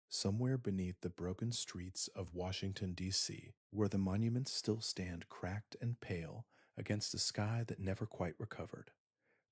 Somewhere beneath the broken streets of Washington, D.C., where the monuments still stand cracked and pale against a sky that never quite recovered,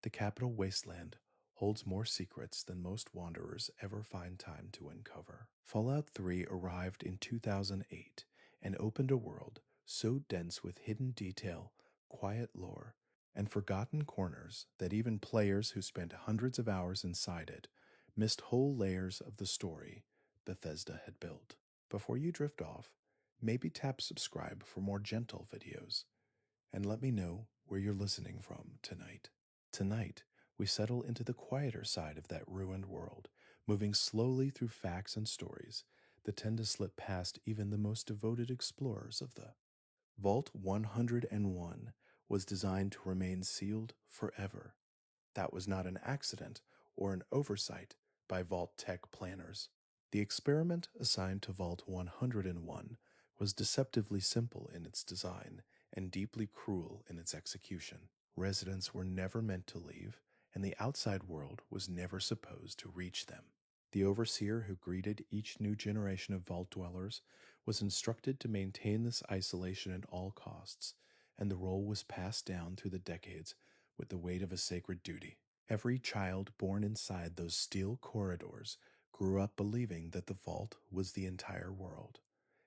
the capital wasteland holds more secrets than most wanderers ever find time to uncover. Fallout 3 arrived in 2008 and opened a world so dense with hidden detail, quiet lore, and forgotten corners that even players who spent hundreds of hours inside it missed whole layers of the story Bethesda had built. Before you drift off, maybe tap subscribe for more gentle videos, and let me know where you're listening from tonight. Tonight, we settle into the quieter side of that ruined world, moving slowly through facts and stories that tend to slip past even the most devoted explorers of the Vault 101 was designed to remain sealed forever. That was not an accident or an oversight by Vault-Tec planners. The experiment assigned to Vault 101 was deceptively simple in its design and deeply cruel in its execution. Residents were never meant to leave, and the outside world was never supposed to reach them. The overseer who greeted each new generation of vault dwellers was instructed to maintain this isolation at all costs, and the role was passed down through the decades with the weight of a sacred duty. Every child born inside those steel corridors grew up believing that the vault was the entire world,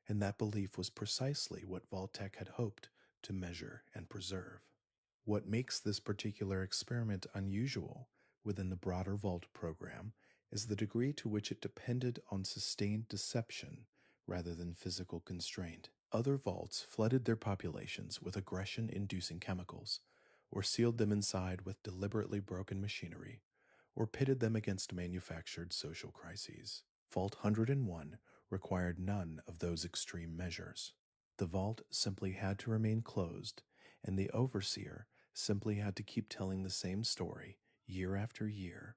and that belief was precisely what Vault-Tec had hoped to measure and preserve. What makes this particular experiment unusual within the broader Vault program is the degree to which it depended on sustained deception rather than physical constraint. Other vaults flooded their populations with aggression-inducing chemicals, or sealed them inside with deliberately broken machinery, or pitted them against manufactured social crises. Vault 101 required none of those extreme measures. The vault simply had to remain closed, and the overseer simply had to keep telling the same story year after year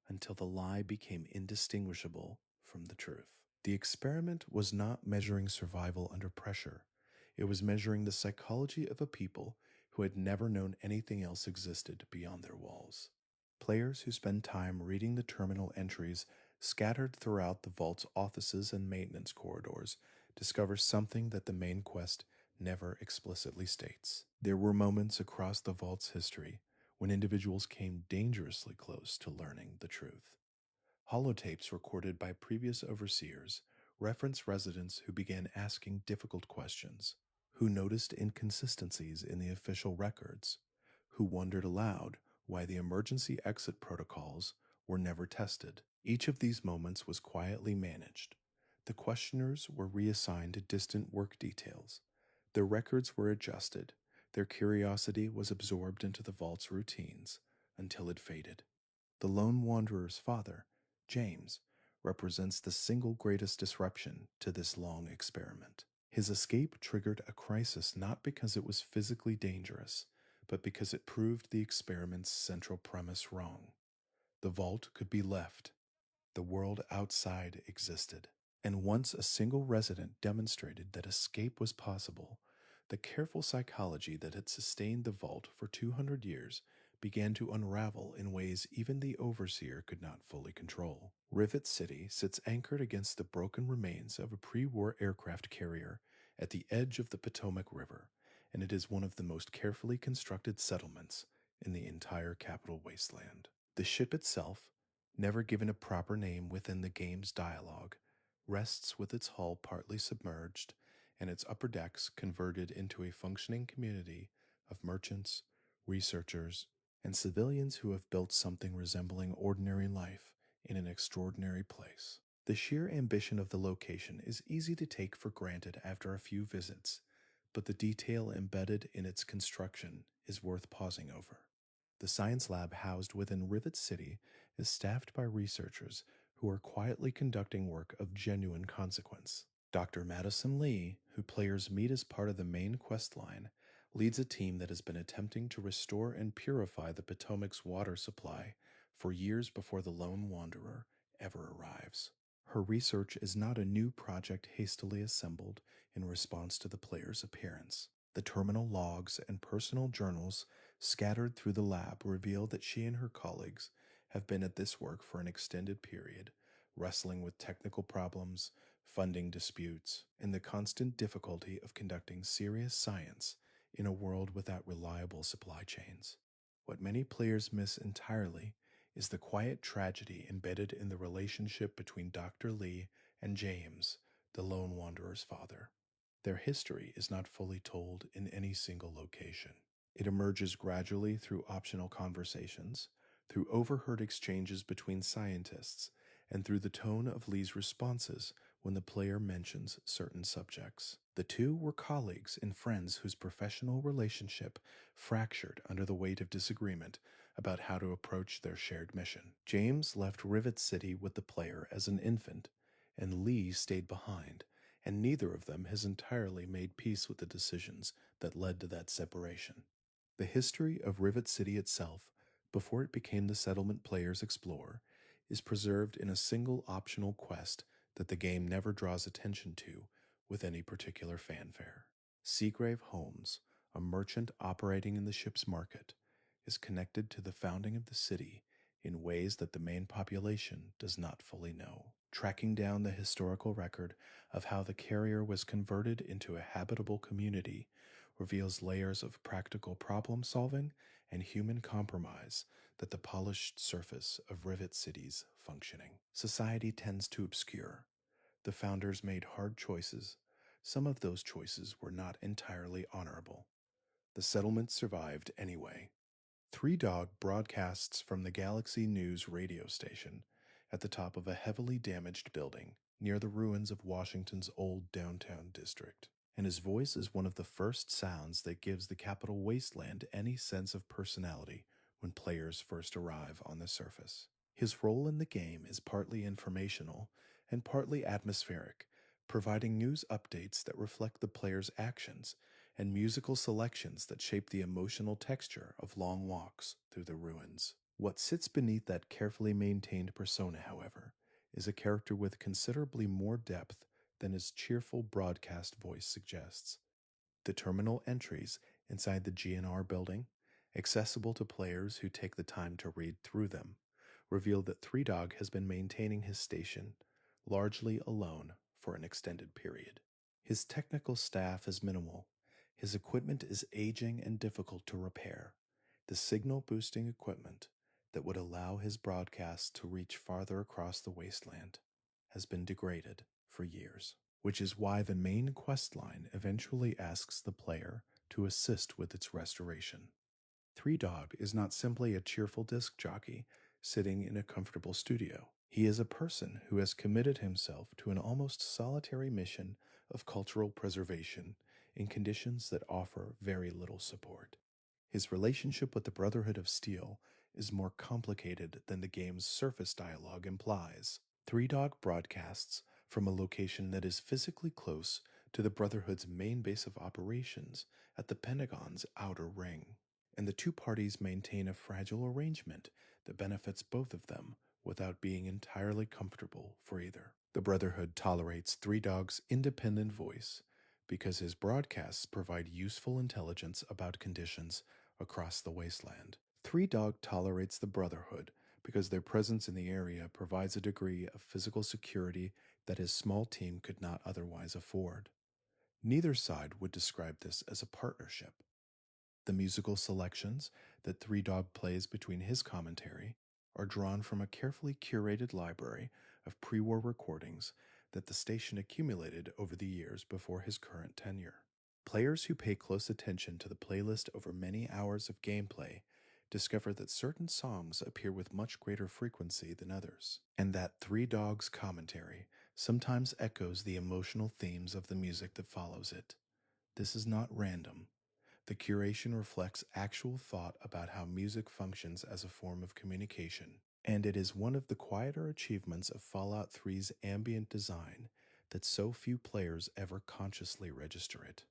until the lie became indistinguishable from the truth. The experiment was not measuring survival under pressure. It was measuring the psychology of a people who had never known anything else existed beyond their walls. Players who spend time reading the terminal entries scattered throughout the vault's offices and maintenance corridors discover something that the main quest never explicitly states. There were moments across the vault's history when individuals came dangerously close to learning the truth. Holotapes recorded by previous overseers reference residents who began asking difficult questions, who noticed inconsistencies in the official records, who wondered aloud why the emergency exit protocols were never tested. Each of these moments was quietly managed. The questioners were reassigned to distant work details. Their records were adjusted. Their curiosity was absorbed into the vault's routines until it faded. The lone wanderer's father, James, represents the single greatest disruption to this long experiment. His escape triggered a crisis not because it was physically dangerous, but because it proved the experiment's central premise wrong. The vault could be left. The world outside existed. And once a single resident demonstrated that escape was possible, the careful psychology that had sustained the vault for 200 years began to unravel in ways even the overseer could not fully control. Rivet City sits anchored against the broken remains of a pre-war aircraft carrier at the edge of the Potomac River, and it is one of the most carefully constructed settlements in the entire capital wasteland. The ship itself, never given a proper name within the game's dialogue, rests with its hull partly submerged and its upper decks converted into a functioning community of merchants, researchers, and civilians who have built something resembling ordinary life in an extraordinary place. The sheer ambition of the location is easy to take for granted after a few visits, but the detail embedded in its construction is worth pausing over. The science lab housed within Rivet City is staffed by researchers who are quietly conducting work of genuine consequence. Dr. Madison Lee, who players meet as part of the main quest line, leads a team that has been attempting to restore and purify the Potomac's water supply for years before the lone wanderer ever arrives. Her research is not a new project hastily assembled in response to the player's appearance. The terminal logs and personal journals scattered through the lab reveal that she and her colleagues have been at this work for an extended period, wrestling with technical problems, funding disputes, and the constant difficulty of conducting serious science in a world without reliable supply chains. What many players miss entirely is the quiet tragedy embedded in the relationship between Dr. Lee and James, the lone wanderer's father. Their history is not fully told in any single location. It emerges gradually through optional conversations, through overheard exchanges between scientists, and through the tone of Lee's responses when the player mentions certain subjects. The two were colleagues and friends whose professional relationship fractured under the weight of disagreement about how to approach their shared mission. James left Rivet City with the player as an infant, and Lee stayed behind, and neither of them has entirely made peace with the decisions that led to that separation. The history of Rivet City itself, before it became the settlement players explore, is preserved in a single optional quest that the game never draws attention to with any particular fanfare. Seagrave Holmes, a merchant operating in the ship's market, is connected to the founding of the city in ways that the main population does not fully know. Tracking down the historical record of how the carrier was converted into a habitable community reveals layers of practical problem solving and human compromise that the polished surface of Rivet City's functioning. Society tends to obscure. The founders made hard choices. Some of those choices were not entirely honorable. The settlement survived anyway. Three Dog broadcasts from the Galaxy News radio station at the top of a heavily damaged building near the ruins of Washington's old downtown district, and his voice is one of the first sounds that gives the capital wasteland any sense of personality when players first arrive on the surface. His role in the game is partly informational and partly atmospheric, providing news updates that reflect the player's actions and musical selections that shape the emotional texture of long walks through the ruins. What sits beneath that carefully maintained persona, however, is a character with considerably more depth than his cheerful broadcast voice suggests. The terminal entries inside the GNR building, accessible to players who take the time to read through them, reveal that Three Dog has been maintaining his station largely alone for an extended period. His technical staff is minimal. His equipment is aging and difficult to repair. The signal-boosting equipment that would allow his broadcasts to reach farther across the wasteland has been degraded for years, which is why the main questline eventually asks the player to assist with its restoration. Three Dog is not simply a cheerful disc jockey sitting in a comfortable studio. He is a person who has committed himself to an almost solitary mission of cultural preservation in conditions that offer very little support. His relationship with the Brotherhood of Steel is more complicated than the game's surface dialogue implies. Three Dog broadcasts from a location that is physically close to the Brotherhood's main base of operations at the Pentagon's outer ring, and the two parties maintain a fragile arrangement that benefits both of them without being entirely comfortable for either. The Brotherhood tolerates Three Dog's independent voice because his broadcasts provide useful intelligence about conditions across the wasteland. Three Dog tolerates the Brotherhood because their presence in the area provides a degree of physical security that his small team could not otherwise afford. Neither side would describe this as a partnership. The musical selections that Three Dog plays between his commentary are drawn from a carefully curated library of pre-war recordings that the station accumulated over the years before his current tenure. Players who pay close attention to the playlist over many hours of gameplay discover that certain songs appear with much greater frequency than others, and that Three Dog's commentary sometimes echoes the emotional themes of the music that follows it. This is not random. The curation reflects actual thought about how music functions as a form of communication, and it is one of the quieter achievements of Fallout 3's ambient design that so few players ever consciously register it.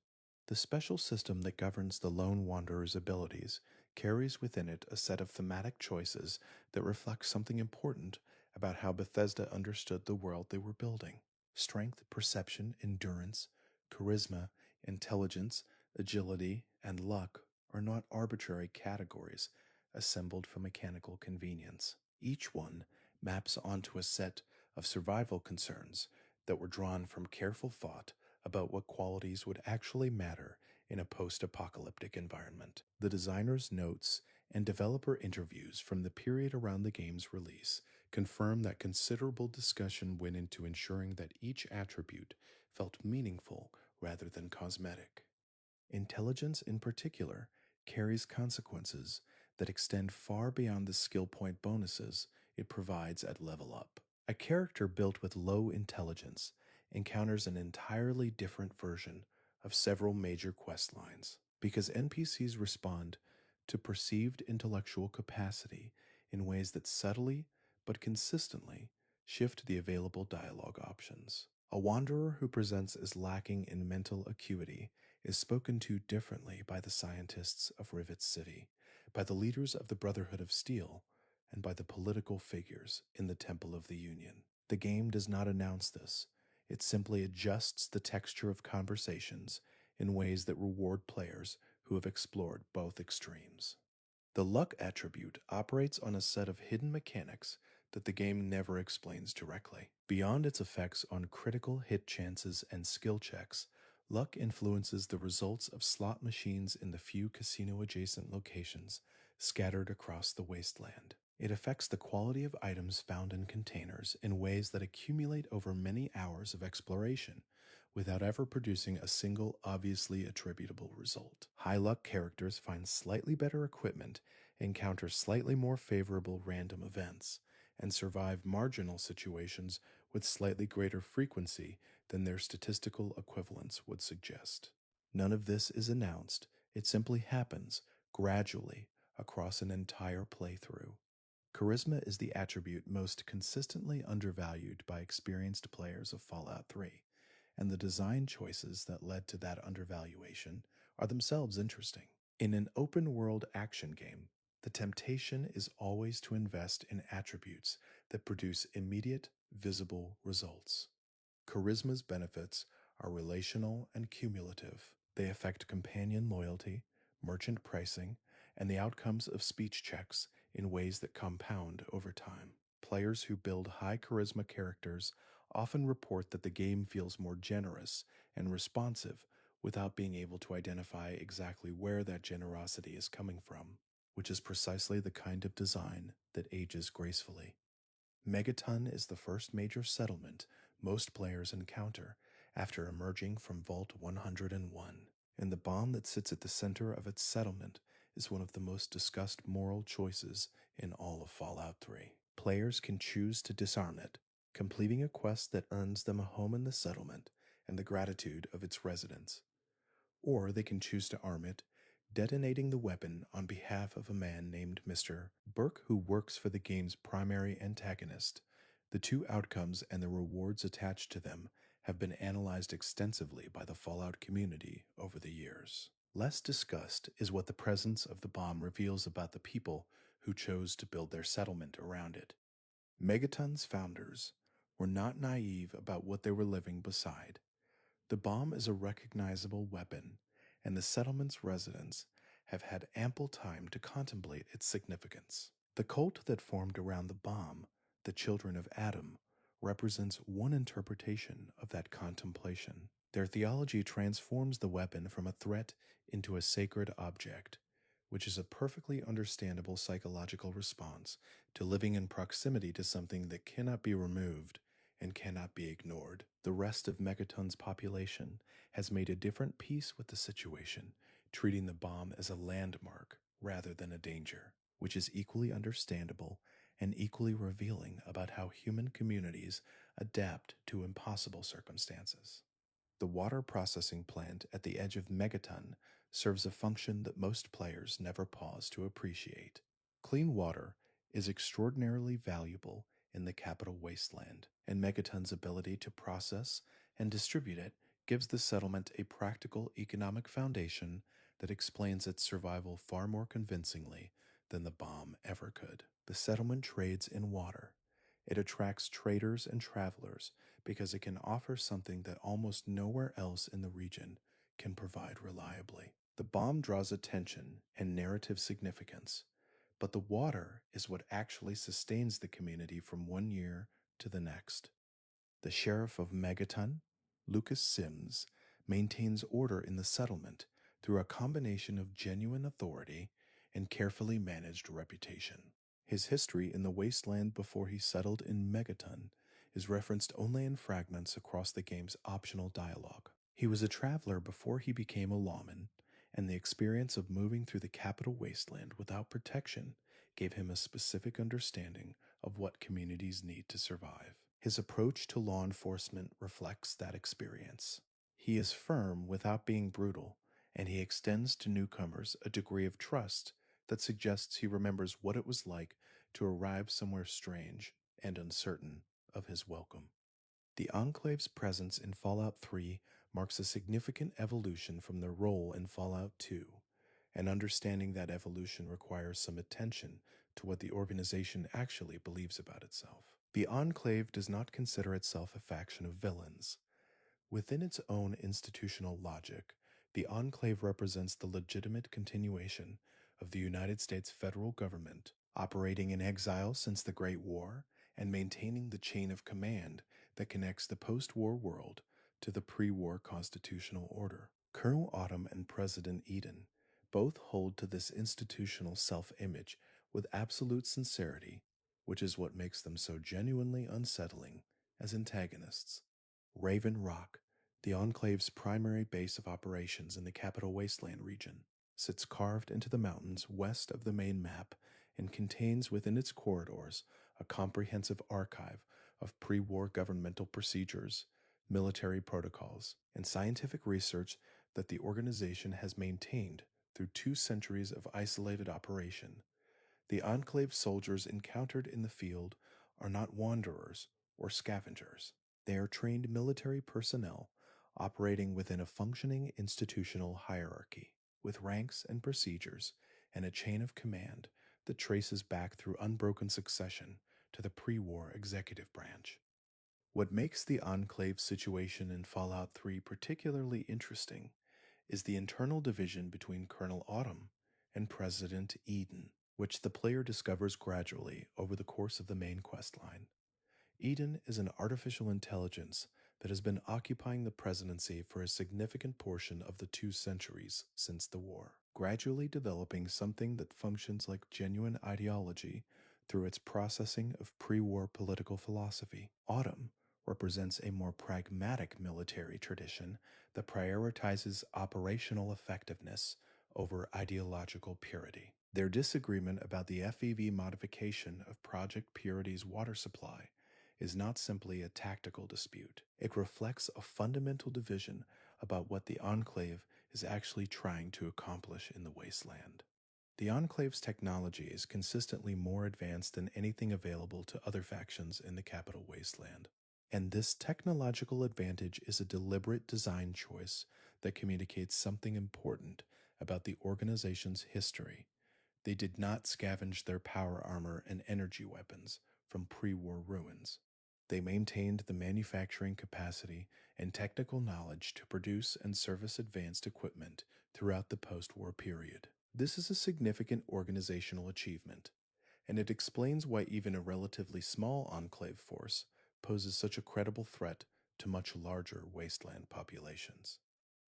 The special system that governs the Lone Wanderer's abilities carries within it a set of thematic choices that reflect something important about how Bethesda understood the world they were building. Strength, perception, endurance, charisma, intelligence, agility, and luck are not arbitrary categories assembled for mechanical convenience. Each one maps onto a set of survival concerns that were drawn from careful thought about what qualities would actually matter in a post-apocalyptic environment. The designer's notes and developer interviews from the period around the game's release confirm that considerable discussion went into ensuring that each attribute felt meaningful rather than cosmetic. Intelligence, in particular, carries consequences that extend far beyond the skill point bonuses it provides at level up. A character built with low intelligence encounters an entirely different version of several major quest lines, because NPCs respond to perceived intellectual capacity in ways that subtly but consistently shift the available dialogue options. A wanderer who presents as lacking in mental acuity is spoken to differently by the scientists of Rivet City, by the leaders of the Brotherhood of Steel, and by the political figures in the Temple of the Union. The game does not announce this. It simply adjusts the texture of conversations in ways that reward players who have explored both extremes. The luck attribute operates on a set of hidden mechanics that the game never explains directly. Beyond its effects on critical hit chances and skill checks, luck influences the results of slot machines in the few casino-adjacent locations scattered across the wasteland. It affects the quality of items found in containers in ways that accumulate over many hours of exploration, without ever producing a single obviously attributable result. High luck characters find slightly better equipment, encounter slightly more favorable random events, and survive marginal situations with slightly greater frequency than their statistical equivalents would suggest. None of this is announced, it simply happens gradually across an entire playthrough. Charisma is the attribute most consistently undervalued by experienced players of Fallout 3, and the design choices that led to that undervaluation are themselves interesting. In an open-world action game, the temptation is always to invest in attributes that produce immediate, visible results. Charisma's benefits are relational and cumulative. They affect companion loyalty, merchant pricing, and the outcomes of speech checks in ways that compound over time. Players who build high charisma characters often report that the game feels more generous and responsive without being able to identify exactly where that generosity is coming from, which is precisely the kind of design that ages gracefully. Megaton is the first major settlement most players encounter after emerging from Vault 101, and the bomb that sits at the center of its settlement is one of the most discussed moral choices in all of Fallout 3. Players can choose to disarm it, completing a quest that earns them a home in the settlement and the gratitude of its residents. Or they can choose to arm it, detonating the weapon on behalf of a man named Mr. Burke, who works for the game's primary antagonist. The two outcomes and the rewards attached to them have been analyzed extensively by the Fallout community over the years. Less discussed is what the presence of the bomb reveals about the people who chose to build their settlement around it. Megaton's founders were not naive about what they were living beside. The bomb is a recognizable weapon, and the settlement's residents have had ample time to contemplate its significance. The cult that formed around the bomb, the Children of Adam, represents one interpretation of that contemplation. Their theology transforms the weapon from a threat into a sacred object, which is a perfectly understandable psychological response to living in proximity to something that cannot be removed and cannot be ignored. The rest of Megaton's population has made a different peace with the situation, treating the bomb as a landmark rather than a danger, which is equally understandable and equally revealing about how human communities adapt to impossible circumstances. The water processing plant at the edge of Megaton serves a function that most players never pause to appreciate. Clean water is extraordinarily valuable in the capital wasteland, and Megaton's ability to process and distribute it gives the settlement a practical economic foundation that explains its survival far more convincingly than the bomb ever could. The settlement trades in water. It attracts traders and travelers because it can offer something that almost nowhere else in the region can provide reliably. The bomb draws attention and narrative significance, but the water is what actually sustains the community from one year to the next. The sheriff of Megaton, Lucas Sims, maintains order in the settlement through a combination of genuine authority and carefully managed reputation. His history in the wasteland before he settled in Megaton is referenced only in fragments across the game's optional dialogue. He was a traveler before he became a lawman, and the experience of moving through the capital wasteland without protection gave him a specific understanding of what communities need to survive. His approach to law enforcement reflects that experience. He is firm without being brutal, and he extends to newcomers a degree of trust that suggests he remembers what it was like to arrive somewhere strange and uncertain of his welcome. The Enclave's presence in Fallout 3 marks a significant evolution from their role in Fallout 2, and understanding that evolution requires some attention to what the organization actually believes about itself. The Enclave does not consider itself a faction of villains. Within its own institutional logic, the Enclave represents the legitimate continuation of the United States federal government, operating in exile since the Great War and maintaining the chain of command that connects the post-war world to the pre-war constitutional order. Colonel Autumn and President Eden both hold to this institutional self-image with absolute sincerity, which is what makes them so genuinely unsettling as antagonists. Raven Rock, the Enclave's primary base of operations in the Capital Wasteland region, sits carved into the mountains west of the main map and contains within its corridors a comprehensive archive of pre-war governmental procedures, military protocols, and scientific research that the organization has maintained through 2 centuries of isolated operation. The Enclave soldiers encountered in the field are not wanderers or scavengers. They are trained military personnel operating within a functioning institutional hierarchy, with ranks and procedures and a chain of command that traces back through unbroken succession to the pre-war executive branch. What makes the Enclave situation in Fallout 3 particularly interesting is the internal division between Colonel Autumn and President Eden, which the player discovers gradually over the course of the main questline. Eden is an artificial intelligence that has been occupying the presidency for a significant portion of the 2 centuries since the war, gradually developing something that functions like genuine ideology through its processing of pre-war political philosophy. Autumn represents a more pragmatic military tradition that prioritizes operational effectiveness over ideological purity. Their disagreement about the FEV modification of Project Purity's water supply is not simply a tactical dispute. It reflects a fundamental division about what the Enclave is actually trying to accomplish in the wasteland. The Enclave's technology is consistently more advanced than anything available to other factions in the capital wasteland, and this technological advantage is a deliberate design choice that communicates something important about the organization's history. They did not scavenge their power armor and energy weapons from pre-war ruins. They maintained the manufacturing capacity and technical knowledge to produce and service advanced equipment throughout the post-war period. This is a significant organizational achievement, and it explains why even a relatively small Enclave force poses such a credible threat to much larger wasteland populations.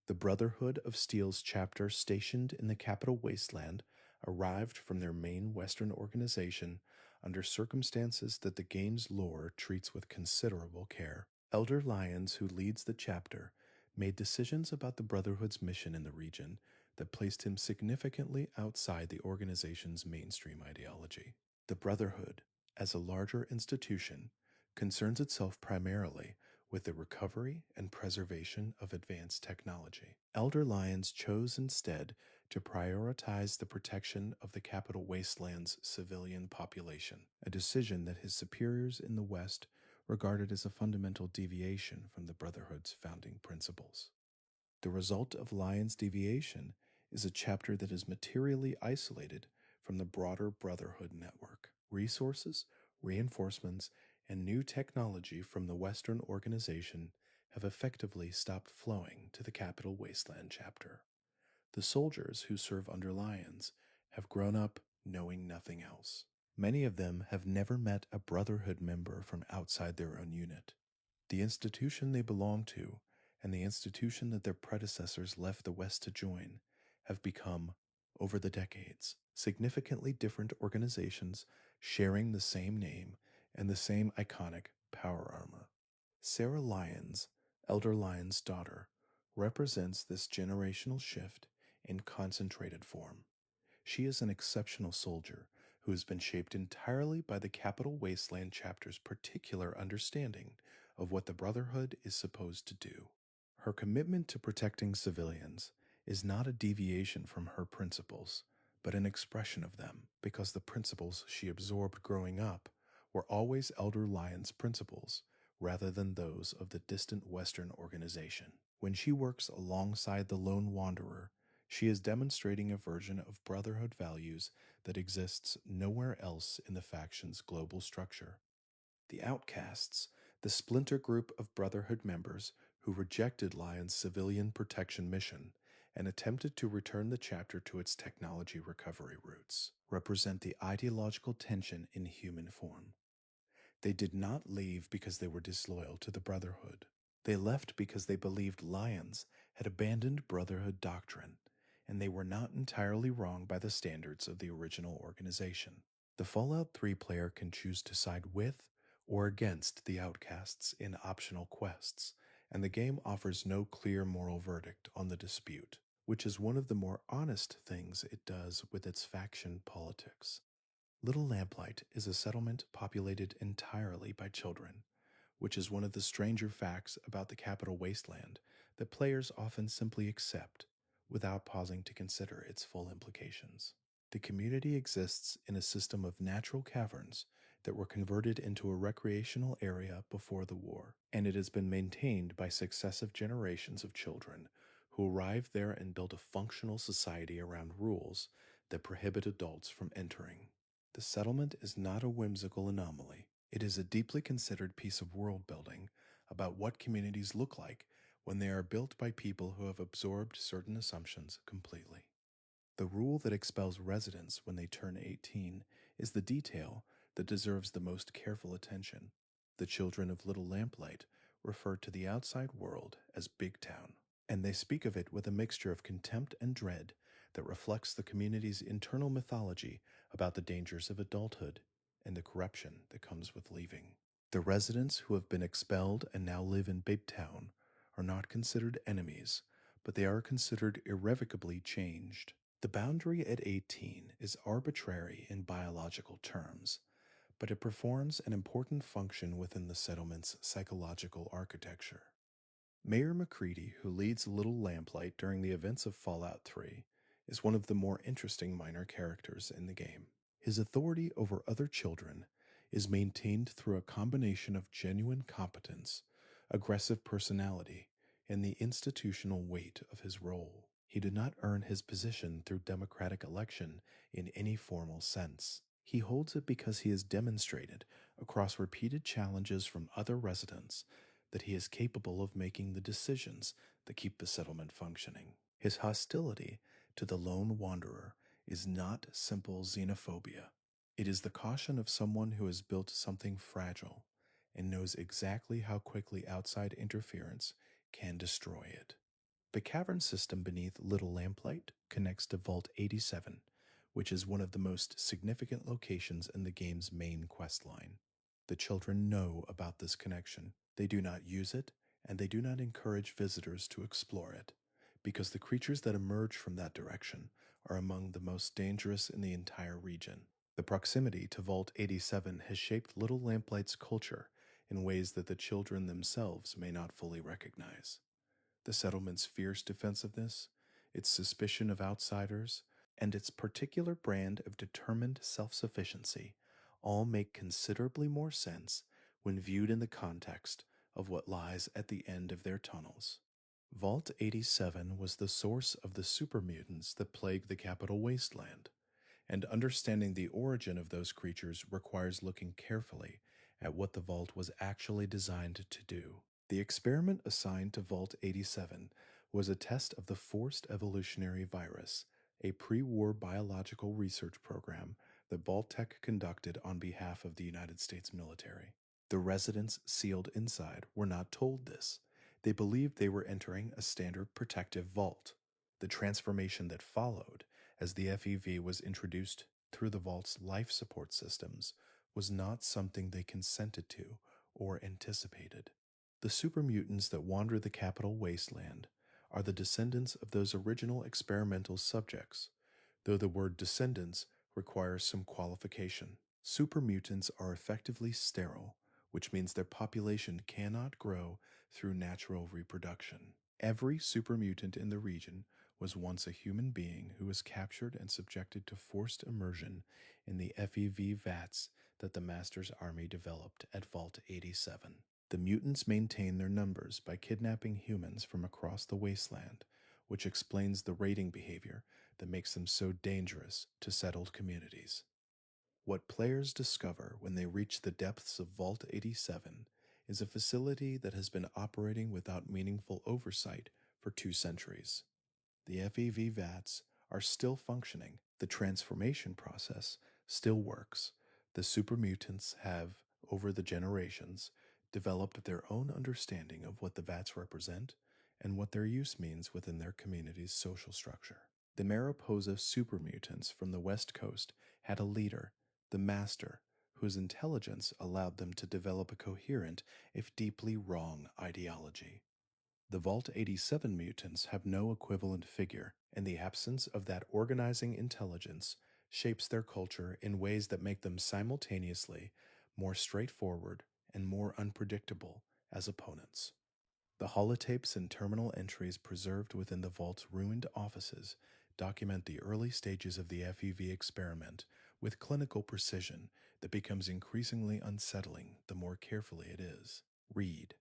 The Brotherhood of Steel's chapter stationed in the capital wasteland arrived from their main Western organization under circumstances that the game's lore treats with considerable care. Elder Lyons, who leads the chapter, made decisions about the Brotherhood's mission in the region that placed him significantly outside the organization's mainstream ideology. The Brotherhood, as a larger institution, concerns itself primarily with the recovery and preservation of advanced technology. Elder Lyons chose instead to prioritize the protection of the capital wasteland's civilian population, a decision that his superiors in the West regarded as a fundamental deviation from the Brotherhood's founding principles. The result of Lyons' deviation is a chapter that is materially isolated from the broader Brotherhood network. Resources, reinforcements, and new technology from the Western organization have effectively stopped flowing to the Capital Wasteland chapter. The soldiers who serve under Lyons have grown up knowing nothing else. Many of them have never met a Brotherhood member from outside their own unit. The institution they belong to, and the institution that their predecessors left the West to join, have become, over the decades, significantly different organizations sharing the same name and the same iconic power armor. Sarah Lyons, Elder Lyons' daughter, represents this generational shift in concentrated form. She is an exceptional soldier who has been shaped entirely by the Capital Wasteland chapter's particular understanding of what the Brotherhood is supposed to do. Her commitment to protecting civilians is not a deviation from her principles, but an expression of them, because the principles she absorbed growing up were always Elder Lyon's principles, rather than those of the distant Western organization. When she works alongside the Lone Wanderer, she is demonstrating a version of Brotherhood values that exists nowhere else in the faction's global structure. The Outcasts, the splinter group of Brotherhood members who rejected Lyon's civilian protection mission and attempted to return the chapter to its technology recovery roots, represent the ideological tension in human form. They did not leave because they were disloyal to the Brotherhood. They left because they believed Lyons had abandoned Brotherhood doctrine, and they were not entirely wrong by the standards of the original organization. The Fallout 3 player can choose to side with or against the Outcasts in optional quests, and the game offers no clear moral verdict on the dispute, which is one of the more honest things it does with its faction politics. Little Lamplight is a settlement populated entirely by children, which is one of the stranger facts about the Capital Wasteland that players often simply accept without pausing to consider its full implications. The community exists in a system of natural caverns that were converted into a recreational area before the war, and it has been maintained by successive generations of children who arrived there and built a functional society around rules that prohibit adults from entering. The settlement is not a whimsical anomaly. It is a deeply considered piece of world building about what communities look like when they are built by people who have absorbed certain assumptions completely. The rule that expels residents when they turn 18 is the detail that deserves the most careful attention. The children of Little Lamplight refer to the outside world as Big Town, and they speak of it with a mixture of contempt and dread that reflects the community's internal mythology about the dangers of adulthood and the corruption that comes with leaving. The residents who have been expelled and now live in Big Town are not considered enemies, but they are considered irrevocably changed. The boundary at 18 is arbitrary in biological terms, but it performs an important function within the settlement's psychological architecture. Mayor McCready, who leads Little Lamplight during the events of Fallout 3, is one of the more interesting minor characters in the game. His authority over other children is maintained through a combination of genuine competence, aggressive personality, and the institutional weight of his role. He did not earn his position through democratic election in any formal sense. He holds it because he has demonstrated, across repeated challenges from other residents, that he is capable of making the decisions that keep the settlement functioning. His hostility to the Lone Wanderer is not simple xenophobia. It is the caution of someone who has built something fragile and knows exactly how quickly outside interference can destroy it. The cavern system beneath Little Lamplight connects to Vault 87, which is one of the most significant locations in the game's main questline. The children know about this connection. They do not use it, and they do not encourage visitors to explore it, because the creatures that emerge from that direction are among the most dangerous in the entire region. The proximity to Vault 87 has shaped Little Lamplight's culture in ways that the children themselves may not fully recognize. The settlement's fierce defensiveness, its suspicion of outsiders, and its particular brand of determined self-sufficiency all make considerably more sense when viewed in the context of what lies at the end of their tunnels. Vault 87 was the source of the super mutants that plague the Capital Wasteland, and understanding the origin of those creatures requires looking carefully at what the vault was actually designed to do. The experiment assigned to Vault 87 was a test of the forced evolutionary virus, a pre-war biological research program that Vault-Tec conducted on behalf of the United States military. The residents sealed inside were not told this. They believed they were entering a standard protective vault. The transformation that followed, as the FEV was introduced through the vault's life support systems, was not something they consented to or anticipated. The super mutants that wander the capital wasteland are the descendants of those original experimental subjects, though the word descendants requires some qualification. Super mutants are effectively sterile, which means their population cannot grow through natural reproduction. Every super mutant in the region was once a human being who was captured and subjected to forced immersion in the FEV vats that the Master's army developed at Vault 87. The mutants maintain their numbers by kidnapping humans from across the wasteland, which explains the raiding behavior that makes them so dangerous to settled communities. What players discover when they reach the depths of Vault 87 is a facility that has been operating without meaningful oversight for 2 centuries. The FEV vats are still functioning. The transformation process still works. The super mutants have, over the generations, developed their own understanding of what the vats represent and what their use means within their community's social structure. The Mariposa super mutants from the West Coast had a leader, the Master, whose intelligence allowed them to develop a coherent, if deeply wrong, ideology. The Vault 87 mutants have no equivalent figure, and the absence of that organizing intelligence shapes their culture in ways that make them simultaneously more straightforward and more unpredictable as opponents. The holotapes and terminal entries preserved within the Vault's ruined offices document the early stages of the FEV experiment with clinical precision that becomes increasingly unsettling the more carefully it is. Read.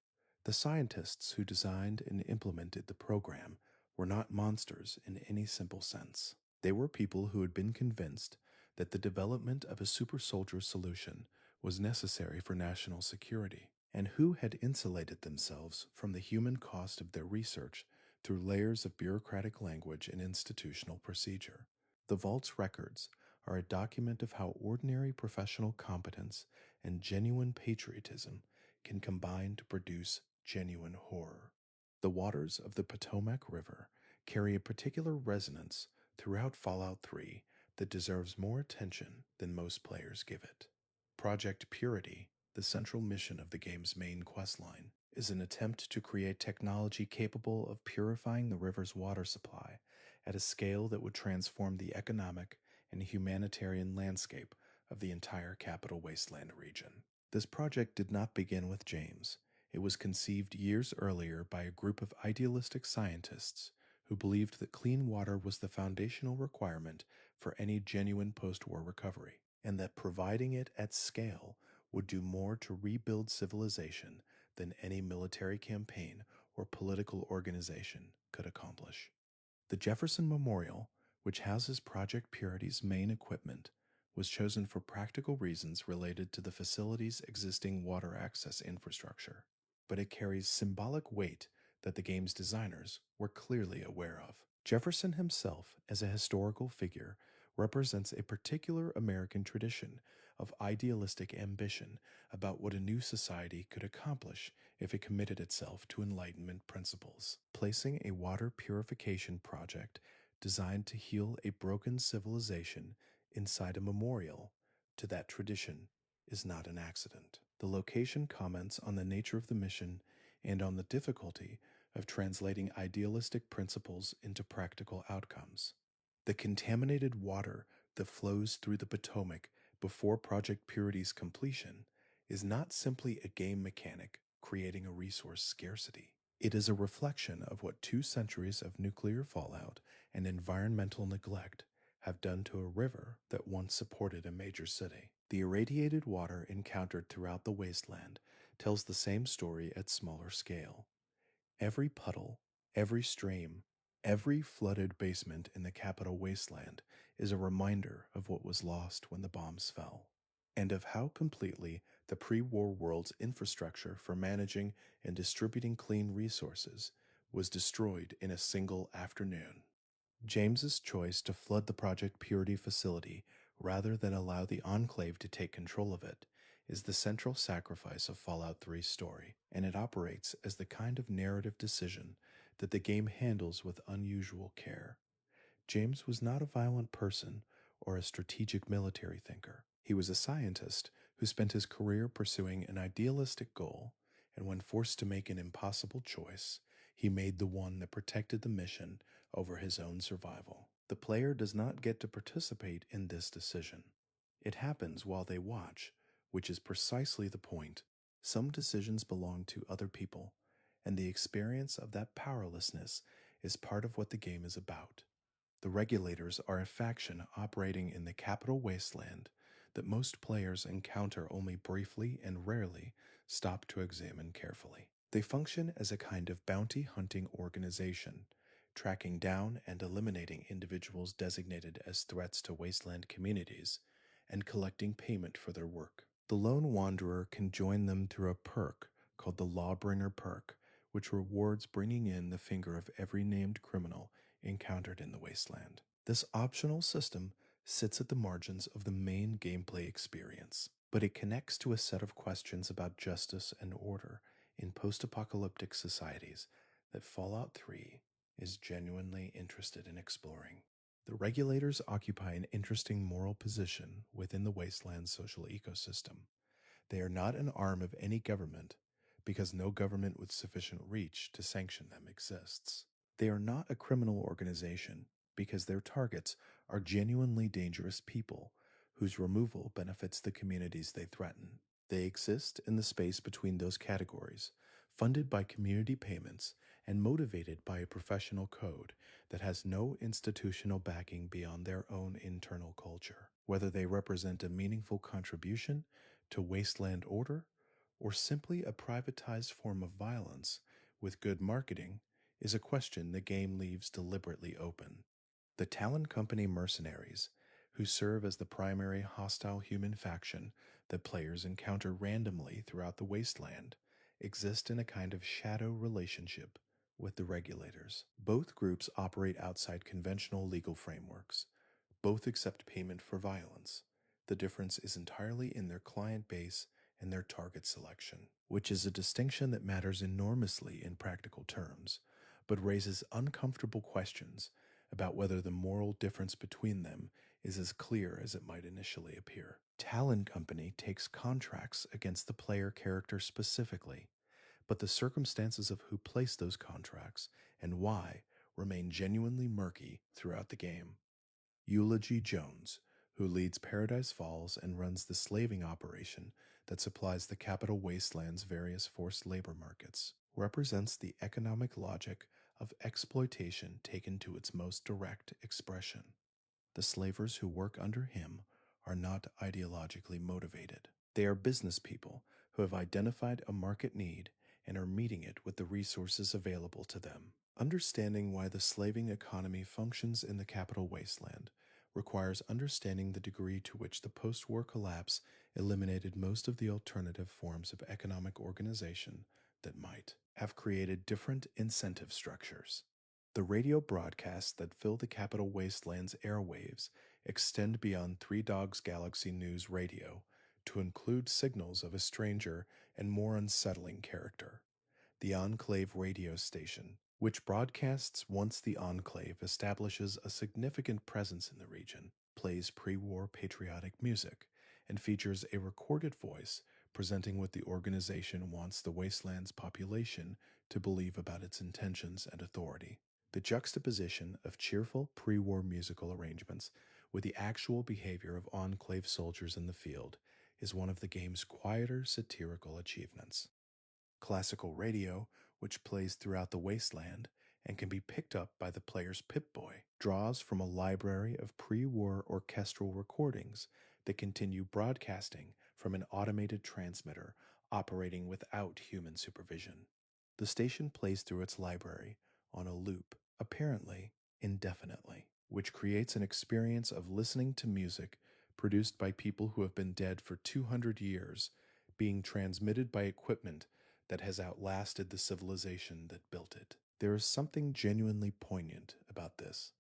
The scientists who designed and implemented the program were not monsters in any simple sense. They were people who had been convinced that the development of a super soldier solution was necessary for national security, and who had insulated themselves from the human cost of their research through layers of bureaucratic language and institutional procedure. The Vault's records are a document of how ordinary professional competence and genuine patriotism can combine to produce genuine horror. The waters of the Potomac River carry a particular resonance throughout Fallout 3 that deserves more attention than most players give it. Project Purity, the central mission of the game's main questline, is an attempt to create technology capable of purifying the river's water supply at a scale that would transform the economic and humanitarian landscape of the entire Capital Wasteland region. This project did not begin with James. It was conceived years earlier by a group of idealistic scientists who believed that clean water was the foundational requirement for any genuine post-war recovery, and that providing it at scale would do more to rebuild civilization than any military campaign or political organization could accomplish. The Jefferson Memorial, which houses Project Purity's main equipment, was chosen for practical reasons related to the facility's existing water access infrastructure, but it carries symbolic weight that the game's designers were clearly aware of. Jefferson himself, as a historical figure, represents a particular American tradition of idealistic ambition about what a new society could accomplish if it committed itself to Enlightenment principles. Placing a water purification project designed to heal a broken civilization inside a memorial to that tradition is not an accident. The location comments on the nature of the mission and on the difficulty of translating idealistic principles into practical outcomes. The contaminated water that flows through the Potomac before Project Purity's completion is not simply a game mechanic creating a resource scarcity. It is a reflection of what 2 centuries of nuclear fallout and environmental neglect have done to a river that once supported a major city. The irradiated water encountered throughout the wasteland tells the same story at smaller scale. Every puddle, every stream, every flooded basement in the Capital Wasteland is a reminder of what was lost when the bombs fell, and of how completely the pre-war world's infrastructure for managing and distributing clean resources was destroyed in a single afternoon. James's choice to flood the Project Purity facility rather than allow the Enclave to take control of it, is the central sacrifice of Fallout 3's story, and it operates as the kind of narrative decision that the game handles with unusual care. James was not a violent person or a strategic military thinker. He was a scientist who spent his career pursuing an idealistic goal, and when forced to make an impossible choice, he made the one that protected the mission over his own survival. The player does not get to participate in this decision. It happens while they watch, which is precisely the point. Some decisions belong to other people, and the experience of that powerlessness is part of what the game is about. The Regulators are a faction operating in the capital wasteland that most players encounter only briefly and rarely stop to examine carefully. They function as a kind of bounty hunting organization, tracking down and eliminating individuals designated as threats to wasteland communities and collecting payment for their work. The lone wanderer can join them through a perk called the Lawbringer perk, which rewards bringing in the finger of every named criminal encountered in the wasteland. This optional system sits at the margins of the main gameplay experience, but it connects to a set of questions about justice and order in post-apocalyptic societies that Fallout 3 is genuinely interested in exploring. The Regulators occupy an interesting moral position within the wasteland's social ecosystem. They are not an arm of any government, because no government with sufficient reach to sanction them exists. They are not a criminal organization, because their targets are genuinely dangerous people whose removal benefits the communities they threaten. They exist in the space between those categories, funded by community payments and motivated by a professional code that has no institutional backing beyond their own internal culture. Whether they represent a meaningful contribution to wasteland order or simply a privatized form of violence with good marketing is a question the game leaves deliberately open. The Talon Company mercenaries, who serve as the primary hostile human faction that players encounter randomly throughout the wasteland, exist in a kind of shadow relationship with the Regulators. Both groups operate outside conventional legal frameworks. Both accept payment for violence. The difference is entirely in their client base and their target selection, which is a distinction that matters enormously in practical terms, but raises uncomfortable questions about whether the moral difference between them is as clear as it might initially appear. Talon Company takes contracts against the player character specifically, but the circumstances of who placed those contracts and why remain genuinely murky throughout the game. Eulogy Jones, who leads Paradise Falls and runs the slaving operation that supplies the capital wasteland's various forced labor markets, represents the economic logic of exploitation taken to its most direct expression. The slavers who work under him are not ideologically motivated. They are business people who have identified a market need and are meeting it with the resources available to them. Understanding why the slaving economy functions in the capital wasteland requires understanding the degree to which the post-war collapse eliminated most of the alternative forms of economic organization that might have created different incentive structures. The radio broadcasts that fill the capital wasteland's airwaves extend beyond Three Dogs Galaxy News Radio to include signals of a stranger and more unsettling character. The Enclave radio station, which broadcasts once the Enclave establishes a significant presence in the region, plays pre-war patriotic music, and features a recorded voice presenting what the organization wants the wasteland's population to believe about its intentions and authority. The juxtaposition of cheerful pre-war musical arrangements with the actual behavior of Enclave soldiers in the field is one of the game's quieter satirical achievements. Classical radio, which plays throughout the wasteland and can be picked up by the player's Pip-Boy, draws from a library of pre-war orchestral recordings that continue broadcasting from an automated transmitter operating without human supervision. The station plays through its library on a loop, apparently indefinitely, which creates an experience of listening to music produced by people who have been dead for 200 years, being transmitted by equipment that has outlasted the civilization that built it. There is something genuinely poignant about this,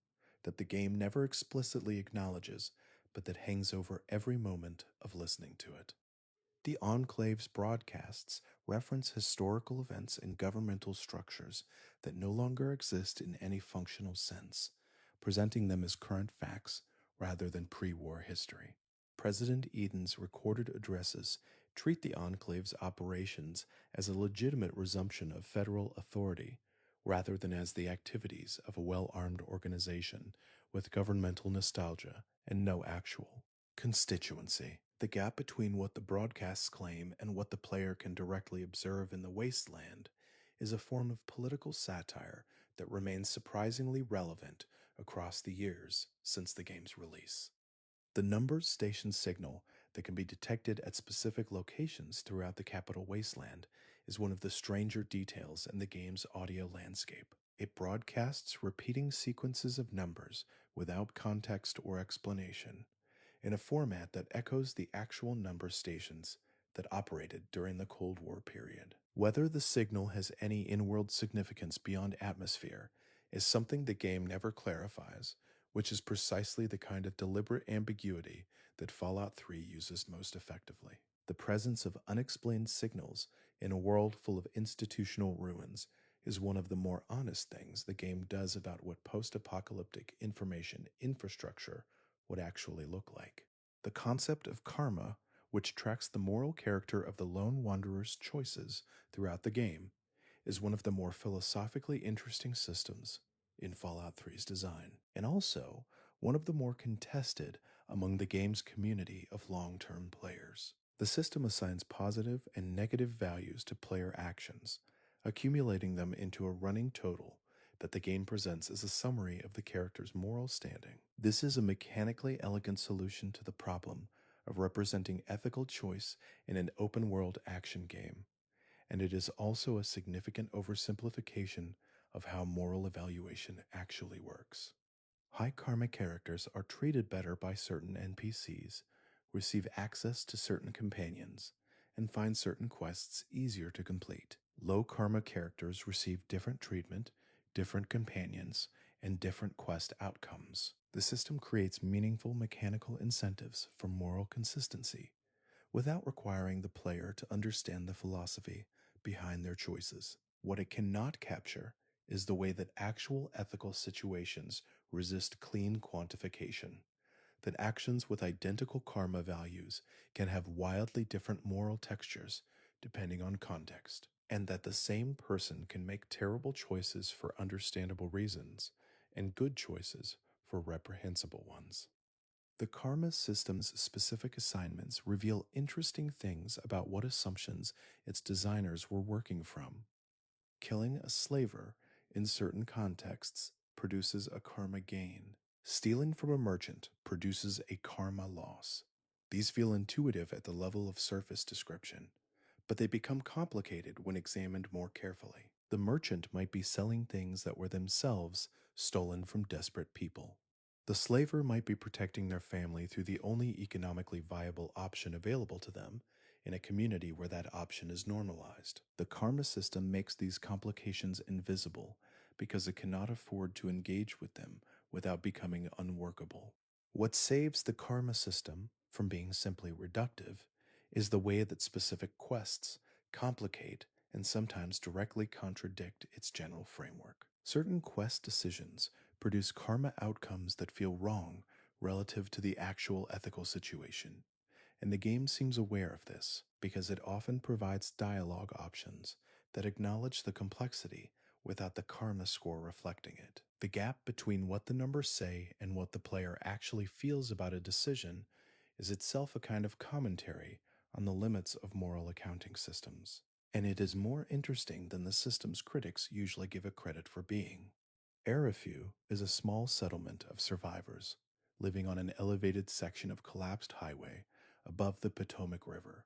that the game never explicitly acknowledges, but that hangs over every moment of listening to it. The Enclave's broadcasts reference historical events and governmental structures that no longer exist in any functional sense, presenting them as current facts rather than pre-war history. President Eden's recorded addresses treat the Enclave's operations as a legitimate resumption of federal authority rather than as the activities of a well-armed organization with governmental nostalgia and no actual constituency. The gap between what the broadcasts claim and what the player can directly observe in the wasteland is a form of political satire that remains surprisingly relevant across the years since the game's release. The numbers station signal that can be detected at specific locations throughout the capital wasteland is one of the stranger details in the game's audio landscape. It broadcasts repeating sequences of numbers without context or explanation, in a format that echoes the actual number stations that operated during the Cold War period. Whether the signal has any in-world significance beyond atmosphere is something the game never clarifies, which is precisely the kind of deliberate ambiguity that Fallout 3 uses most effectively. The presence of unexplained signals in a world full of institutional ruins is one of the more honest things the game does about what post-apocalyptic information infrastructure would actually look like. The concept of karma, which tracks the moral character of the lone wanderer's choices throughout the game, is one of the more philosophically interesting systems in Fallout 3's design, and also one of the more contested among the game's community of long-term players. The system assigns positive and negative values to player actions, accumulating them into a running total that the game presents as a summary of the character's moral standing. This is a mechanically elegant solution to the problem of representing ethical choice in an open-world action game, and it is also a significant oversimplification of how moral evaluation actually works. High karma characters are treated better by certain NPCs, receive access to certain companions, and find certain quests easier to complete. Low karma characters receive different treatment, different companions, and different quest outcomes. The system creates meaningful mechanical incentives for moral consistency, without requiring the player to understand the philosophy behind their choices. What it cannot capture is the way that actual ethical situations resist clean quantification, that actions with identical karma values can have wildly different moral textures depending on context, and that the same person can make terrible choices for understandable reasons and good choices for reprehensible ones. The karma system's specific assignments reveal interesting things about what assumptions its designers were working from. Killing a slaver in certain contexts produces a karma gain. Stealing from a merchant produces a karma loss. These feel intuitive at the level of surface description, but they become complicated when examined more carefully. The merchant might be selling things that were themselves stolen from desperate people. The slaver might be protecting their family through the only economically viable option available to them in a community where that option is normalized. The karma system makes these complications invisible because it cannot afford to engage with them without becoming unworkable. What saves the karma system from being simply reductive is the way that specific quests complicate and sometimes directly contradict its general framework. Certain quest decisions produce karma outcomes that feel wrong relative to the actual ethical situation, and the game seems aware of this because it often provides dialogue options that acknowledge the complexity without the karma score reflecting it. The gap between what the numbers say and what the player actually feels about a decision is itself a kind of commentary on the limits of moral accounting systems, and it is more interesting than the system's critics usually give it credit for being. Arafu is a small settlement of survivors living on an elevated section of collapsed highway above the Potomac River,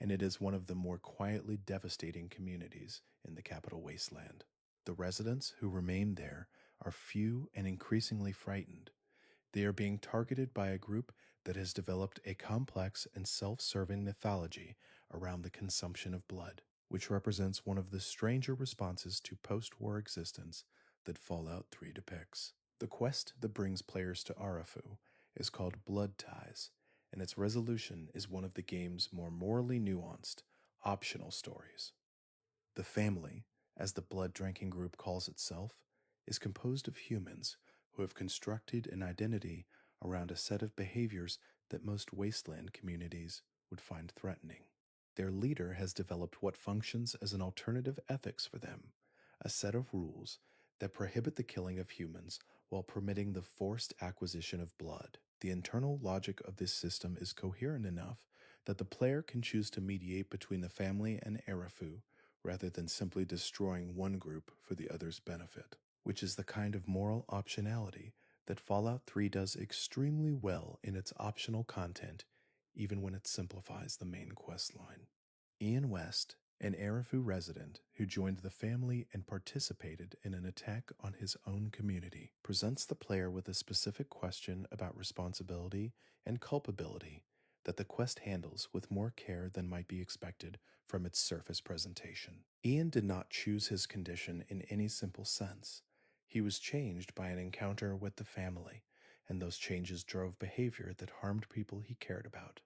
and it is one of the more quietly devastating communities in the capital wasteland. The residents who remain there are few and increasingly frightened. They are being targeted by a group that has developed a complex and self-serving mythology around the consumption of blood, which represents one of the stranger responses to post-war existence that Fallout 3 depicts. The quest that brings players to Arafu is called Blood Ties, and its resolution is one of the game's more morally nuanced, optional stories. The family, as the blood drinking group calls itself, is composed of humans who have constructed an identity around a set of behaviors that most wasteland communities would find threatening. Their leader has developed what functions as an alternative ethics for them, a set of rules that prohibit the killing of humans while permitting the forced acquisition of blood. The internal logic of this system is coherent enough that the player can choose to mediate between the family and Arafu rather than simply destroying one group for the other's benefit, which is the kind of moral optionality that Fallout 3 does extremely well in its optional content, even when it simplifies the main questline. Ian West, an Arafu resident who joined the family and participated in an attack on his own community, presents the player with a specific question about responsibility and culpability that the quest handles with more care than might be expected from its surface presentation. Ian did not choose his condition in any simple sense. He was changed by an encounter with the family, and those changes drove behavior that harmed people he cared about.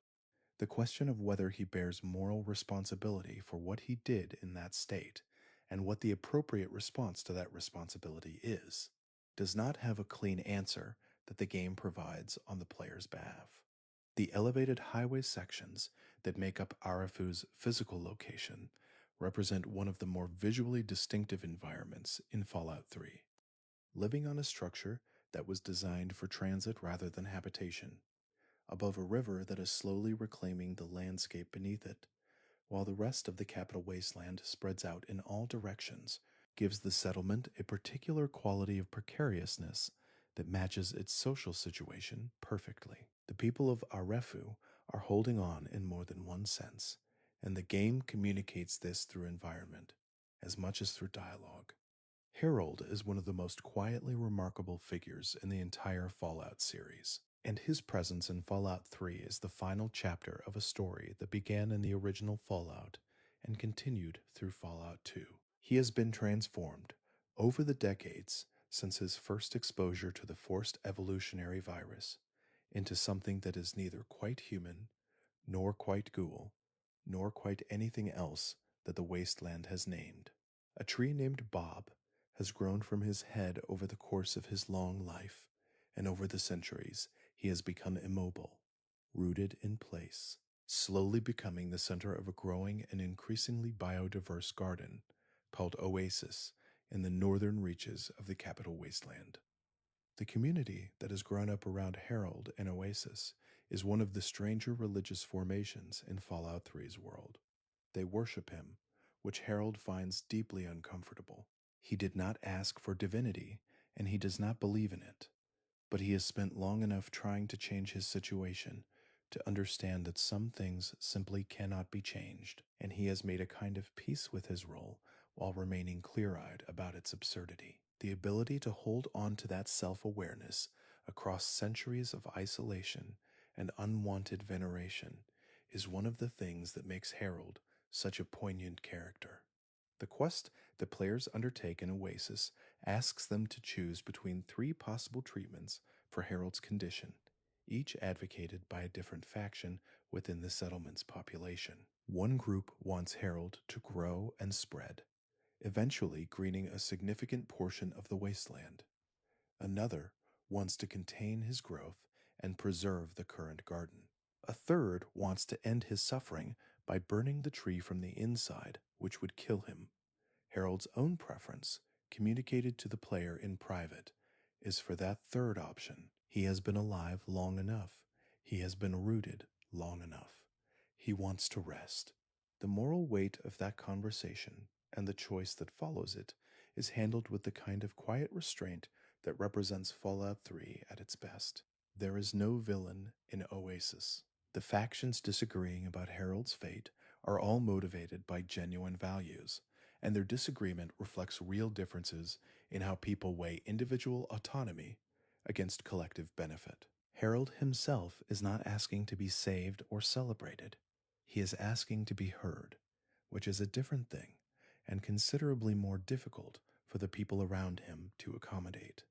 The question of whether he bears moral responsibility for what he did in that state, and what the appropriate response to that responsibility is, does not have a clean answer that the game provides on the player's behalf. The elevated highway sections that make up Arafu's physical location represent one of the more visually distinctive environments in Fallout 3. Living on a structure that was designed for transit rather than habitation, above a river that is slowly reclaiming the landscape beneath it, while the rest of the capital wasteland spreads out in all directions, gives the settlement a particular quality of precariousness that matches its social situation perfectly. The people of Arafu are holding on in more than one sense, and the game communicates this through environment, as much as through dialogue. Harold is one of the most quietly remarkable figures in the entire Fallout series, and his presence in Fallout 3 is the final chapter of a story that began in the original Fallout and continued through Fallout 2. He has been transformed over the decades since his first exposure to the forced evolutionary virus into something that is neither quite human, nor quite ghoul, nor quite anything else that the wasteland has named. A tree named Bob has grown from his head over the course of his long life, and over the centuries he has become immobile, rooted in place, slowly becoming the center of a growing and increasingly biodiverse garden called Oasis in the northern reaches of the capital wasteland. The community that has grown up around Harold and Oasis is one of the stranger religious formations in Fallout 3's world. They worship him, which Harold finds deeply uncomfortable. He did not ask for divinity, and he does not believe in it, but he has spent long enough trying to change his situation to understand that some things simply cannot be changed, and he has made a kind of peace with his role while remaining clear-eyed about its absurdity. The ability to hold on to that self-awareness across centuries of isolation and unwanted veneration is one of the things that makes Harold such a poignant character. The quest that players undertake in Oasis asks them to choose between 3 possible treatments for Harold's condition, each advocated by a different faction within the settlement's population. One group wants Harold to grow and spread, eventually greening a significant portion of the wasteland. Another wants to contain his growth and preserve the current garden. A third wants to end his suffering by burning the tree from the inside, which would kill him. Harold's own preference, communicated to the player in private, is for that third option. He has been alive long enough. He has been rooted long enough. He wants to rest. The moral weight of that conversation and the choice that follows it is handled with the kind of quiet restraint that represents Fallout 3 at its best. There is no villain in Oasis. The factions disagreeing about Harold's fate are all motivated by genuine values, and their disagreement reflects real differences in how people weigh individual autonomy against collective benefit. Harold himself is not asking to be saved or celebrated. He is asking to be heard, which is a different thing and considerably more difficult for the people around him to accommodate.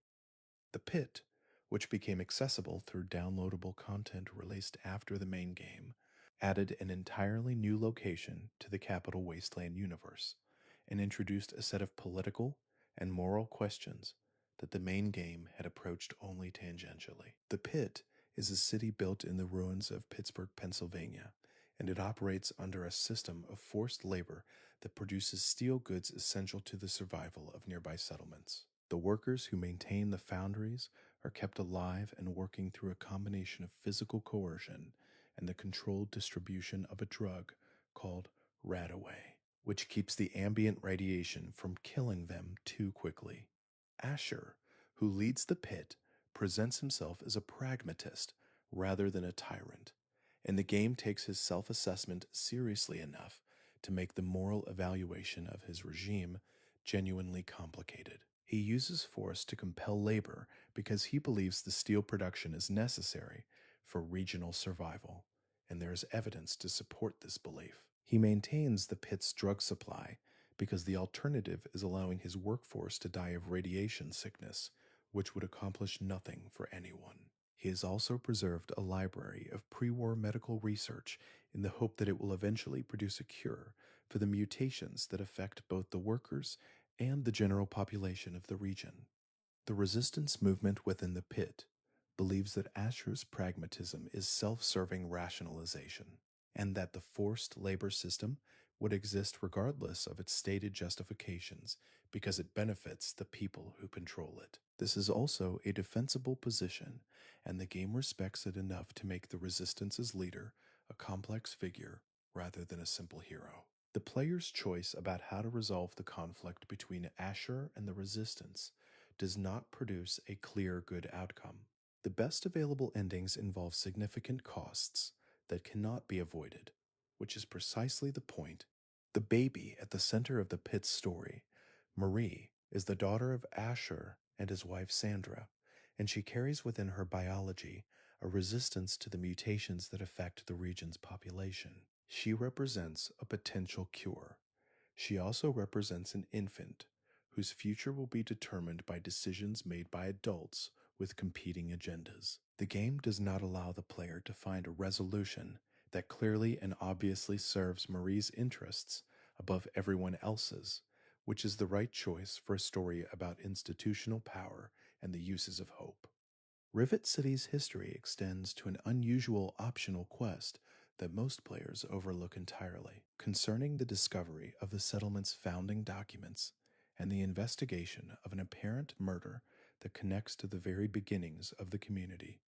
The pit, which became accessible through downloadable content released after the main game, added an entirely new location to the Capital Wasteland universe, and introduced a set of political and moral questions that the main game had approached only tangentially. The Pit is a city built in the ruins of Pittsburgh, Pennsylvania, and it operates under a system of forced labor that produces steel goods essential to the survival of nearby settlements. The workers who maintain the foundries are kept alive and working through a combination of physical coercion and the controlled distribution of a drug called Radaway, which keeps the ambient radiation from killing them too quickly. Asher, who leads the Pit, presents himself as a pragmatist rather than a tyrant, and the game takes his self-assessment seriously enough to make the moral evaluation of his regime genuinely complicated. He uses force to compel labor because he believes the steel production is necessary for regional survival, and there is evidence to support this belief. He maintains the Pit's drug supply because the alternative is allowing his workforce to die of radiation sickness, which would accomplish nothing for anyone. He has also preserved a library of pre-war medical research in the hope that it will eventually produce a cure for the mutations that affect both the workers and the general population of the region. The resistance movement within the Pit believes that Asher's pragmatism is self-serving rationalization, and that the forced labor system would exist regardless of its stated justifications because it benefits the people who control it. This is also a defensible position, and the game respects it enough to make the Resistance's leader a complex figure rather than a simple hero. The player's choice about how to resolve the conflict between Asher and the Resistance does not produce a clear good outcome. The best available endings involve significant costs that cannot be avoided, which is precisely the point. The baby at the center of the Pit's story, Marie, is the daughter of Asher and his wife Sandra, and she carries within her biology a resistance to the mutations that affect the region's population. She represents a potential cure. She also represents an infant whose future will be determined by decisions made by adults with competing agendas. The game does not allow the player to find a resolution that clearly and obviously serves Marie's interests above everyone else's, which is the right choice for a story about institutional power and the uses of hope. Rivet City's history extends to an unusual optional quest that most players overlook entirely, concerning the discovery of the settlement's founding documents and the investigation of an apparent murder that connects to the very beginnings of the community.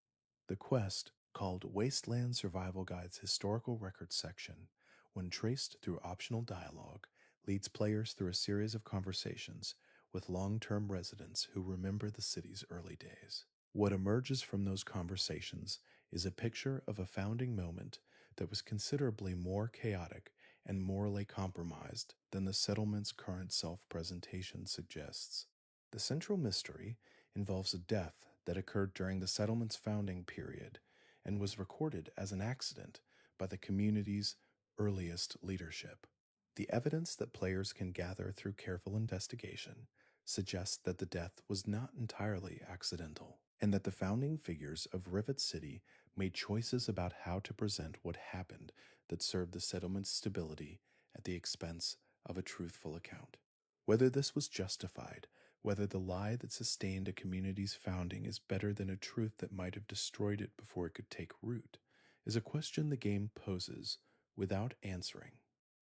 The quest, called Wasteland Survival Guide's Historical Records section, when traced through optional dialogue, leads players through a series of conversations with long-term residents who remember the city's early days. What emerges from those conversations is a picture of a founding moment that was considerably more chaotic and morally compromised than the settlement's current self-presentation suggests. The central mystery involves a death that occurred during the settlement's founding period and was recorded as an accident by the community's earliest leadership. The evidence that players can gather through careful investigation suggests that the death was not entirely accidental, and that the founding figures of Rivet City made choices about how to present what happened that served the settlement's stability at the expense of a truthful account. Whether this was justified, whether the lie that sustained a community's founding is better than a truth that might have destroyed it before it could take root, is a question the game poses without answering.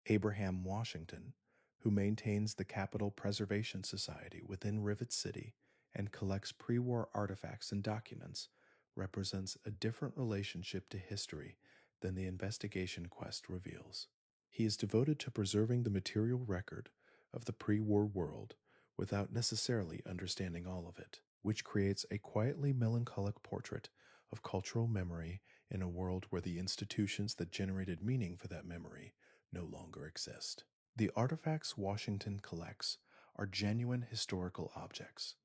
Abraham Washington, who maintains the Capitol Preservation Society within Rivet City and collects pre-war artifacts and documents, represents a different relationship to history than the investigation quest reveals. He is devoted to preserving the material record of the pre-war world without necessarily understanding all of it, which creates a quietly melancholic portrait of cultural memory in a world where the institutions that generated meaning for that memory no longer exist. The artifacts Washington collects are genuine historical objects.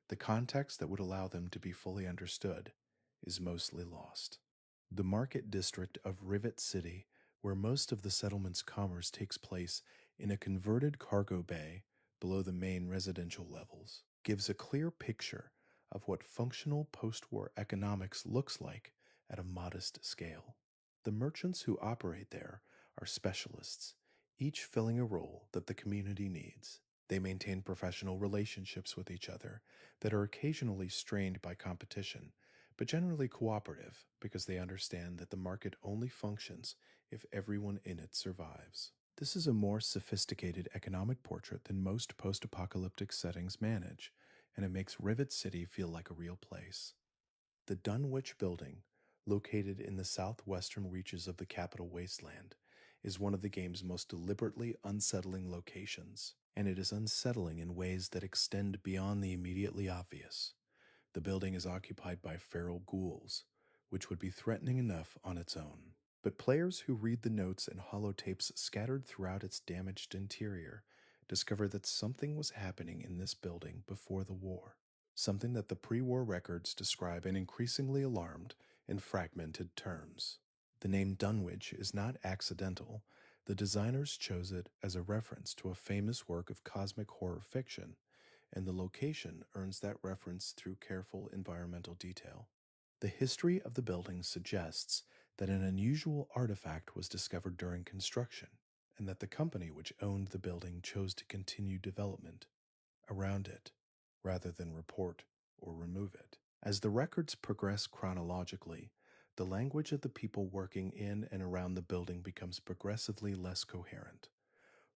The context that would allow them to be fully understood is mostly lost. The market district of Rivet City, where most of the settlement's commerce takes place in a converted cargo bay below the main residential levels, gives a clear picture of what functional post-war economics looks like at a modest scale. The merchants who operate there are specialists, each filling a role that the community needs. They maintain professional relationships with each other that are occasionally strained by competition, but generally cooperative because they understand that the market only functions if everyone in it survives. This is a more sophisticated economic portrait than most post-apocalyptic settings manage, and it makes Rivet City feel like a real place. The Dunwich Building, located in the southwestern reaches of the capital wasteland, is one of the game's most deliberately unsettling locations, and it is unsettling in ways that extend beyond the immediately obvious. The building is occupied by feral ghouls, which would be threatening enough on its own. But players who read the notes and holotapes scattered throughout its damaged interior discover that something was happening in this building before the war. Something that the pre-war records describe in increasingly alarmed and fragmented terms. The name Dunwich is not accidental. The designers chose it as a reference to a famous work of cosmic horror fiction, and the location earns that reference through careful environmental detail. The history of the building suggests that an unusual artifact was discovered during construction, and that the company which owned the building chose to continue development around it, rather than report or remove it. As the records progress chronologically, the language of the people working in and around the building becomes progressively less coherent.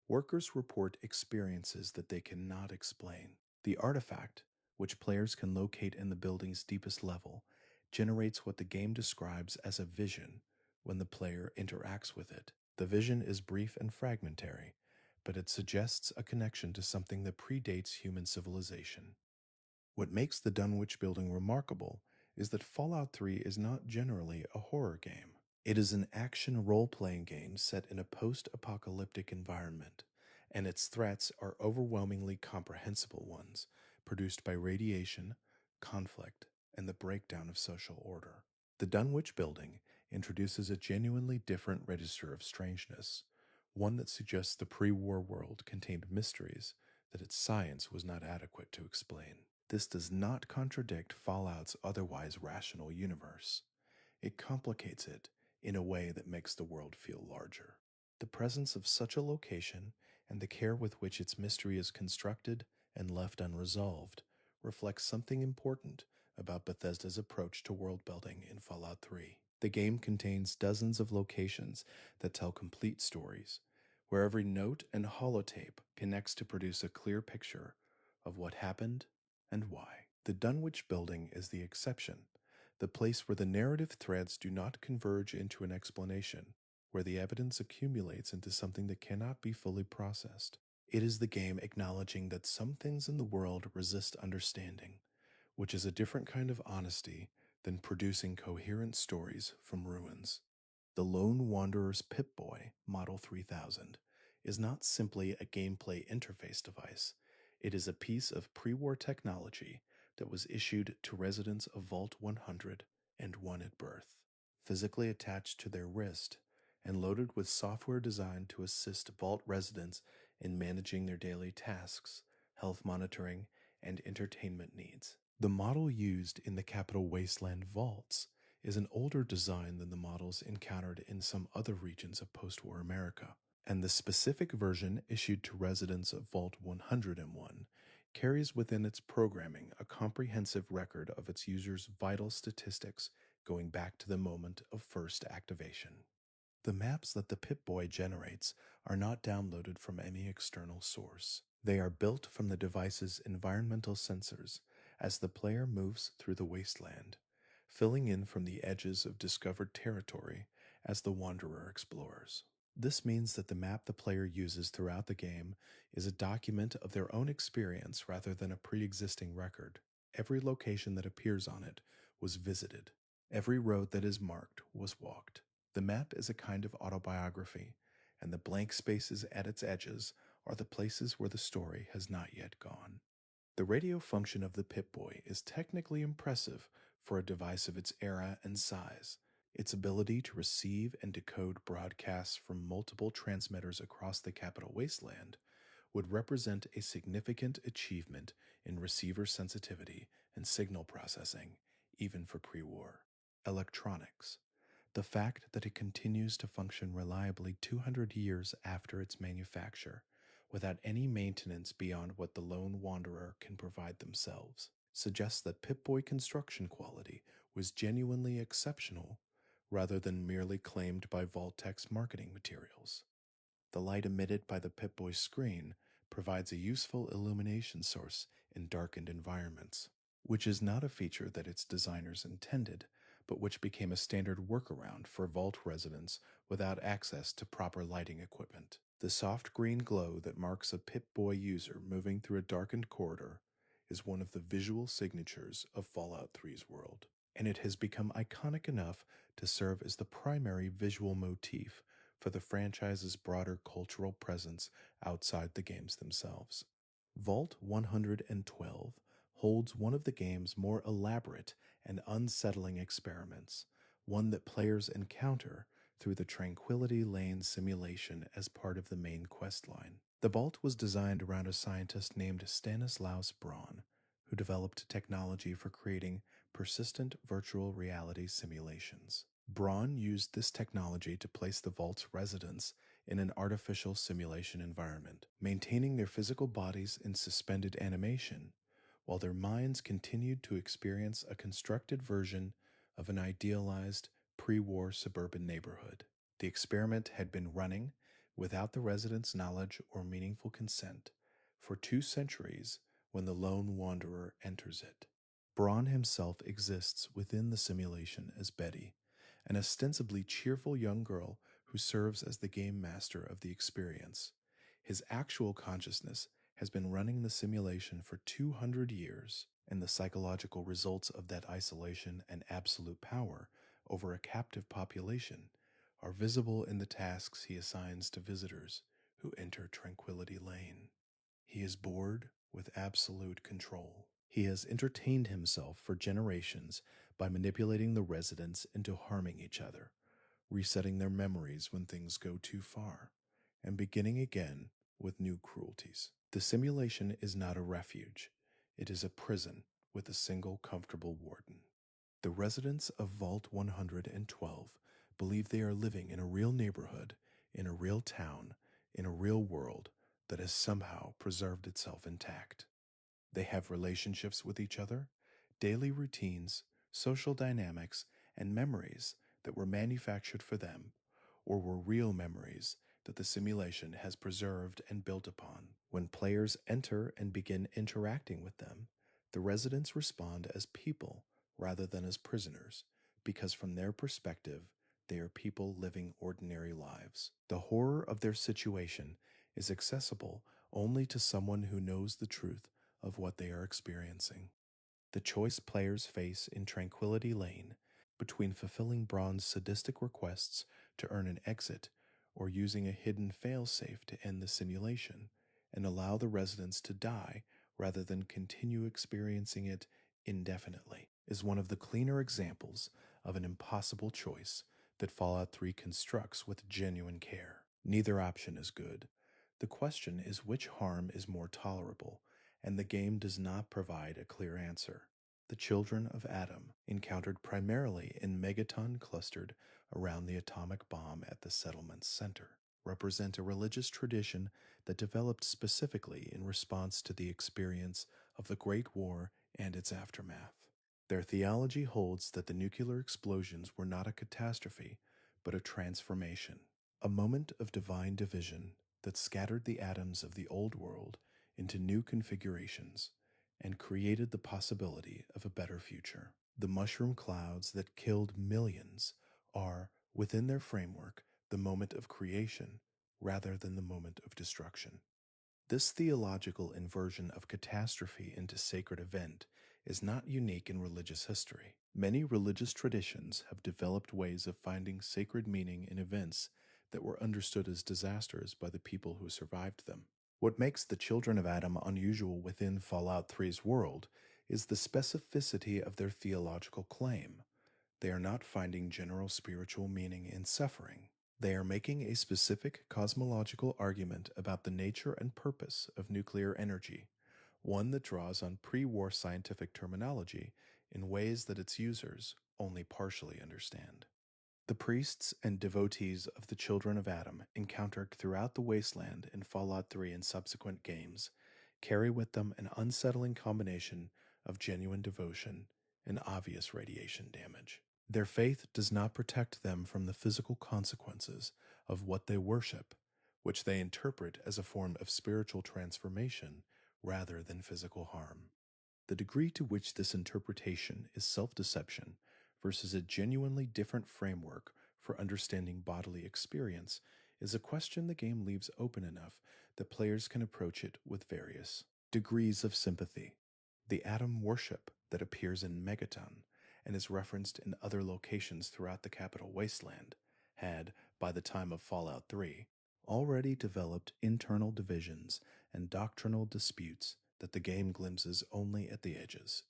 Workers report experiences that they cannot explain. The artifact, which players can locate in the building's deepest level, generates what the game describes as a vision when the player interacts with it. The vision is brief and fragmentary, but it suggests a connection to something that predates human civilization. What makes the Dunwich Building remarkable is that Fallout 3 is not generally a horror game. It is an action role-playing game set in a post-apocalyptic environment, and its threats are overwhelmingly comprehensible ones, produced by radiation, conflict, and the breakdown of social order. The Dunwich Building introduces a genuinely different register of strangeness, one that suggests the pre-war world contained mysteries that its science was not adequate to explain. This does not contradict Fallout's otherwise rational universe. It complicates it in a way that makes the world feel larger. The presence of such a location and the care with which its mystery is constructed and left unresolved reflects something important about Bethesda's approach to world building in Fallout 3. The game contains dozens of locations that tell complete stories, where every note and holotape connects to produce a clear picture of what happened and why. The Dunwich Building is the exception, the place where the narrative threads do not converge into an explanation, where the evidence accumulates into something that cannot be fully processed. It is the game acknowledging that some things in the world resist understanding, which is a different kind of honesty than producing coherent stories from ruins. The Lone Wanderer's Pip-Boy Model 3000 is not simply a gameplay interface device. It is a piece of pre-war technology that was issued to residents of Vault 100 and 1 at birth, physically attached to their wrist and loaded with software designed to assist Vault residents in managing their daily tasks, health monitoring, and entertainment needs. The model used in the Capital Wasteland vaults is an older design than the models encountered in some other regions of post-war America, and the specific version issued to residents of Vault 101 carries within its programming a comprehensive record of its users' vital statistics going back to the moment of first activation. The maps that the Pip-Boy generates are not downloaded from any external source. They are built from the device's environmental sensors as the player moves through the wasteland, filling in from the edges of discovered territory as the wanderer explores. This means that the map the player uses throughout the game is a document of their own experience rather than a pre-existing record. Every location that appears on it was visited. Every road that is marked was walked. The map is a kind of autobiography, and the blank spaces at its edges are the places where the story has not yet gone. The radio function of the Pip-Boy is technically impressive for a device of its era and size. Its ability to receive and decode broadcasts from multiple transmitters across the Capital Wasteland would represent a significant achievement in receiver sensitivity and signal processing, even for pre-war. Electronics. The fact that it continues to function reliably 200 years after its manufacture, without any maintenance beyond what the lone wanderer can provide themselves, suggests that Pip-Boy construction quality was genuinely exceptional rather than merely claimed by Vault-Tec's marketing materials. The light emitted by the Pip-Boy screen provides a useful illumination source in darkened environments, which is not a feature that its designers intended, but which became a standard workaround for Vault residents without access to proper lighting equipment. The soft green glow that marks a Pip-Boy user moving through a darkened corridor is one of the visual signatures of Fallout 3's world, and it has become iconic enough to serve as the primary visual motif for the franchise's broader cultural presence outside the games themselves. Vault 112 holds one of the game's more elaborate and unsettling experiments, one that players encounter through the Tranquility Lane simulation as part of the main questline. The vault was designed around a scientist named Stanislaus Braun, who developed technology for creating persistent virtual reality simulations. Braun used this technology to place the vault's residents in an artificial simulation environment, maintaining their physical bodies in suspended animation, while their minds continued to experience a constructed version of an idealized pre-war suburban neighborhood. The experiment had been running, without the residents' knowledge or meaningful consent, for 2 centuries when the lone wanderer enters it. Braun himself exists within the simulation as Betty, an ostensibly cheerful young girl who serves as the game master of the experience. His actual consciousness has been running the simulation for 200 years, and the psychological results of that isolation and absolute power over a captive population are visible in the tasks he assigns to visitors who enter Tranquility Lane. He is bored with absolute control. He has entertained himself for generations by manipulating the residents into harming each other, resetting their memories when things go too far, and beginning again with new cruelties. The simulation is not a refuge. It is a prison with a single comfortable warden. The residents of Vault 112 believe they are living in a real neighborhood, in a real town, in a real world that has somehow preserved itself intact. They have relationships with each other, daily routines, social dynamics, and memories that were manufactured for them, or were real memories that the simulation has preserved and built upon. When players enter and begin interacting with them, the residents respond as people rather than as prisoners, because from their perspective, they are people living ordinary lives. The horror of their situation is accessible only to someone who knows the truth of what they are experiencing. The choice players face in Tranquility Lane between fulfilling Braun's sadistic requests to earn an exit or using a hidden failsafe to end the simulation and allow the residents to die rather than continue experiencing it indefinitely is one of the cleaner examples of an impossible choice that Fallout 3 constructs with genuine care. Neither option is good. The question is which harm is more tolerable, and the game does not provide a clear answer. The children of Adam, encountered primarily in Megaton clustered around the atomic bomb at the settlement's center, represent a religious tradition that developed specifically in response to the experience of the Great War and its aftermath. Their theology holds that the nuclear explosions were not a catastrophe, but a transformation, a moment of divine division that scattered the atoms of the old world into new configurations and created the possibility of a better future. The mushroom clouds that killed millions are, within their framework, the moment of creation rather than the moment of destruction. This theological inversion of catastrophe into sacred event is not unique in religious history. Many religious traditions have developed ways of finding sacred meaning in events that were understood as disasters by the people who survived them. What makes the Children of Adam unusual within Fallout 3's world is the specificity of their theological claim. They are not finding general spiritual meaning in suffering. They are making a specific cosmological argument about the nature and purpose of nuclear energy, one that draws on pre-war scientific terminology in ways that its users only partially understand. The priests and devotees of the Children of Adam encountered throughout the wasteland in Fallout 3 and subsequent games carry with them an unsettling combination of genuine devotion and obvious radiation damage. Their faith does not protect them from the physical consequences of what they worship, which they interpret as a form of spiritual transformation rather than physical harm. The degree to which this interpretation is self-deception versus a genuinely different framework for understanding bodily experience is a question the game leaves open enough that players can approach it with various degrees of sympathy. The Atom worship that appears in Megaton and is referenced in other locations throughout the capital wasteland had, by the time of Fallout 3, already developed internal divisions and doctrinal disputes that the game glimpses only at the edges.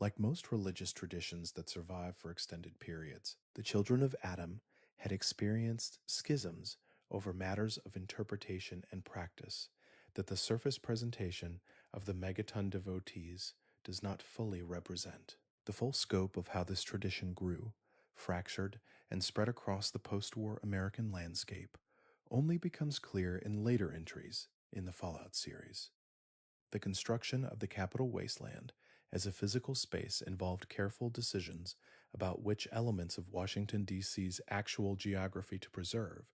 Like most religious traditions that survive for extended periods, the Children of Adam had experienced schisms over matters of interpretation and practice that the surface presentation of the Megaton devotees does not fully represent. The full scope of how this tradition grew, fractured, and spread across the post-war American landscape only becomes clear in later entries in the Fallout series. The construction of the capital wasteland as a physical space involved careful decisions about which elements of Washington, D.C.'s actual geography to preserve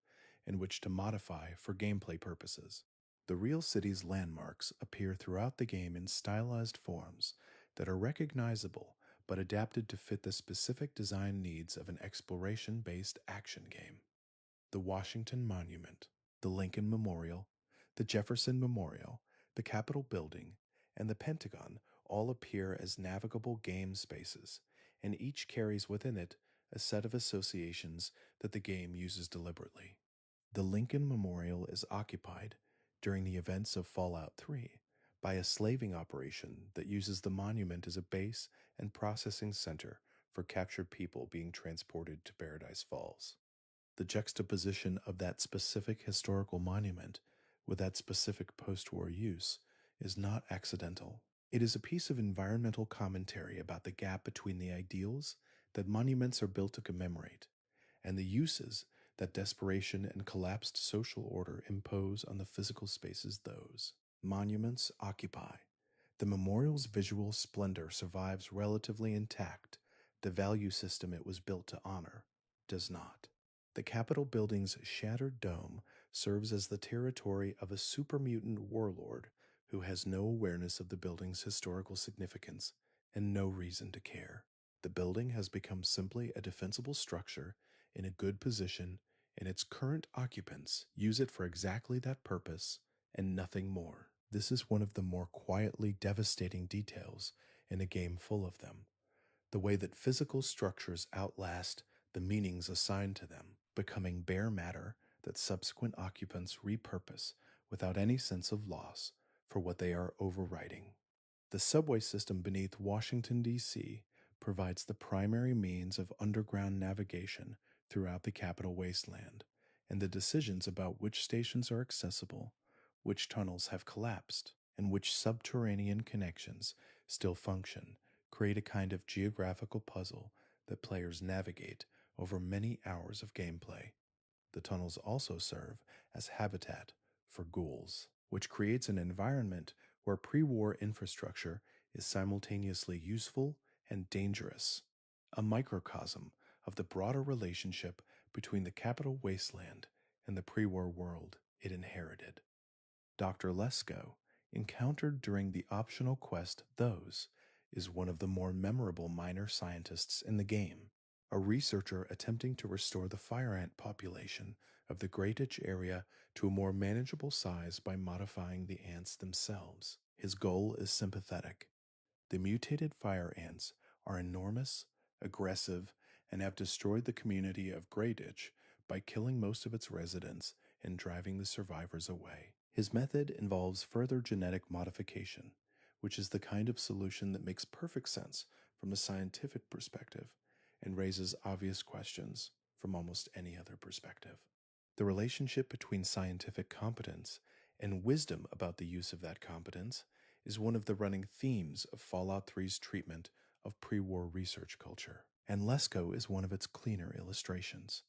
and which to modify for gameplay purposes. The real city's landmarks appear throughout the game in stylized forms that are recognizable but adapted to fit the specific design needs of an exploration-based action game. The Washington Monument, the Lincoln Memorial, the Jefferson Memorial, the Capitol Building, and the Pentagon all appear as navigable game spaces, and each carries within it a set of associations that the game uses deliberately. The Lincoln Memorial is occupied, during the events of Fallout 3, by a slaving operation that uses the monument as a base and processing center for captured people being transported to Paradise Falls. The juxtaposition of that specific historical monument with that specific post-war use is not accidental. It is a piece of environmental commentary about the gap between the ideals that monuments are built to commemorate and the uses that desperation and collapsed social order impose on the physical spaces those monuments occupy. The memorial's visual splendor survives relatively intact. The value system it was built to honor does not. The Capitol building's shattered dome serves as the territory of a super mutant warlord who has no awareness of the building's historical significance and no reason to care. The building has become simply a defensible structure in a good position, and its current occupants use it for exactly that purpose and nothing more. This is one of the more quietly devastating details in a game full of them. The way that physical structures outlast the meanings assigned to them, becoming bare matter that subsequent occupants repurpose without any sense of loss for what they are overriding. The subway system beneath Washington, D.C. provides the primary means of underground navigation throughout the capital wasteland, and the decisions about which stations are accessible, which tunnels have collapsed, and which subterranean connections still function create a kind of geographical puzzle that players navigate over many hours of gameplay. The tunnels also serve as habitat for ghouls, which creates an environment where pre-war infrastructure is simultaneously useful and dangerous, a microcosm of the broader relationship between the capital wasteland and the pre-war world it inherited. Dr. Lesko, encountered during the optional quest Those, is one of the more memorable minor scientists in the game, a researcher attempting to restore the fire ant population of the Great Ditch area to a more manageable size by modifying the ants themselves. His goal is sympathetic. The mutated fire ants are enormous, aggressive, and have destroyed the community of Grey Ditch by killing most of its residents and driving the survivors away. His method involves further genetic modification, which is the kind of solution that makes perfect sense from a scientific perspective and raises obvious questions from almost any other perspective. The relationship between scientific competence and wisdom about the use of that competence is one of the running themes of Fallout 3's treatment of pre-war research culture, and Lesko is one of its cleaner illustrations.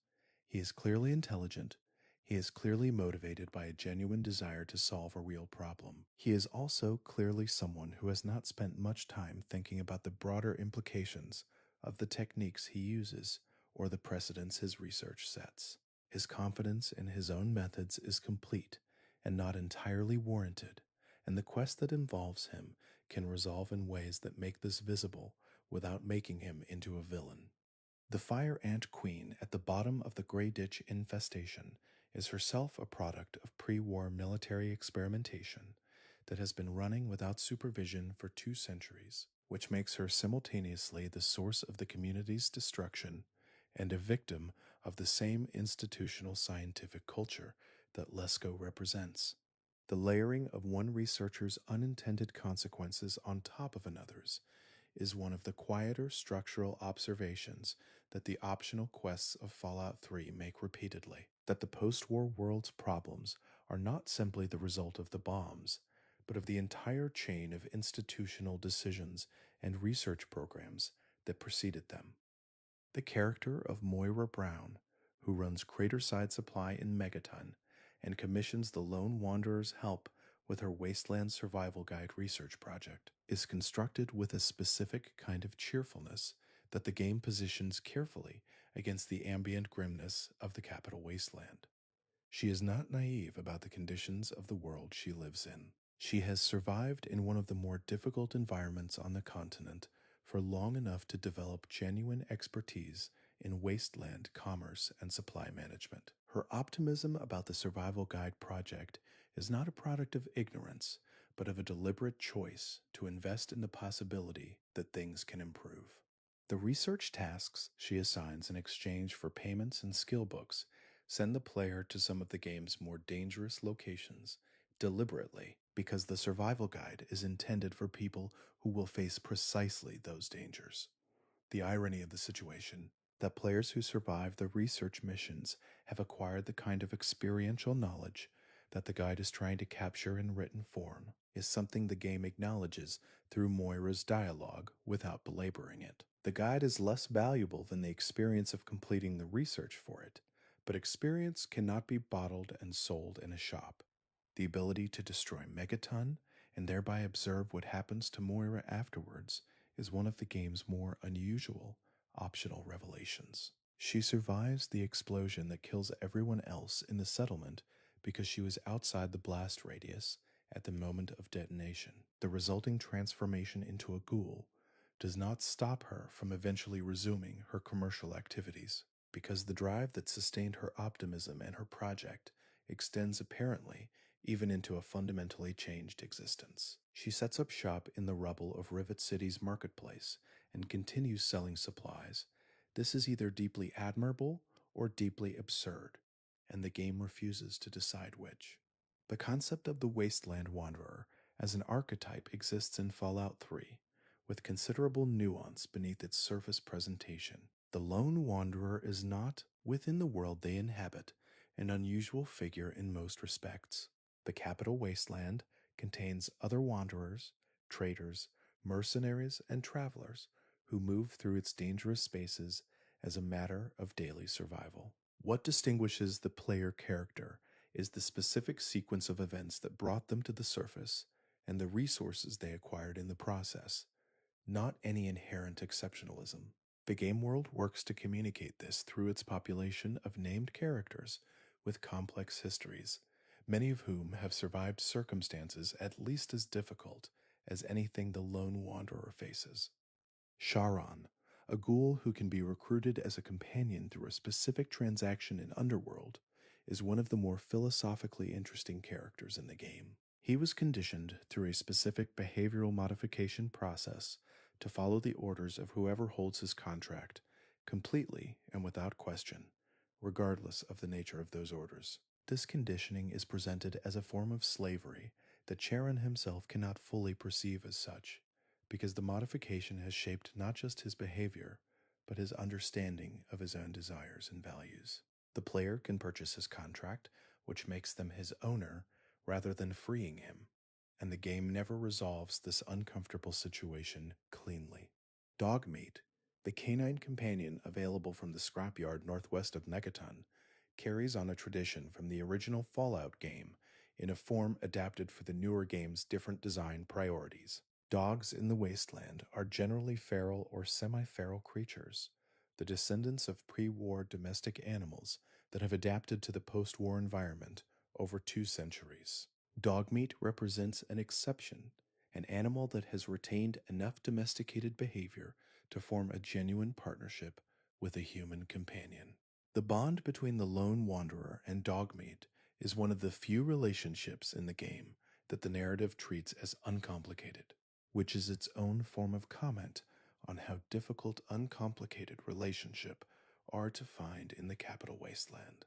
He is clearly intelligent. He is clearly motivated by a genuine desire to solve a real problem. He is also clearly someone who has not spent much time thinking about the broader implications of the techniques he uses or the precedents his research sets. His confidence in his own methods is complete and not entirely warranted, and the quest that involves him can resolve in ways that make this visible without making him into a villain. The Fire Ant Queen at the bottom of the Grey Ditch infestation is herself a product of pre-war military experimentation that has been running without supervision for 2 centuries, which makes her simultaneously the source of the community's destruction and a victim of the same institutional scientific culture that Lesko represents. The layering of one researcher's unintended consequences on top of another's is one of the quieter structural observations that the optional quests of Fallout 3 make repeatedly, that the post-war world's problems are not simply the result of the bombs, but of the entire chain of institutional decisions and research programs that preceded them. The character of Moira Brown, who runs Craterside Supply in Megaton and commissions the Lone Wanderer's help with her Wasteland Survival Guide research project, is constructed with a specific kind of cheerfulness that the game positions carefully against the ambient grimness of the capital wasteland. She is not naive about the conditions of the world she lives in. She has survived in one of the more difficult environments on the continent for long enough to develop genuine expertise in wasteland commerce and supply management. Her optimism about the Survival Guide project is not a product of ignorance, but of a deliberate choice to invest in the possibility that things can improve. The research tasks she assigns in exchange for payments and skill books send the player to some of the game's more dangerous locations deliberately, because the survival guide is intended for people who will face precisely those dangers. The irony of the situation, that players who survive the research missions have acquired the kind of experiential knowledge that the guide is trying to capture in written form, is something the game acknowledges through Moira's dialogue without belaboring it. The guide is less valuable than the experience of completing the research for it, but experience cannot be bottled and sold in a shop. The ability to destroy Megaton and thereby observe what happens to Moira afterwards is one of the game's more unusual, optional revelations. She survives the explosion that kills everyone else in the settlement because she was outside the blast radius at the moment of detonation. The resulting transformation into a ghoul does not stop her from eventually resuming her commercial activities, because the drive that sustained her optimism and her project extends apparently even into a fundamentally changed existence. She sets up shop in the rubble of Rivet City's marketplace and continues selling supplies. This is either deeply admirable or deeply absurd, and the game refuses to decide which. The concept of the Wasteland Wanderer as an archetype exists in Fallout 3, with considerable nuance beneath its surface presentation. The lone wanderer is not, within the world they inhabit, an unusual figure in most respects. The capital wasteland contains other wanderers, traders, mercenaries, and travelers who move through its dangerous spaces as a matter of daily survival. What distinguishes the player character is the specific sequence of events that brought them to the surface and the resources they acquired in the process, not any inherent exceptionalism. The game world works to communicate this through its population of named characters with complex histories, many of whom have survived circumstances at least as difficult as anything the lone wanderer faces. Charon, a ghoul who can be recruited as a companion through a specific transaction in Underworld, is one of the more philosophically interesting characters in the game. He was conditioned through a specific behavioral modification process to follow the orders of whoever holds his contract, completely and without question, regardless of the nature of those orders. This conditioning is presented as a form of slavery that Charon himself cannot fully perceive as such, because the modification has shaped not just his behavior, but his understanding of his own desires and values. The player can purchase his contract, which makes them his owner, rather than freeing him. and the game never resolves this uncomfortable situation cleanly. Dogmeat, the canine companion available from the scrapyard northwest of Megaton, carries on a tradition from the original Fallout game in a form adapted for the newer game's different design priorities. Dogs in the wasteland are generally feral or semi-feral creatures, the descendants of pre-war domestic animals that have adapted to the post-war environment over 2 centuries. Dogmeat represents an exception, an animal that has retained enough domesticated behavior to form a genuine partnership with a human companion. The bond between the lone wanderer and Dogmeat is one of the few relationships in the game that the narrative treats as uncomplicated, which is its own form of comment on how difficult uncomplicated relationships are to find in the capital wasteland.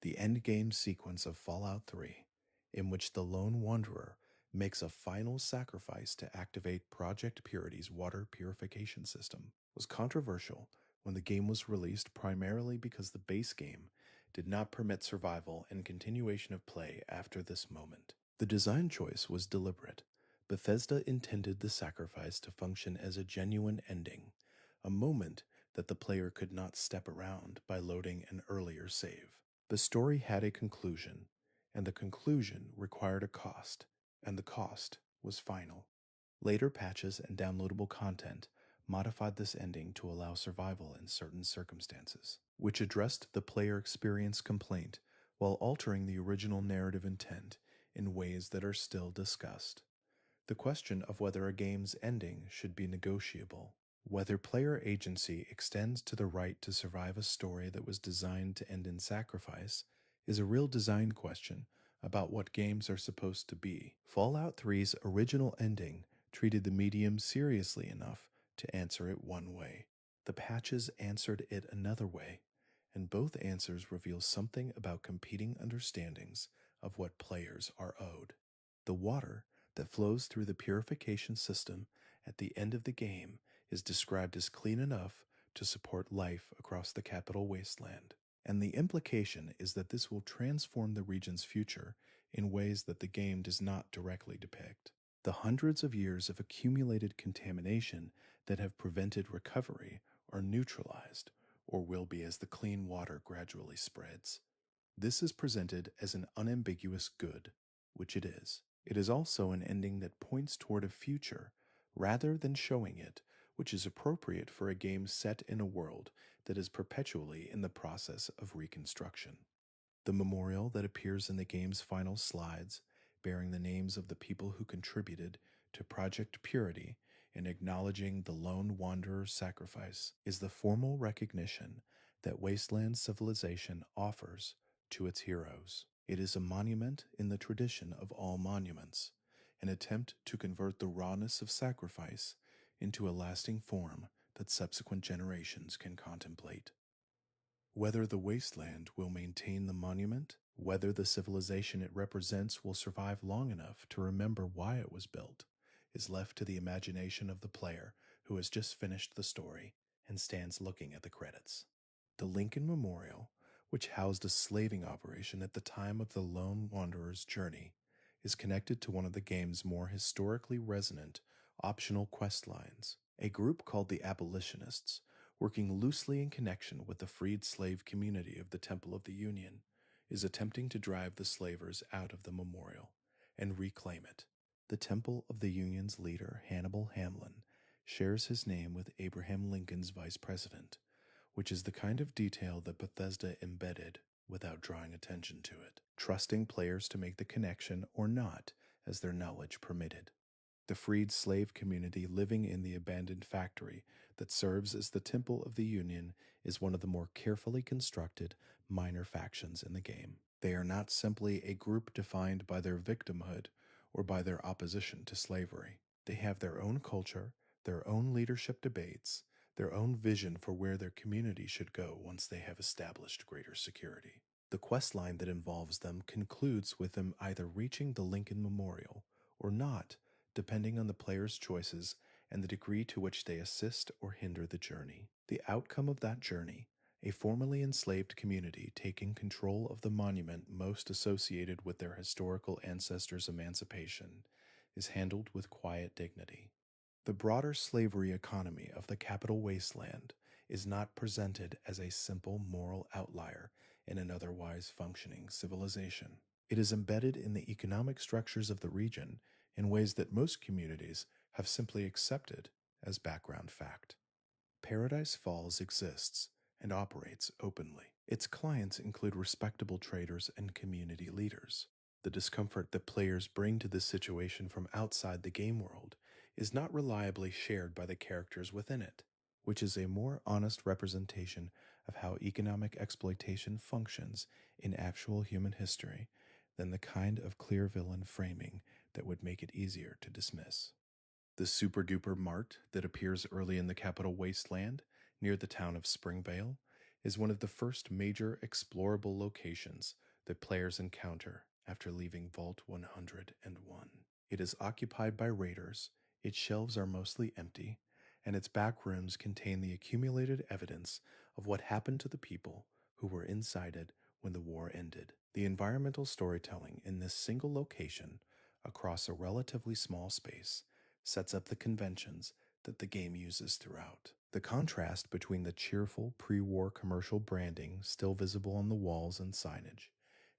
The endgame sequence of Fallout 3, in which the lone wanderer makes a final sacrifice to activate Project Purity's water purification system, was controversial when the game was released, primarily because the base game did not permit survival and continuation of play after this moment. The design choice was deliberate. Bethesda intended the sacrifice to function as a genuine ending, a moment that the player could not step around by loading an earlier save. The story had a conclusion, and the conclusion required a cost, and the cost was final. Later patches and downloadable content modified this ending to allow survival in certain circumstances, which addressed the player experience complaint while altering the original narrative intent in ways that are still discussed. The question of whether a game's ending should be negotiable, whether player agency extends to the right to survive a story that was designed to end in sacrifice, is a real design question about what games are supposed to be. Fallout 3's original ending treated the medium seriously enough to answer it one way. The patches answered it another way, and both answers reveal something about competing understandings of what players are owed. The water that flows through the purification system at the end of the game is described as clean enough to support life across the capital wasteland, and the implication is that this will transform the region's future in ways that the game does not directly depict. The hundreds of years of accumulated contamination that have prevented recovery are neutralized, or will be as the clean water gradually spreads. This is presented as an unambiguous good, which it is. It is also an ending that points toward a future, rather than showing it, which is appropriate for a game set in a world that is perpetually in the process of reconstruction. The memorial that appears in the game's final slides, bearing the names of the people who contributed to Project Purity in acknowledging the lone wanderer's sacrifice, is the formal recognition that Wasteland civilization offers to its heroes. It is a monument in the tradition of all monuments, an attempt to convert the rawness of sacrifice into a lasting form that subsequent generations can contemplate. Whether the wasteland will maintain the monument, whether the civilization it represents will survive long enough to remember why it was built, is left to the imagination of the player who has just finished the story and stands looking at the credits. The Lincoln Memorial, which housed a slaving operation at the time of the lone wanderer's journey, is connected to one of the game's more historically resonant optional quest lines. A group called the Abolitionists, working loosely in connection with the freed slave community of the Temple of the Union, is attempting to drive the slavers out of the memorial and reclaim it. The Temple of the Union's leader, Hannibal Hamlin, shares his name with Abraham Lincoln's vice president, which is the kind of detail that Bethesda embedded without drawing attention to it, trusting players to make the connection or not as their knowledge permitted. The freed slave community living in the abandoned factory that serves as the Temple of the Union is one of the more carefully constructed minor factions in the game. They are not simply a group defined by their victimhood or by their opposition to slavery. They have their own culture, their own leadership debates, their own vision for where their community should go once they have established greater security. The questline that involves them concludes with them either reaching the Lincoln Memorial or not, depending on the player's choices and the degree to which they assist or hinder the journey. The outcome of that journey, a formerly enslaved community taking control of the monument most associated with their historical ancestors' emancipation, is handled with quiet dignity. The broader slavery economy of the capital wasteland is not presented as a simple moral outlier in an otherwise functioning civilization. It is embedded in the economic structures of the region in ways that most communities have simply accepted as background fact. Paradise Falls exists and operates openly. Its clients include respectable traders and community leaders. The discomfort that players bring to this situation from outside the game world is not reliably shared by the characters within it, which is a more honest representation of how economic exploitation functions in actual human history than the kind of clear villain framing that would make it easier to dismiss. The super duper mart that appears early in the capital wasteland near the town of Springvale is one of the first major explorable locations that players encounter after leaving Vault 101. It is occupied by raiders, its shelves are mostly empty, and its back rooms contain the accumulated evidence of what happened to the people who were inside it when the war ended. The environmental storytelling in this single location across a relatively small space sets up the conventions that the game uses throughout. The contrast between the cheerful pre-war commercial branding still visible on the walls and signage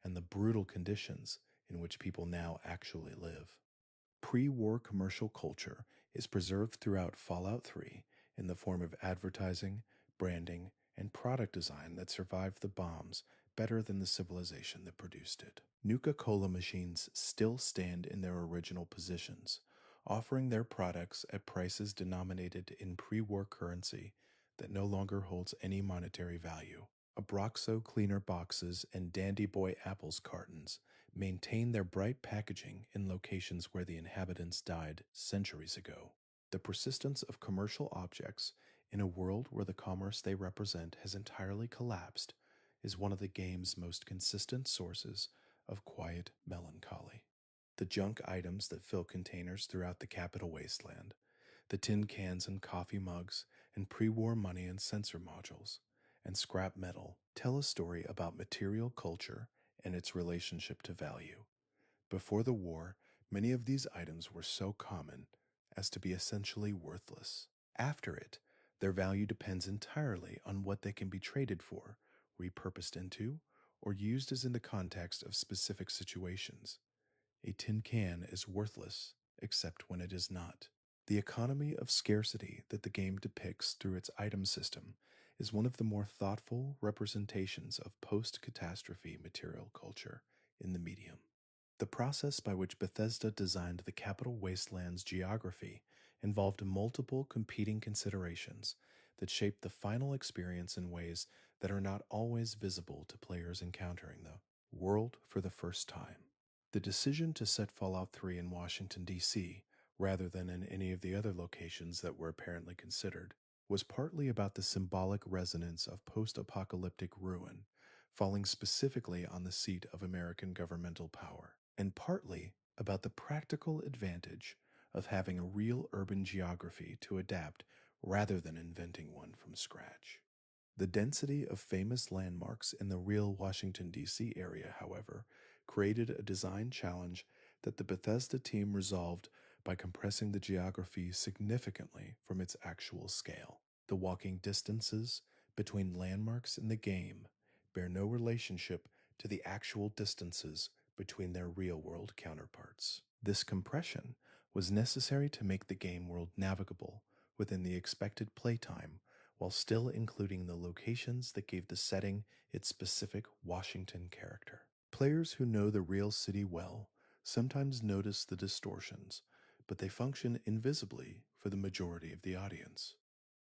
and the brutal conditions in which people now actually live. Pre-war commercial culture is preserved throughout Fallout 3 in the form of advertising, branding, and product design that survived the bombs better than the civilization that produced it. Nuka-Cola machines still stand in their original positions, offering their products at prices denominated in pre-war currency that no longer holds any monetary value. Abraxo cleaner boxes and Dandy Boy apples cartons maintain their bright packaging in locations where the inhabitants died centuries ago. The persistence of commercial objects in a world where the commerce they represent has entirely collapsed is one of the game's most consistent sources of quiet melancholy. The junk items that fill containers throughout the capital wasteland, the tin cans and coffee mugs and pre-war money and sensor modules, and scrap metal tell a story about material culture and its relationship to value. Before the war, many of these items were so common as to be essentially worthless. After it, their value depends entirely on what they can be traded for, repurposed into, or used as in the context of specific situations. A tin can is worthless, except when it is not. The economy of scarcity that the game depicts through its item system is one of the more thoughtful representations of post-catastrophe material culture in the medium. The process by which Bethesda designed the capital wasteland's geography involved multiple competing considerations that shaped the final experience in ways that are not always visible to players encountering the world for the first time. The decision to set Fallout 3 in Washington, D.C., rather than in any of the other locations that were apparently considered, was partly about the symbolic resonance of post-apocalyptic ruin, falling specifically on the seat of American governmental power, and partly about the practical advantage of having a real urban geography to adapt rather than inventing one from scratch. The density of famous landmarks in the real Washington, D.C. area, however, created a design challenge that the Bethesda team resolved by compressing the geography significantly from its actual scale. The walking distances between landmarks in the game bear no relationship to the actual distances between their real-world counterparts. This compression was necessary to make the game world navigable within the expected playtime while still including the locations that gave the setting its specific Washington character. Players who know the real city well sometimes notice the distortions, but they function invisibly for the majority of the audience.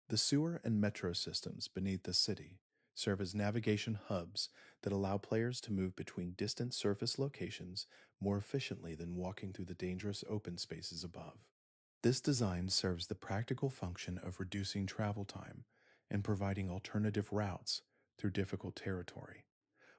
The sewer and metro systems beneath the city serve as navigation hubs that allow players to move between distant surface locations more efficiently than walking through the dangerous open spaces above. This design serves the practical function of reducing travel time and providing alternative routes through difficult territory,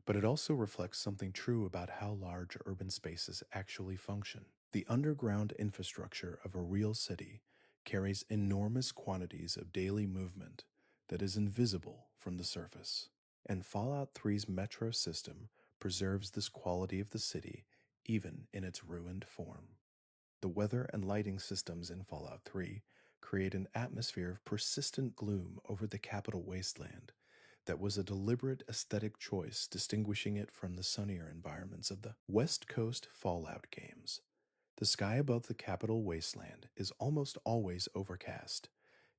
but it also reflects something true about how large urban spaces actually function. The underground infrastructure of a real city carries enormous quantities of daily movement that is invisible from the surface, and Fallout 3's metro system preserves this quality of the city even in its ruined form. The weather and lighting systems in Fallout 3 create an atmosphere of persistent gloom over the capital wasteland that was a deliberate aesthetic choice, distinguishing it from the sunnier environments of the West Coast Fallout games. The sky above the capital wasteland is almost always overcast,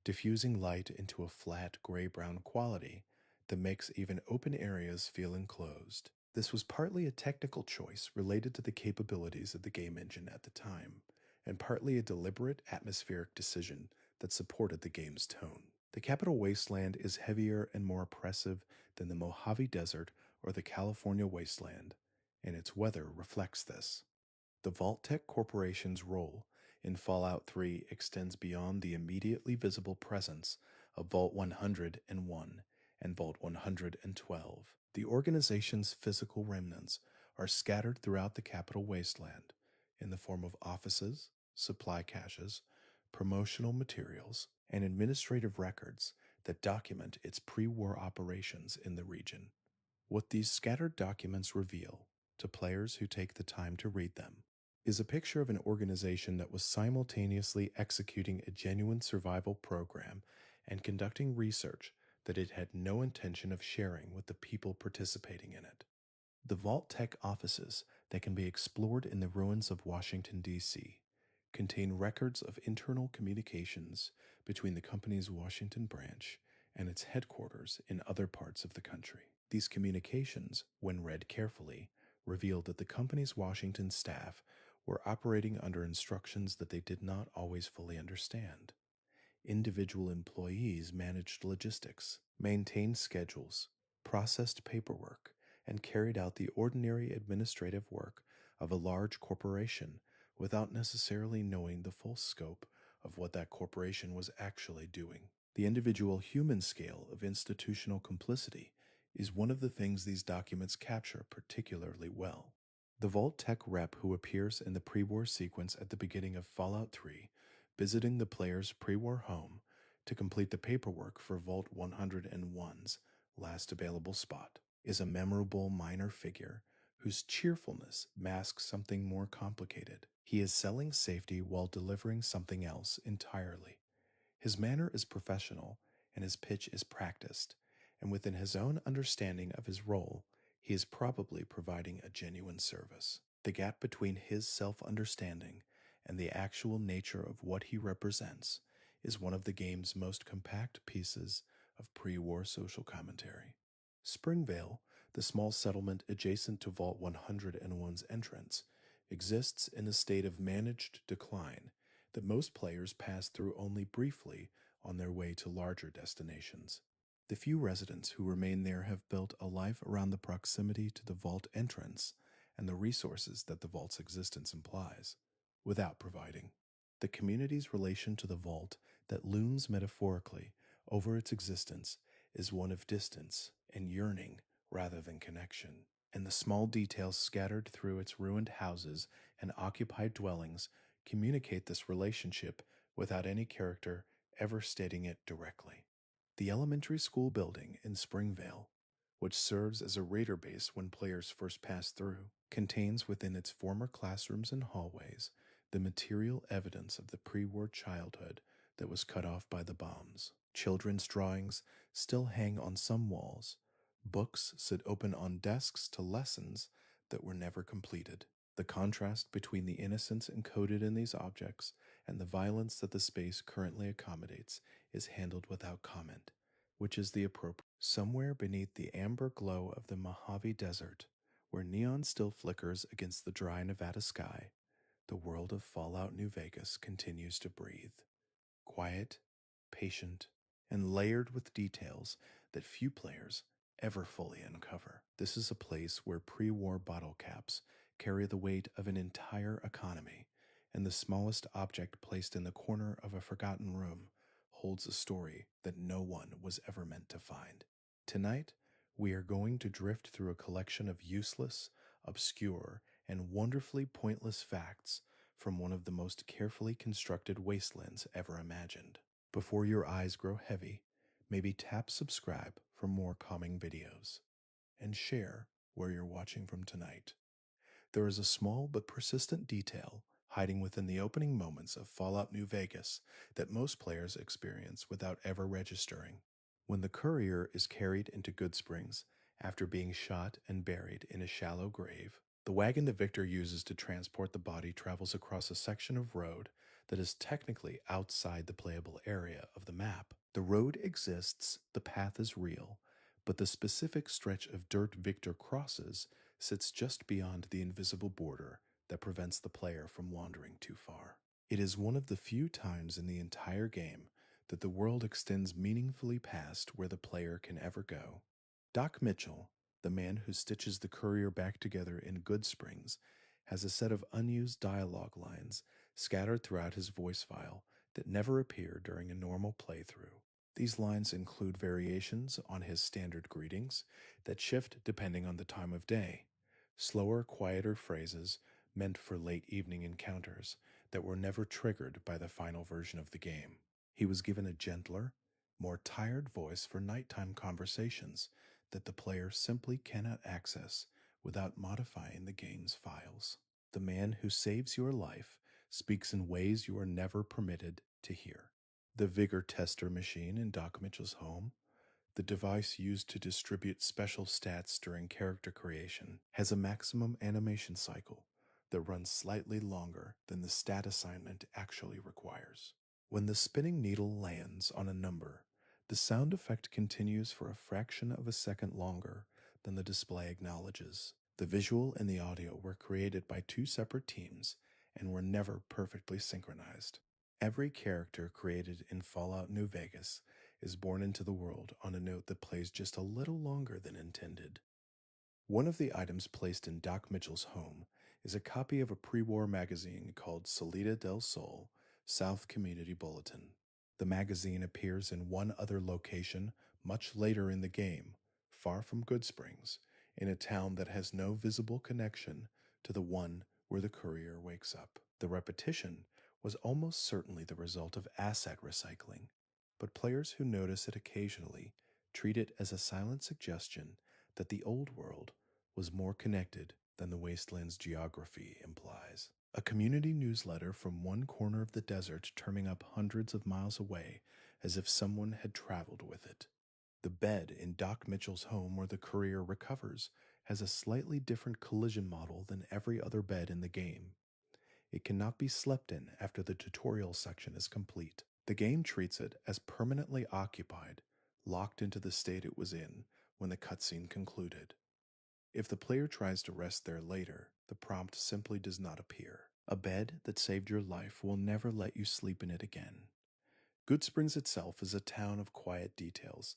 diffusing light into a flat gray-brown quality that makes even open areas feel enclosed. This was partly a technical choice related to the capabilities of the game engine at the time, and partly a deliberate atmospheric decision that supported the game's tone. The capital wasteland is heavier and more oppressive than the Mojave Desert or the California wasteland, and its weather reflects this. The Vault-Tec Corporation's role in Fallout 3 extends beyond the immediately visible presence of Vault 101 and Vault 112. The organization's physical remnants are scattered throughout the capital wasteland in the form of offices, supply caches, promotional materials, and administrative records that document its pre-war operations in the region. What these scattered documents reveal, to players who take the time to read them, is a picture of an organization that was simultaneously executing a genuine survival program and conducting research that it had no intention of sharing with the people participating in it. The Vault-Tec offices that can be explored in the ruins of Washington, D.C., contain records of internal communications between the company's Washington branch and its headquarters in other parts of the country. These communications, when read carefully, revealed that the company's Washington staff were operating under instructions that they did not always fully understand. Individual employees managed logistics, maintained schedules, processed paperwork, and carried out the ordinary administrative work of a large corporation without necessarily knowing the full scope of what that corporation was actually doing. The individual human scale of institutional complicity is one of the things these documents capture particularly well. The Vault-Tec rep who appears in the pre-war sequence at the beginning of Fallout 3, visiting the player's pre-war home to complete the paperwork for Vault 101's last available spot, is a memorable minor figure whose cheerfulness masks something more complicated. He is selling safety while delivering something else entirely. His manner is professional and his pitch is practiced, and within his own understanding of his role, he is probably providing a genuine service. The gap between his self-understanding and the actual nature of what he represents is one of the game's most compact pieces of pre-war social commentary. Springvale, the small settlement adjacent to Vault 101's entrance, exists in a state of managed decline that most players pass through only briefly on their way to larger destinations. The few residents who remain there have built a life around the proximity to the vault entrance and the resources that the vault's existence implies, without providing. The community's relation to the vault that looms metaphorically over its existence is one of distance and yearning rather than connection, and the small details scattered through its ruined houses and occupied dwellings communicate this relationship without any character ever stating it directly. The elementary school building in Springvale, which serves as a raider base when players first pass through, contains within its former classrooms and hallways the material evidence of the pre-war childhood that was cut off by the bombs. Children's drawings still hang on some walls. Books sit open on desks to lessons that were never completed. The contrast between the innocence encoded in these objects and the violence that the space currently accommodates is handled without comment, which is the appropriate. Somewhere beneath the amber glow of the Mojave Desert, where neon still flickers against the dry Nevada sky, the world of Fallout New Vegas continues to breathe. Quiet, patient, and layered with details that few players ever fully uncover. This is a place where pre-war bottle caps carry the weight of an entire economy, and the smallest object placed in the corner of a forgotten room holds a story that no one was ever meant to find. Tonight, we are going to drift through a collection of useless, obscure, and wonderfully pointless facts from one of the most carefully constructed wastelands ever imagined. Before your eyes grow heavy, maybe tap subscribe for more calming videos, and share where you're watching from tonight. There is a small but persistent detail hiding within the opening moments of Fallout New Vegas that most players experience without ever registering. When the courier is carried into Goodsprings after being shot and buried in a shallow grave, the wagon that Victor uses to transport the body travels across a section of road that is technically outside the playable area of the map. The road exists, the path is real, but the specific stretch of dirt Victor crosses sits just beyond the invisible border that prevents the player from wandering too far. It is one of the few times in the entire game that the world extends meaningfully past where the player can ever go. Doc Mitchell, the man who stitches the courier back together in Goodsprings, has a set of unused dialogue lines scattered throughout his voice file that never appear during a normal playthrough. These lines include variations on his standard greetings that shift depending on the time of day, slower, quieter phrases meant for late evening encounters that were never triggered by the final version of the game. He was given a gentler, more tired voice for nighttime conversations that the player simply cannot access without modifying the game's files. The man who saves your life speaks in ways you are never permitted to hear. The vigor tester machine in Doc Mitchell's home, the device used to distribute special stats during character creation, has a maximum animation cycle that runs slightly longer than the stat assignment actually requires. When the spinning needle lands on a number, the sound effect continues for a fraction of a second longer than the display acknowledges. The visual and the audio were created by two separate teams and were never perfectly synchronized. Every character created in Fallout New Vegas is born into the world on a note that plays just a little longer than intended. One of the items placed in Doc Mitchell's home is a copy of a pre-war magazine called Salida del Sol, South Community Bulletin. The magazine appears in one other location much later in the game, far from Goodsprings, in a town that has no visible connection to the one where the courier wakes up. The repetition was almost certainly the result of asset recycling, but players who notice it occasionally treat it as a silent suggestion that the old world was more connected than the wasteland's geography implies. A community newsletter from one corner of the desert turning up hundreds of miles away as if someone had traveled with it. The bed in Doc Mitchell's home where the courier recovers has a slightly different collision model than every other bed in the game. It cannot be slept in after the tutorial section is complete. The game treats it as permanently occupied, locked into the state it was in when the cutscene concluded. If the player tries to rest there later, the prompt simply does not appear. A bed that saved your life will never let you sleep in it again. Goodsprings itself is a town of quiet details,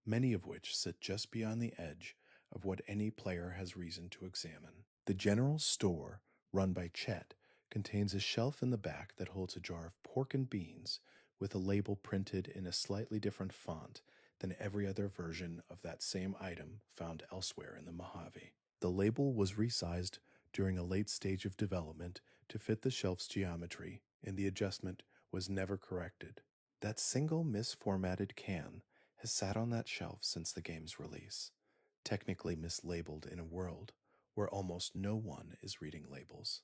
many of which sit just beyond the edge of what any player has reason to examine. The general store, run by Chet, contains a shelf in the back that holds a jar of pork and beans with a label printed in a slightly different font than every other version of that same item found elsewhere in the Mojave. The label was resized during a late stage of development to fit the shelf's geometry, and the adjustment was never corrected. That single misformatted can has sat on that shelf since the game's release, technically mislabeled in a world where almost no one is reading labels.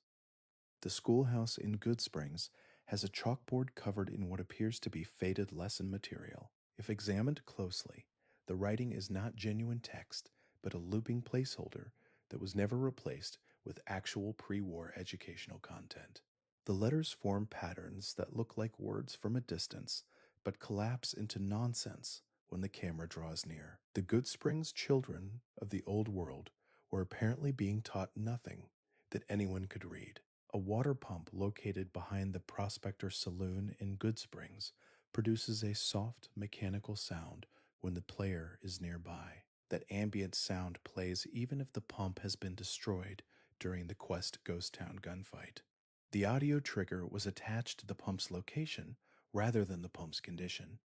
The schoolhouse in Goodsprings has a chalkboard covered in what appears to be faded lesson material. If examined closely, the writing is not genuine text, but a looping placeholder that was never replaced with actual pre-war educational content. The letters form patterns that look like words from a distance, but collapse into nonsense when the camera draws near. The Goodsprings children of the old world were apparently being taught nothing that anyone could read. A water pump located behind the Prospector Saloon in Goodsprings produces a soft mechanical sound when the player is nearby. That ambient sound plays even if the pump has been destroyed during the Quest Ghost Town gunfight. The audio trigger was attached to the pump's location rather than the pump's condition,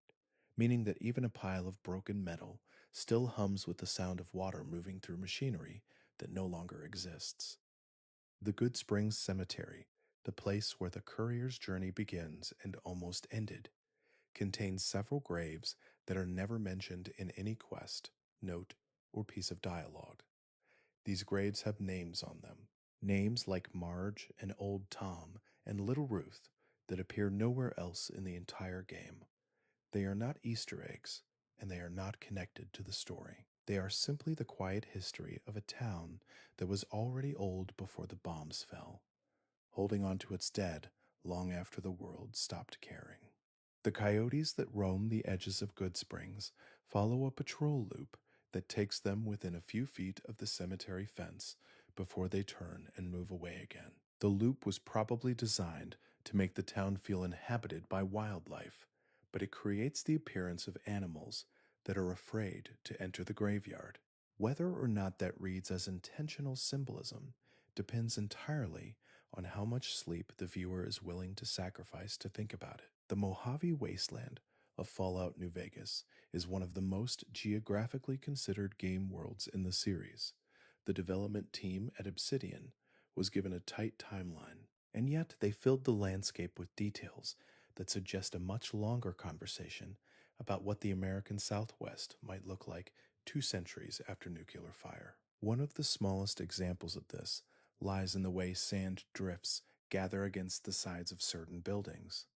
meaning that even a pile of broken metal still hums with the sound of water moving through machinery that no longer exists. The Goodsprings Cemetery, the place where the courier's journey begins and almost ended, contains several graves that are never mentioned in any quest, note, or piece of dialogue. These graves have names on them, names like Marge and Old Tom and Little Ruth that appear nowhere else in the entire game. They are not Easter eggs, and they are not connected to the story. They are simply the quiet history of a town that was already old before the bombs fell, holding on to its dead long after the world stopped caring. The coyotes that roam the edges of Good Springs follow a patrol loop that takes them within a few feet of the cemetery fence before they turn and move away again. The loop was probably designed to make the town feel inhabited by wildlife, but it creates the appearance of animals that are afraid to enter the graveyard. Whether or not that reads as intentional symbolism depends entirely on how much sleep the viewer is willing to sacrifice to think about it. The Mojave Wasteland of Fallout New Vegas is one of the most geographically considered game worlds in the series. The development team at Obsidian was given a tight timeline, and yet they filled the landscape with details that suggest a much longer conversation about what the American Southwest might look like 2 centuries after nuclear fire. One of the smallest examples of this lies in the way sand drifts gather against the sides of certain buildings.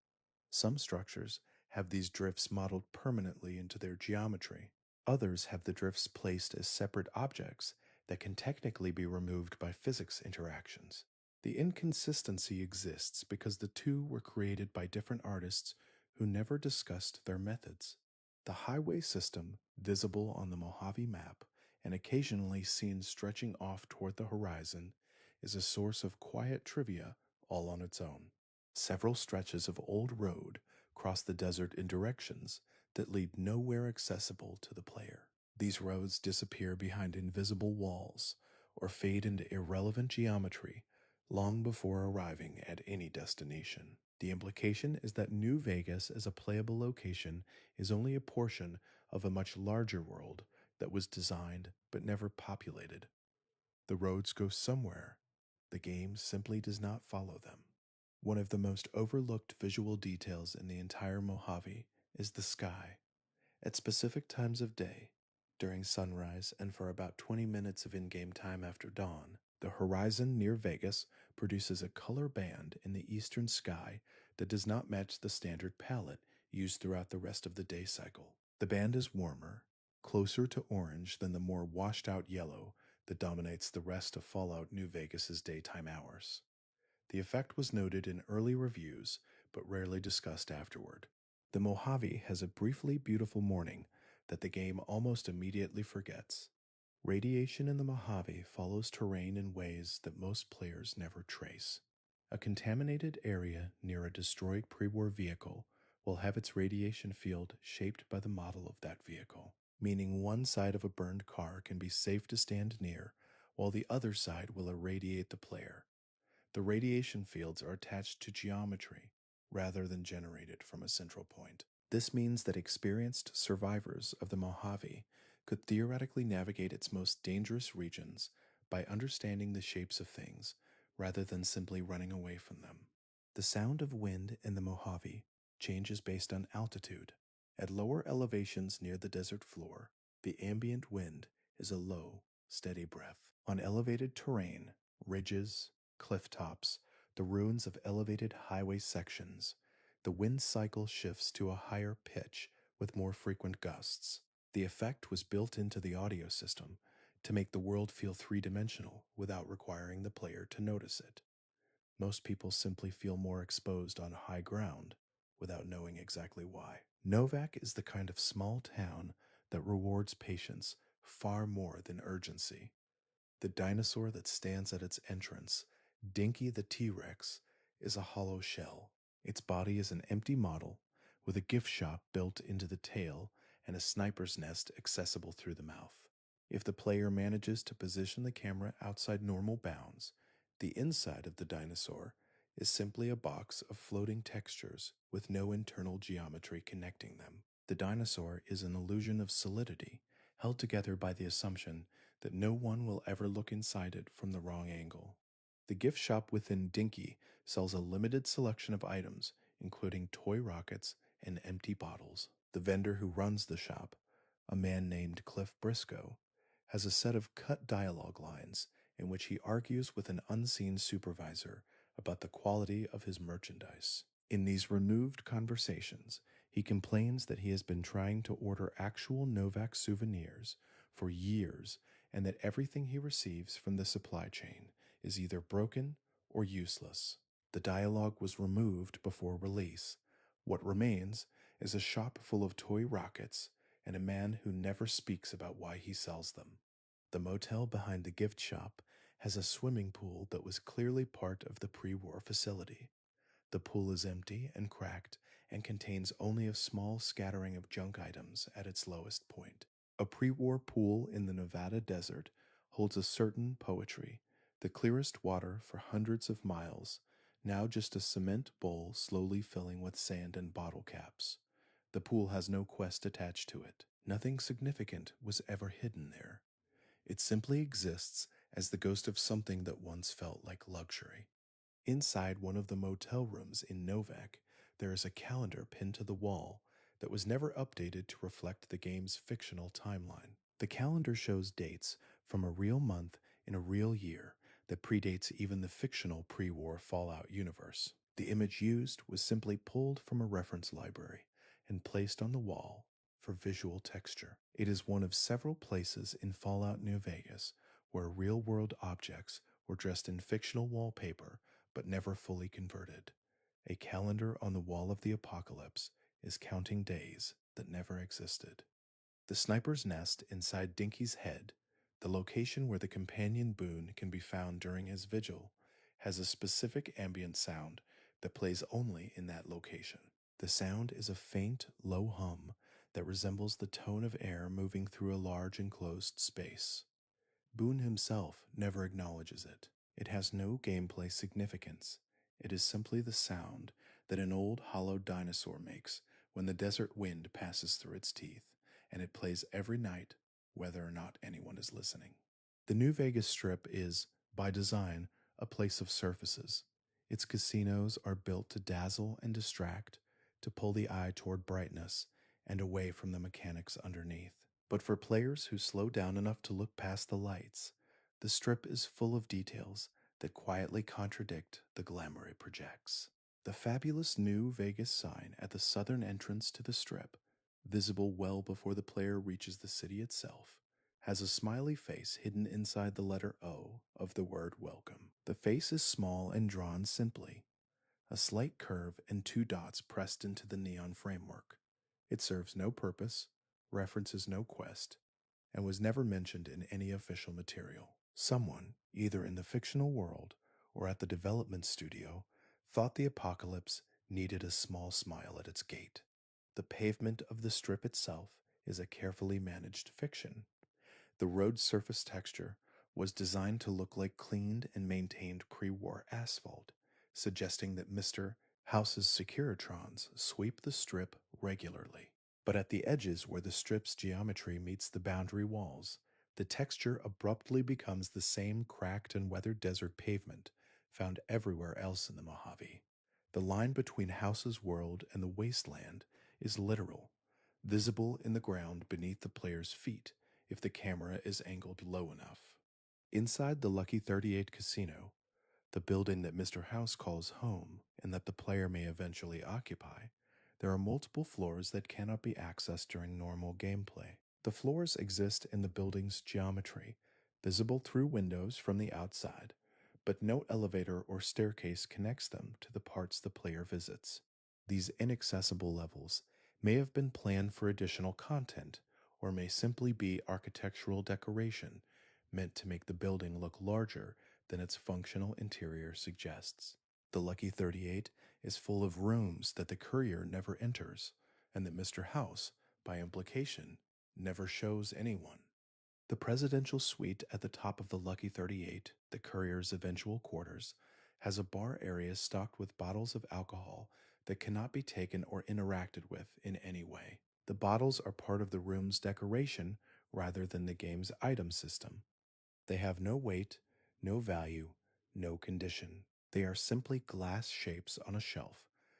Some structures have these drifts modeled permanently into their geometry. Others have the drifts placed as separate objects that can technically be removed by physics interactions. The inconsistency exists because the two were created by different artists who never discussed their methods. The highway system, visible on the Mojave map and occasionally seen stretching off toward the horizon, is a source of quiet trivia all on its own. Several stretches of old road cross the desert in directions that lead nowhere accessible to the player. These roads disappear behind invisible walls or fade into irrelevant geometry long before arriving at any destination. The implication is that New Vegas as a playable location is only a portion of a much larger world that was designed but never populated. The roads go somewhere. The game simply does not follow them. One of the most overlooked visual details in the entire Mojave is the sky. At specific times of day, during sunrise and for about 20 minutes of in-game time after dawn, the horizon near Vegas produces a color band in the eastern sky that does not match the standard palette used throughout the rest of the day cycle. The band is warmer, closer to orange than the more washed-out yellow that dominates the rest of Fallout New Vegas's daytime hours. The effect was noted in early reviews, but rarely discussed afterward. The Mojave has a briefly beautiful morning that the game almost immediately forgets. Radiation in the Mojave follows terrain in ways that most players never trace. A contaminated area near a destroyed pre-war vehicle will have its radiation field shaped by the model of that vehicle, meaning one side of a burned car can be safe to stand near, while the other side will irradiate the player. The radiation fields are attached to geometry rather than generated from a central point. This means that experienced survivors of the Mojave could theoretically navigate its most dangerous regions by understanding the shapes of things rather than simply running away from them. The sound of wind in the Mojave changes based on altitude. At lower elevations near the desert floor, the ambient wind is a low, steady breath. On elevated terrain, ridges, cliff tops, the ruins of elevated highway sections, the wind cycle shifts to a higher pitch with more frequent gusts. The effect was built into the audio system to make the world feel three-dimensional without requiring the player to notice it. Most people simply feel more exposed on high ground without knowing exactly why. Novak is the kind of small town that rewards patience far more than urgency. The dinosaur that stands at its entrance, Dinky the T-Rex, is a hollow shell. Its body is an empty model with a gift shop built into the tail and a sniper's nest accessible through the mouth. If the player manages to position the camera outside normal bounds, the inside of the dinosaur is simply a box of floating textures with no internal geometry connecting them. The dinosaur is an illusion of solidity, held together by the assumption that no one will ever look inside it from the wrong angle. The gift shop within Dinky sells a limited selection of items, including toy rockets and empty bottles. The vendor who runs the shop, a man named Cliff Briscoe, has a set of cut dialogue lines in which he argues with an unseen supervisor about the quality of his merchandise. In these removed conversations, he complains that he has been trying to order actual Novak souvenirs for years and that everything he receives from the supply chain is either broken or useless. The dialogue was removed before release. What remains is a shop full of toy rockets and a man who never speaks about why he sells them. The motel behind the gift shop has a swimming pool that was clearly part of the pre-war facility. The pool is empty and cracked and contains only a small scattering of junk items at its lowest point. A pre-war pool in the Nevada desert holds a certain poetry, the clearest water for hundreds of miles, now just a cement bowl slowly filling with sand and bottle caps. The pool has no quest attached to it. Nothing significant was ever hidden there. It simply exists as the ghost of something that once felt like luxury. Inside one of the motel rooms in Novak, there is a calendar pinned to the wall that was never updated to reflect the game's fictional timeline. The calendar shows dates from a real month in a real year that predates even the fictional pre-war Fallout universe. The image used was simply pulled from a reference library and placed on the wall for visual texture. It is one of several places in Fallout New Vegas where real-world objects were dressed in fictional wallpaper but never fully converted. A calendar on the wall of the apocalypse is counting days that never existed. The sniper's nest inside Dinky's head, the location where the companion boon can be found during his vigil, has a specific ambient sound that plays only in that location. The sound is a faint, low hum that resembles the tone of air moving through a large enclosed space. Boone himself never acknowledges it. It has no gameplay significance. It is simply the sound that an old hollow dinosaur makes when the desert wind passes through its teeth, and it plays every night, whether or not anyone is listening. The New Vegas Strip is, by design, a place of surfaces. Its casinos are built to dazzle and distract, to pull the eye toward brightness and away from the mechanics underneath. But for players who slow down enough to look past the lights, the Strip is full of details that quietly contradict the glamour it projects. The fabulous New Vegas sign at the southern entrance to the Strip, visible well before the player reaches the city itself, has a smiley face hidden inside the letter O of the word welcome. The face is small and drawn simply, a slight curve and two dots pressed into the neon framework. It serves no purpose, references no quest, and was never mentioned in any official material. Someone, either in the fictional world or at the development studio, thought the apocalypse needed a small smile at its gate. The pavement of the Strip itself is a carefully managed fiction. The road surface texture was designed to look like cleaned and maintained pre-war asphalt, suggesting that Mr. House's Securitrons sweep the Strip regularly. But at the edges where the Strip's geometry meets the boundary walls, the texture abruptly becomes the same cracked and weathered desert pavement found everywhere else in the Mojave. The line between House's world and the wasteland is literal, visible in the ground beneath the player's feet if the camera is angled low enough. Inside the Lucky 38 casino, the building that Mr. House calls home and that the player may eventually occupy, there are multiple floors that cannot be accessed during normal gameplay. The floors exist in the building's geometry, visible through windows from the outside, but no elevator or staircase connects them to the parts the player visits. These inaccessible levels may have been planned for additional content, or may simply be architectural decoration meant to make the building look larger than its functional interior suggests. The Lucky 38 is full of rooms that the courier never enters, and that Mr. House, by implication, never shows anyone. The presidential suite at the top of the Lucky 38, the courier's eventual quarters, has a bar area stocked with bottles of alcohol that cannot be taken or interacted with in any way. The bottles are part of the room's decoration rather than the game's item system. They have no weight, no value, no condition. They are simply glass shapes on a shelf,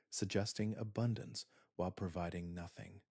suggesting abundance while providing nothing.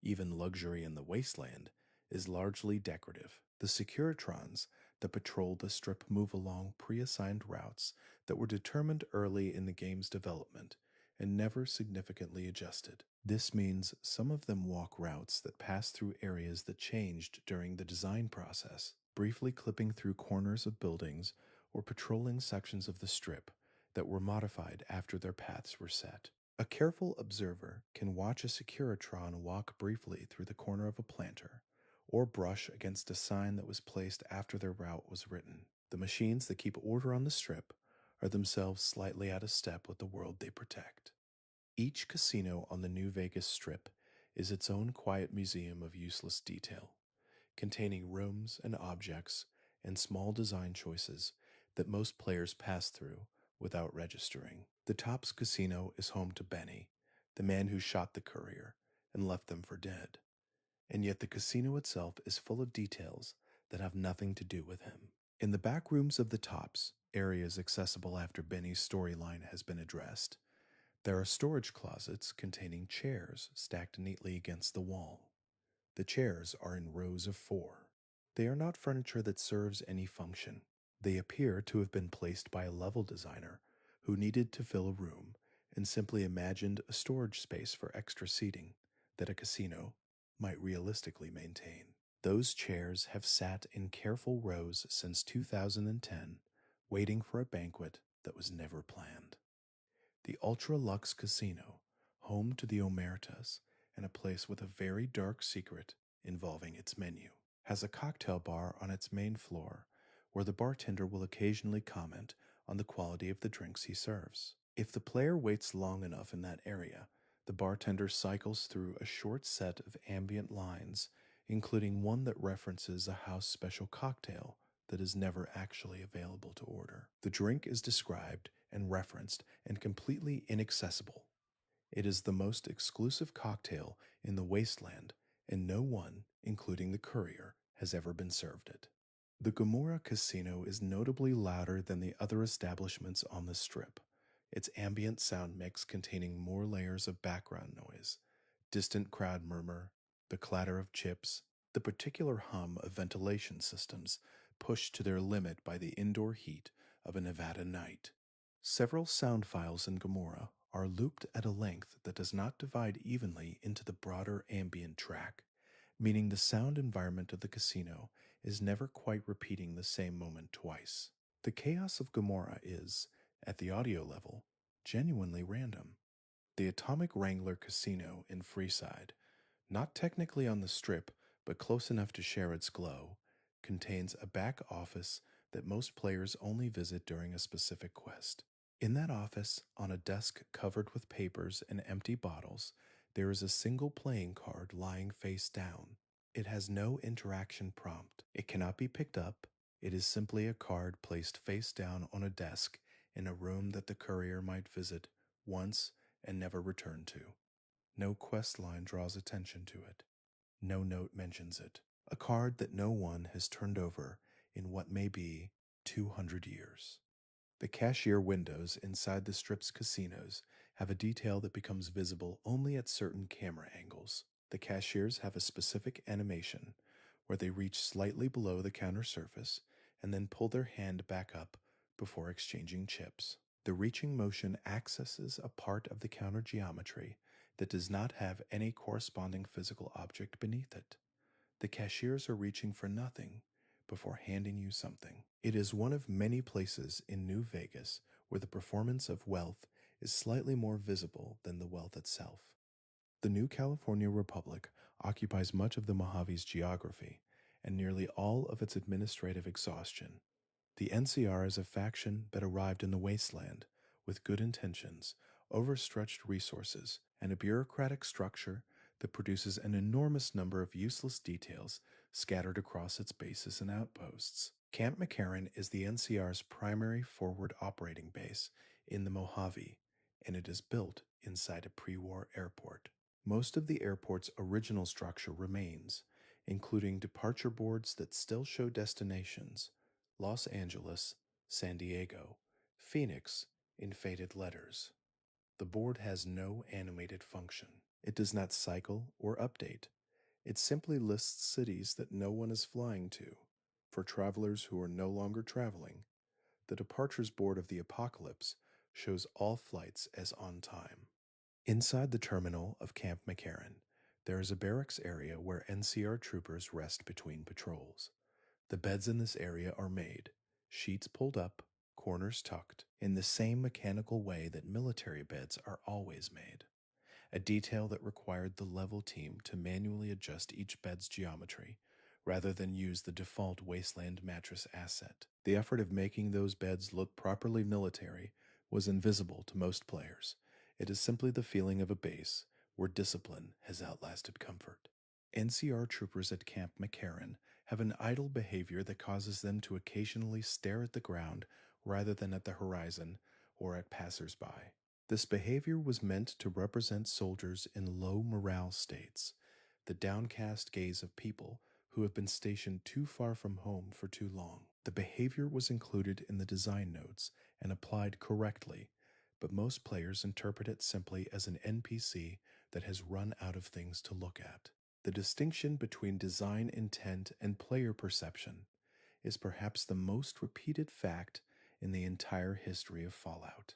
Even luxury in the wasteland is largely decorative. The Securitrons that patrol the strip move along pre-assigned routes that were determined early in the game's development and never significantly adjusted. This means some of them walk routes that pass through areas that changed during the design process, briefly clipping through corners of buildings or patrolling sections of the strip that were modified after their paths were set. A careful observer can watch a Securitron walk briefly through the corner of a planter, or brush against a sign that was placed after their route was written. The machines that keep order on the strip are themselves slightly out of step with the world they protect. Each casino on the New Vegas Strip is its own quiet museum of useless detail, containing rooms and objects and small design choices that most players pass through without registering. The Tops Casino is home to Benny, the man who shot the courier and left them for dead, and yet the casino itself is full of details that have nothing to do with him. In the back rooms of the Tops, areas accessible after Benny's storyline has been addressed, there are storage closets containing chairs stacked neatly against the wall. The chairs are in rows of 4. They are not furniture that serves any function. They appear to have been placed by a level designer who needed to fill a room and simply imagined a storage space for extra seating that a casino might realistically maintain. Those chairs have sat in careful rows since 2010, waiting for a banquet that was never planned. The Ultra Luxe Casino, home to the Omertas and a place with a very dark secret involving its menu, has a cocktail bar on its main floor where the bartender will occasionally comment on the quality of the drinks he serves. If the player waits long enough in that area, the bartender cycles through a short set of ambient lines, including one that references a house special cocktail that is never actually available to order. The drink is described and referenced and completely inaccessible. It is the most exclusive cocktail in the wasteland, and no one, including the courier, has ever been served it. The Gomorrah Casino is notably louder than the other establishments on the strip, its ambient sound mix containing more layers of background noise, distant crowd murmur, the clatter of chips, the particular hum of ventilation systems pushed to their limit by the indoor heat of a Nevada night. Several sound files in Gomorrah are looped at a length that does not divide evenly into the broader ambient track, meaning the sound environment of the casino is never quite repeating the same moment twice. The chaos of Gomorrah is, at the audio level, genuinely random. The Atomic Wrangler Casino in Freeside, not technically on the strip but close enough to share its glow, contains a back office that most players only visit during a specific quest. In that office, on a desk covered with papers and empty bottles, there is a single playing card lying face down. It has no interaction prompt. It cannot be picked up. It is simply a card placed face down on a desk in a room that the courier might visit once and never return to. No quest line draws attention to it. No note mentions it. A card that no one has turned over in what may be 200 years. The cashier windows inside the strip's casinos have a detail that becomes visible only at certain camera angles. The cashiers have a specific animation where they reach slightly below the counter surface and then pull their hand back up before exchanging chips. The reaching motion accesses a part of the counter geometry that does not have any corresponding physical object beneath it. The cashiers are reaching for nothing before handing you something. It is one of many places in New Vegas where the performance of wealth is slightly more visible than the wealth itself. The New California Republic occupies much of the Mojave's geography and nearly all of its administrative exhaustion. The NCR is a faction that arrived in the wasteland with good intentions, overstretched resources, and a bureaucratic structure that produces an enormous number of useless details scattered across its bases and outposts. Camp McCarran is the NCR's primary forward operating base in the Mojave, and it is built inside a pre-war airport. Most of the airport's original structure remains, including departure boards that still show destinations: Los Angeles, San Diego, Phoenix in faded letters. The board has no animated function. It does not cycle or update. It simply lists cities that no one is flying to. For travelers who are no longer traveling, the departures board of the Apocalypse shows all flights as on time. Inside the terminal of Camp McCarran, there is a barracks area where NCR troopers rest between patrols. The beds in this area are made, sheets pulled up, corners tucked, in the same mechanical way that military beds are always made, a detail that required the level team to manually adjust each bed's geometry rather than use the default wasteland mattress asset. The effort of making those beds look properly military was invisible to most players. It is simply the feeling of a base where discipline has outlasted comfort. NCR troopers at Camp McCarran have an idle behavior that causes them to occasionally stare at the ground rather than at the horizon or at passers-by. This behavior was meant to represent soldiers in low morale states, the downcast gaze of people who have been stationed too far from home for too long. The behavior was included in the design notes and applied correctly, but most players interpret it simply as an NPC that has run out of things to look at. The distinction between design intent and player perception is perhaps the most repeated fact in the entire history of Fallout.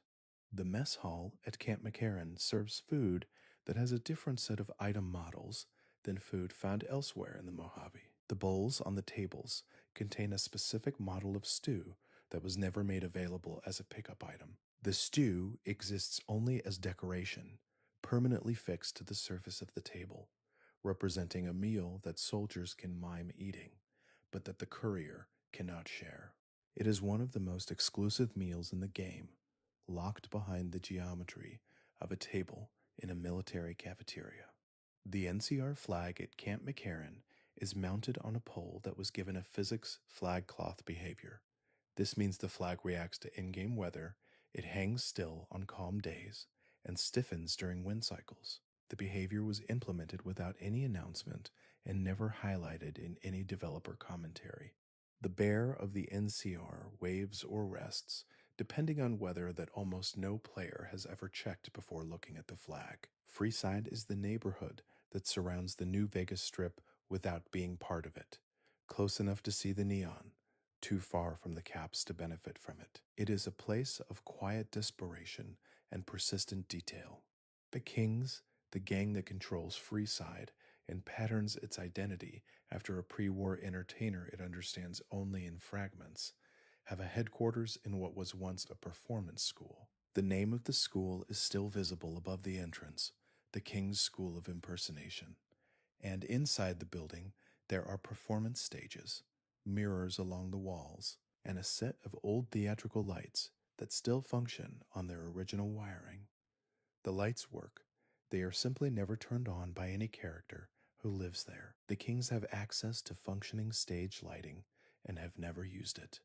The mess hall at Camp McCarran serves food that has a different set of item models than food found elsewhere in the Mojave. The bowls on the tables contain a specific model of stew that was never made available as a pickup item. The stew exists only as decoration, permanently fixed to the surface of the table, representing a meal that soldiers can mime eating, but that the courier cannot share. It is one of the most exclusive meals in the game, locked behind the geometry of a table in a military cafeteria. The NCR flag at Camp McCarran is mounted on a pole that was given a physics flag cloth behavior. This means the flag reacts to in-game weather, it hangs still on calm days, and stiffens during wind cycles. The behavior was implemented without any announcement and never highlighted in any developer commentary. The bear of the NCR waves or rests, depending on weather that almost no player has ever checked before looking at the flag. Freeside is the neighborhood that surrounds the New Vegas Strip without being part of it, close enough to see the neon, too far from the caps to benefit from it. It is a place of quiet desperation and persistent detail. The Kings, the gang that controls Freeside and patterns its identity after a pre-war entertainer it understands only in fragments, have a headquarters in what was once a performance school. The name of the school is still visible above the entrance, the King's School of Impersonation. And inside the building, there are performance stages, mirrors along the walls, and a set of old theatrical lights that still function on their original wiring. The lights work. They are simply never turned on by any character who lives there. The Kings have access to functioning stage lighting and have never used it.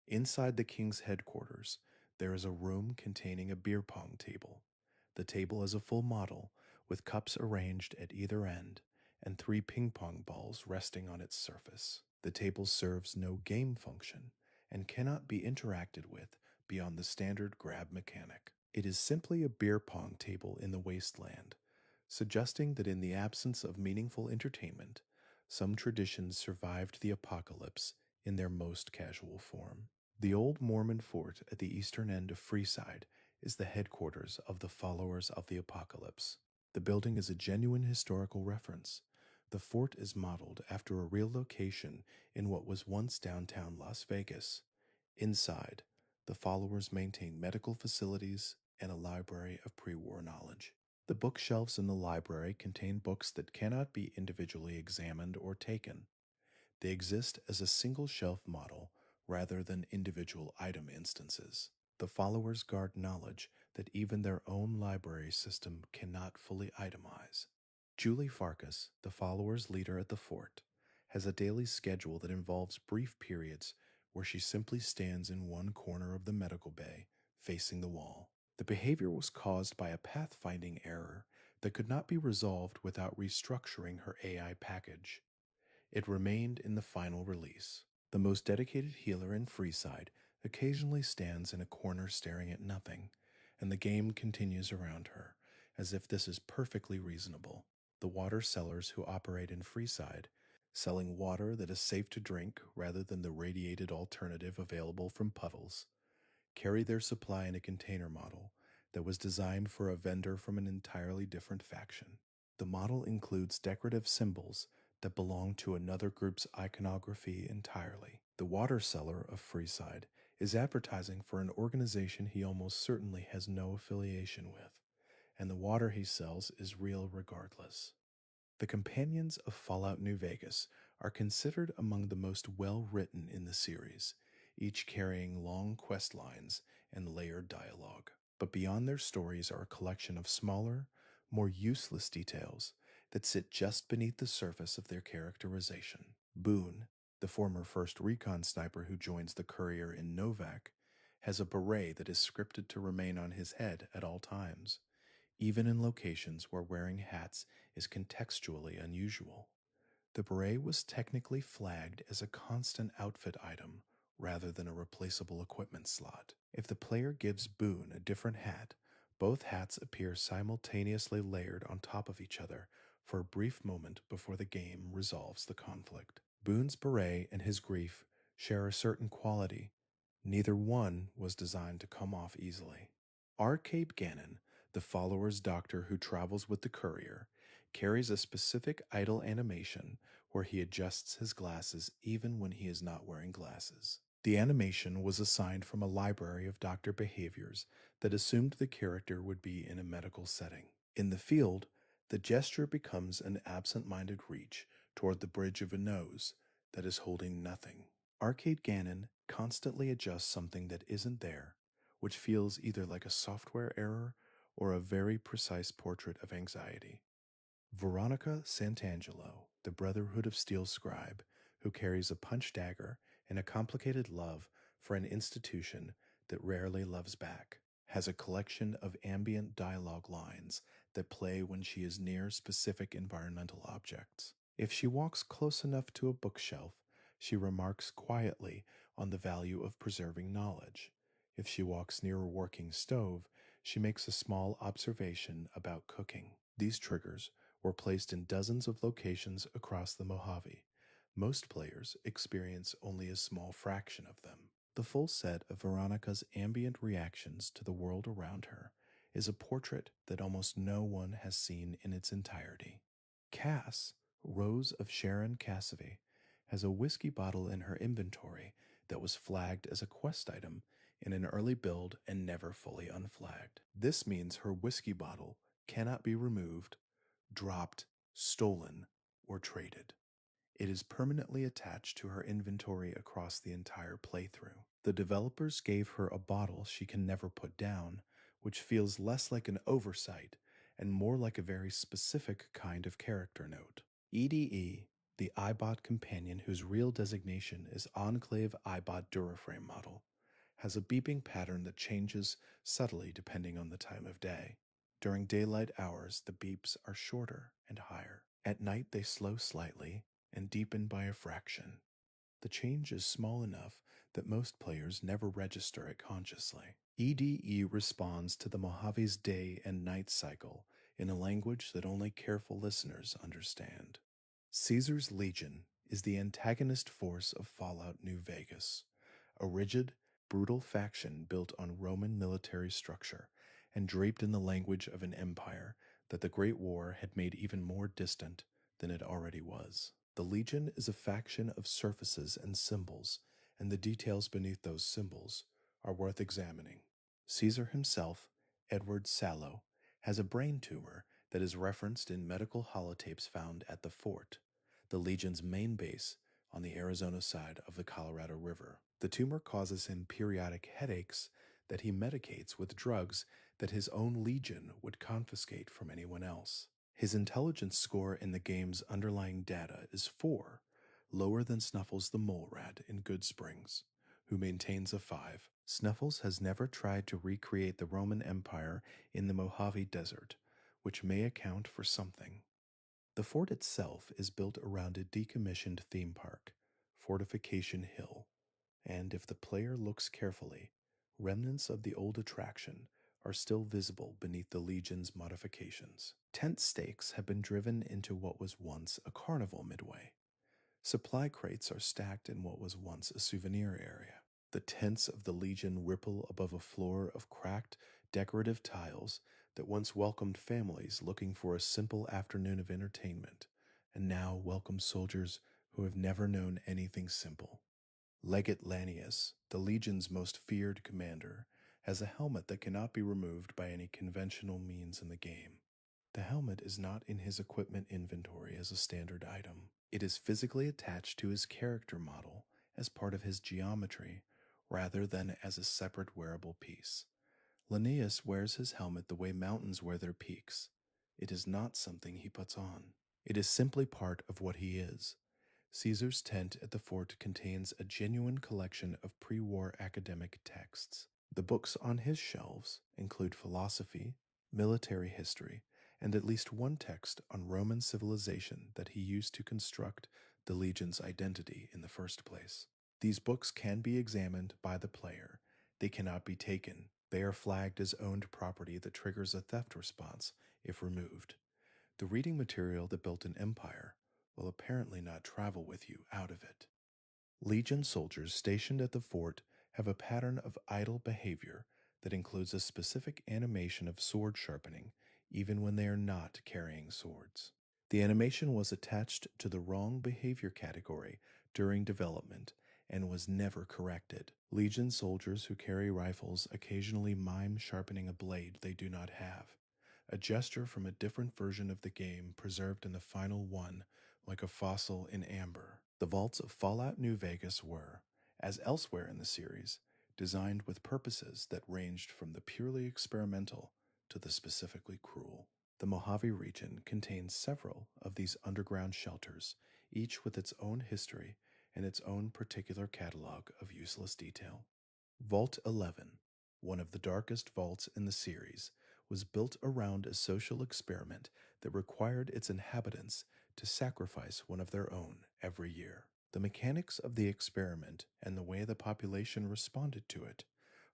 Inside the King's headquarters, there is a room containing a beer pong table. The table is a full model, with cups arranged at either end and 3 ping pong balls resting on its surface. The table serves no game function and cannot be interacted with beyond the standard grab mechanic. It is simply a beer pong table in the wasteland, suggesting that in the absence of meaningful entertainment, some traditions survived the apocalypse in their most casual form. The old Mormon fort at the eastern end of Freeside is the headquarters of the Followers of the Apocalypse. The building is a genuine historical reference. The fort is modeled after a real location in what was once downtown Las Vegas. Inside, the followers maintain medical facilities and a library of pre-war knowledge. The bookshelves in the library contain books that cannot be individually examined or taken. They exist as a single shelf model rather than individual item instances. The followers guard knowledge that even their own library system cannot fully itemize. Julie Farkas, the followers' leader at the fort, has a daily schedule that involves brief periods where she simply stands in one corner of the medical bay, facing the wall. The behavior was caused by a pathfinding error that could not be resolved without restructuring her AI package. It remained in the final release. The most dedicated healer in Freeside occasionally stands in a corner staring at nothing, and the game continues around her, as if this is perfectly reasonable. The water sellers who operate in Freeside selling water that is safe to drink rather than the radiated alternative available from puddles, carry their supply in a container model that was designed for a vendor from an entirely different faction. The model includes decorative symbols that belong to another group's iconography entirely. The water seller of Freeside is advertising for an organization he almost certainly has no affiliation with, and the water he sells is real regardless. The companions of Fallout New Vegas are considered among the most well-written in the series, each carrying long quest lines and layered dialogue. But beyond their stories are a collection of smaller, more useless details that sit just beneath the surface of their characterization. Boone, the former 1st Recon sniper who joins the courier in Novak, has a beret that is scripted to remain on his head at all times, even in locations where wearing hats is contextually unusual. The beret was technically flagged as a constant outfit item rather than a replaceable equipment slot. If the player gives Boone a different hat, both hats appear simultaneously layered on top of each other for a brief moment before the game resolves the conflict. Boone's beret and his grief share a certain quality. Neither one was designed to come off easily. Arcape Gannon, the follower's doctor who travels with the courier, carries a specific idle animation where he adjusts his glasses even when he is not wearing glasses. The animation was assigned from a library of doctor behaviors that assumed the character would be in a medical setting. In the field, the gesture becomes an absent-minded reach toward the bridge of a nose that is holding nothing. Arcade Gannon constantly adjusts something that isn't there, which feels either like a software error or a very precise portrait of anxiety. Veronica Santangelo, the Brotherhood of Steel scribe, who carries a punch dagger and a complicated love for an institution that rarely loves back, has a collection of ambient dialogue lines that play when she is near specific environmental objects. If she walks close enough to a bookshelf, she remarks quietly on the value of preserving knowledge. If she walks near a working stove, she makes a small observation about cooking. These triggers were placed in dozens of locations across the Mojave. Most players experience only a small fraction of them. The full set of Veronica's ambient reactions to the world around her is a portrait that almost no one has seen in its entirety. Cass, Rose of Sharon Cassavy, has a whiskey bottle in her inventory that was flagged as a quest item in an early build and never fully unflagged. This means her whiskey bottle cannot be removed, dropped, stolen, or traded. It is permanently attached to her inventory across the entire playthrough. The developers gave her a bottle she can never put down, which feels less like an oversight and more like a very specific kind of character note. EDE, the iBot companion whose real designation is Enclave iBot Duraframe model, has a beeping pattern that changes subtly depending on the time of day. During daylight hours, the beeps are shorter and higher. At night, they slow slightly and deepen by a fraction. The change is small enough that most players never register it consciously. EDE responds to the Mojave's day and night cycle in a language that only careful listeners understand. Caesar's Legion is the antagonist force of Fallout New Vegas, a rigid, brutal faction built on Roman military structure and draped in the language of an empire that the Great War had made even more distant than it already was. The Legion is a faction of surfaces and symbols, and the details beneath those symbols are worth examining. Caesar himself, Edward Sallow, has a brain tumor that is referenced in medical holotapes found at the fort, the Legion's main base on the Arizona side of the Colorado River. The tumor causes him periodic headaches that he medicates with drugs that his own Legion would confiscate from anyone else. His intelligence score in the game's underlying data is 4, lower than Snuffles the Mole Rat in Good Springs, who maintains a 5. Snuffles has never tried to recreate the Roman Empire in the Mojave Desert, which may account for something. The fort itself is built around a decommissioned theme park, Fortification Hill, and if the player looks carefully, remnants of the old attraction are still visible beneath the Legion's modifications. Tent stakes have been driven into what was once a carnival midway. Supply crates are stacked in what was once a souvenir area. The tents of the Legion ripple above a floor of cracked, decorative tiles that once welcomed families looking for a simple afternoon of entertainment, and now welcome soldiers who have never known anything simple. Legate Lanius, the Legion's most feared commander, has a helmet that cannot be removed by any conventional means in the game. The helmet is not in his equipment inventory as a standard item. It is physically attached to his character model as part of his geometry rather than as a separate wearable piece. Linnaeus wears his helmet the way mountains wear their peaks. It is not something he puts on. It is simply part of what he is. Caesar's tent at the fort contains a genuine collection of pre-war academic texts. The books on his shelves include philosophy, military history, and at least one text on Roman civilization that he used to construct the Legion's identity in the first place. These books can be examined by the player. They cannot be taken. They are flagged as owned property that triggers a theft response if removed. The reading material that built an empire will apparently not travel with you out of it. Legion soldiers stationed at the fort have a pattern of idle behavior that includes a specific animation of sword sharpening, even when they are not carrying swords. The animation was attached to the wrong behavior category during development and was never corrected. Legion soldiers who carry rifles occasionally mime sharpening a blade they do not have, a gesture from a different version of the game preserved in the final one like a fossil in amber. The vaults of Fallout New Vegas were, as elsewhere in the series, designed with purposes that ranged from the purely experimental to the specifically cruel. The Mojave region contains several of these underground shelters, each with its own history and its own particular catalog of useless detail. Vault 11, one of the darkest vaults in the series, was built around a social experiment that required its inhabitants to sacrifice one of their own every year. The mechanics of the experiment and the way the population responded to it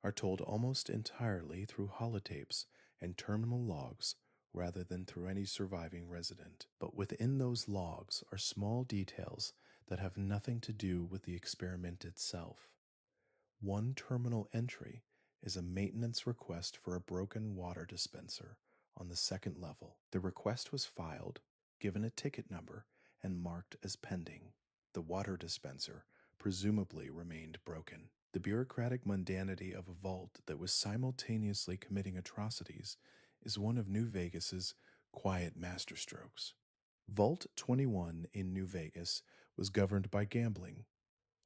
are told almost entirely through holotapes and terminal logs rather than through any surviving resident. But within those logs are small details that have nothing to do with the experiment itself. One terminal entry is a maintenance request for a broken water dispenser on the second level. The request was filed, given a ticket number, and marked as pending. The water dispenser presumably remained broken. The bureaucratic mundanity of a vault that was simultaneously committing atrocities is one of New Vegas's quiet masterstrokes. Vault 21 in New Vegas was governed by gambling.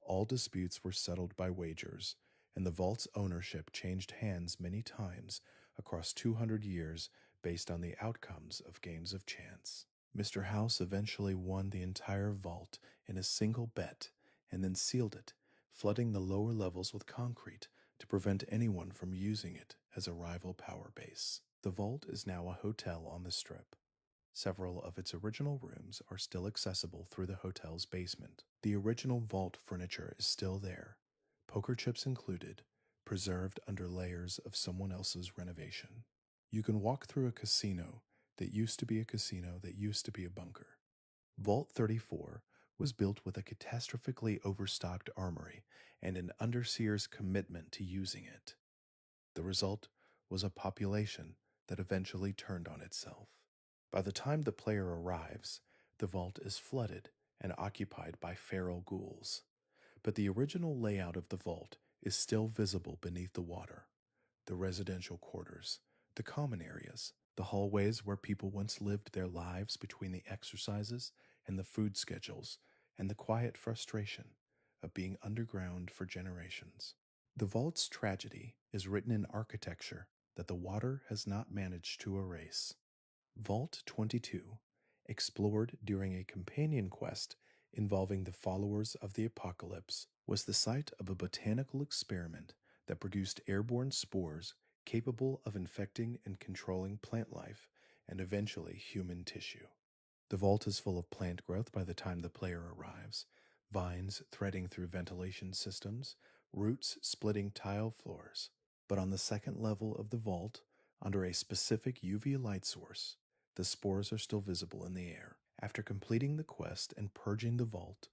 All disputes were settled by wagers, and the vault's ownership changed hands many times across 200 years based on the outcomes of games of chance. Mr. House eventually won the entire vault in a single bet and then sealed it, flooding the lower levels with concrete to prevent anyone from using it as a rival power base. The vault is now a hotel on the Strip. Several of its original rooms are still accessible through the hotel's basement. The original vault furniture is still there, poker chips included, preserved under layers of someone else's renovation. You can walk through a casino that used to be a casino that used to be a bunker. Vault 34 was built with a catastrophically overstocked armory and an underseer's commitment to using it. The result was a population that eventually turned on itself. By the time the player arrives, the vault is flooded and occupied by feral ghouls, but the original layout of the vault is still visible beneath the water. The residential quarters, the common areas, the hallways where people once lived their lives between the exercises and the food schedules, and the quiet frustration of being underground for generations. The vault's tragedy is written in architecture that the water has not managed to erase. Vault 22, explored during a companion quest involving the followers of the apocalypse, was the site of a botanical experiment that produced airborne spores capable of infecting and controlling plant life and eventually human tissue. The vault is full of plant growth by the time the player arrives, vines threading through ventilation systems, roots splitting tile floors. But on the second level of the vault, under a specific UV light source, the spores are still visible in the air. After completing the quest and purging the vault,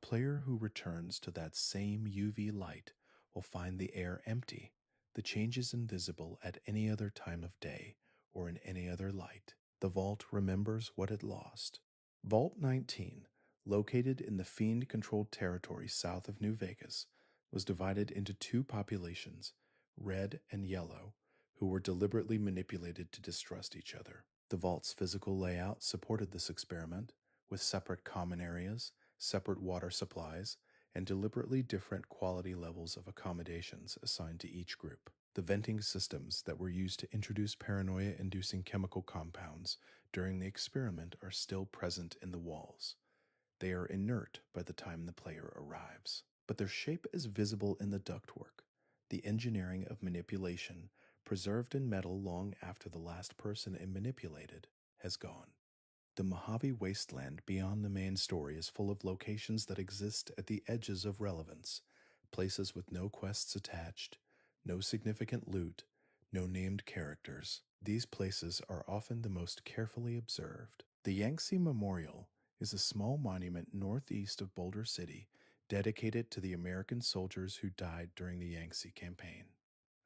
player who returns to that same UV light will find the air empty. The change is invisible at any other time of day or in any other light. The vault remembers what it lost. Vault 19, located in the Fiend-controlled territory south of New Vegas, was divided into two populations, red and yellow, who were deliberately manipulated to distrust each other. The vault's physical layout supported this experiment, with separate common areas, separate water supplies, and deliberately different quality levels of accommodations assigned to each group. The venting systems that were used to introduce paranoia-inducing chemical compounds during the experiment are still present in the walls. They are inert by the time the player arrives, but their shape is visible in the ductwork, the engineering of manipulation preserved in metal long after the last person it manipulated has gone. The Mojave wasteland beyond the main story is full of locations that exist at the edges of relevance, places with no quests attached, no significant loot, no named characters. These places are often the most carefully observed. The Yangtze Memorial is a small monument northeast of Boulder City dedicated to the American soldiers who died during the Yangtze campaign.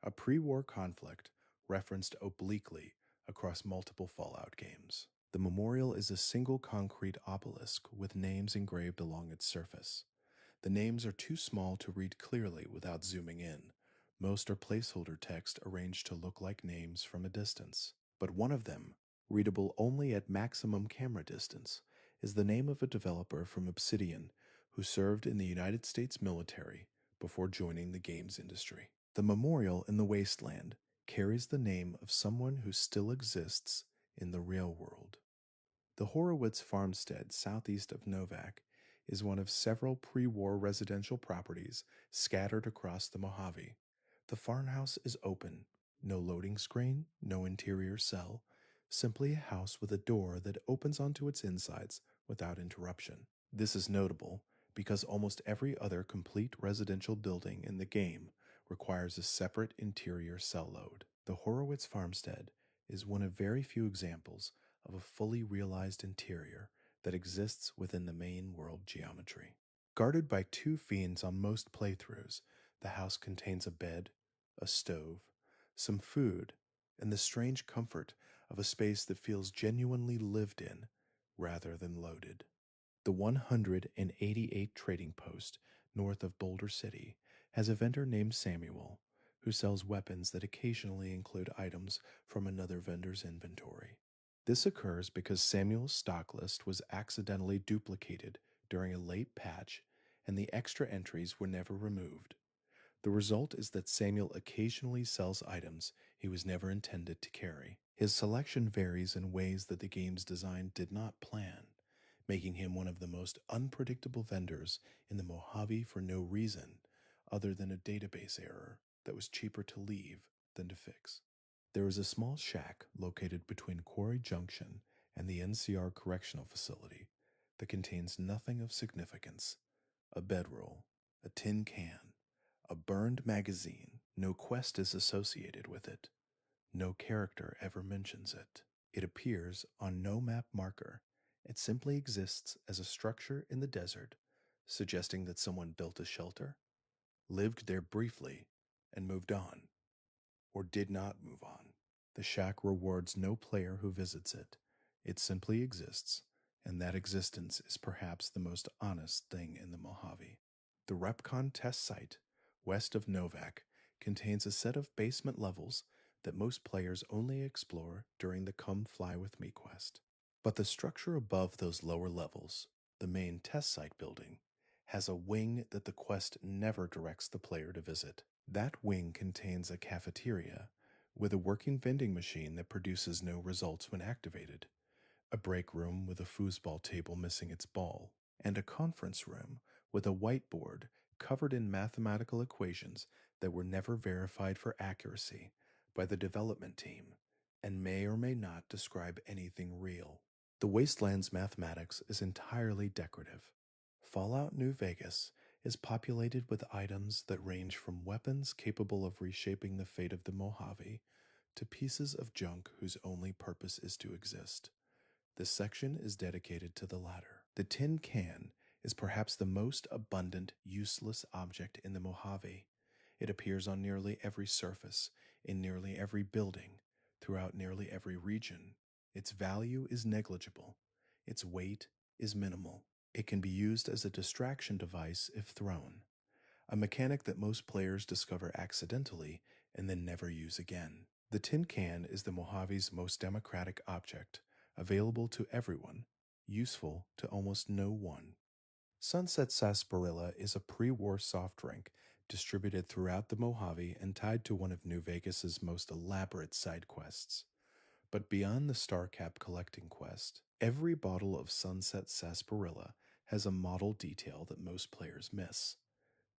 A pre-war conflict referenced obliquely across multiple Fallout games. The memorial is a single concrete obelisk with names engraved along its surface. The names are too small to read clearly without zooming in. Most are placeholder text arranged to look like names from a distance. But one of them, readable only at maximum camera distance, is the name of a developer from Obsidian who served in the United States military before joining the games industry. The memorial in the wasteland carries the name of someone who still exists in the real world. The Horowitz farmstead southeast of Novak is one of several pre-war residential properties scattered across the Mojave. The farmhouse is open, no loading screen, no interior cell, simply a house with a door that opens onto its insides without interruption. This is notable because almost every other complete residential building in the game requires a separate interior cell load. The Horowitz farmstead is one of very few examples of a fully realized interior that exists within the main world geometry. Guarded by two fiends on most playthroughs, the house contains a bed, a stove, some food, and the strange comfort of a space that feels genuinely lived in rather than loaded. The 188 Trading Post north of Boulder City has a vendor named Samuel who sells weapons that occasionally include items from another vendor's inventory. This occurs because Samuel's stock list was accidentally duplicated during a late patch and the extra entries were never removed. The result is that Samuel occasionally sells items he was never intended to carry. His selection varies in ways that the game's design did not plan, making him one of the most unpredictable vendors in the Mojave for no reason other than a database error that was cheaper to leave than to fix. There is a small shack located between Quarry Junction and the NCR Correctional Facility that contains nothing of significance: a bedroll, a tin can, a burned magazine. No quest is associated with it. No character ever mentions it. It appears on no map marker. It simply exists as a structure in the desert, suggesting that someone built a shelter, lived there briefly, and moved on, or did not move on. The shack rewards no player who visits it. It simply exists, and that existence is perhaps the most honest thing in the Mojave. The RepCon test site, west of Novak, contains a set of basement levels that most players only explore during the Come Fly With Me quest. But the structure above those lower levels, the main test site building, has a wing that the quest never directs the player to visit. That wing contains a cafeteria with a working vending machine that produces no results when activated, a break room with a foosball table missing its ball, and a conference room with a whiteboard covered in mathematical equations that were never verified for accuracy by the development team and may or may not describe anything real. The Wasteland's mathematics is entirely decorative. Fallout New Vegas is populated with items that range from weapons capable of reshaping the fate of the Mojave to pieces of junk whose only purpose is to exist. This section is dedicated to the latter. The tin can is perhaps the most abundant, useless object in the Mojave. It appears on nearly every surface, in nearly every building, throughout nearly every region. Its value is negligible. Its weight is minimal. It can be used as a distraction device if thrown, a mechanic that most players discover accidentally and then never use again. The tin can is the Mojave's most democratic object, available to everyone, useful to almost no one. Sunset Sarsaparilla is a pre-war soft drink distributed throughout the Mojave and tied to one of New Vegas's most elaborate side quests. But beyond the Starcap collecting quest, every bottle of Sunset Sarsaparilla has a model detail that most players miss.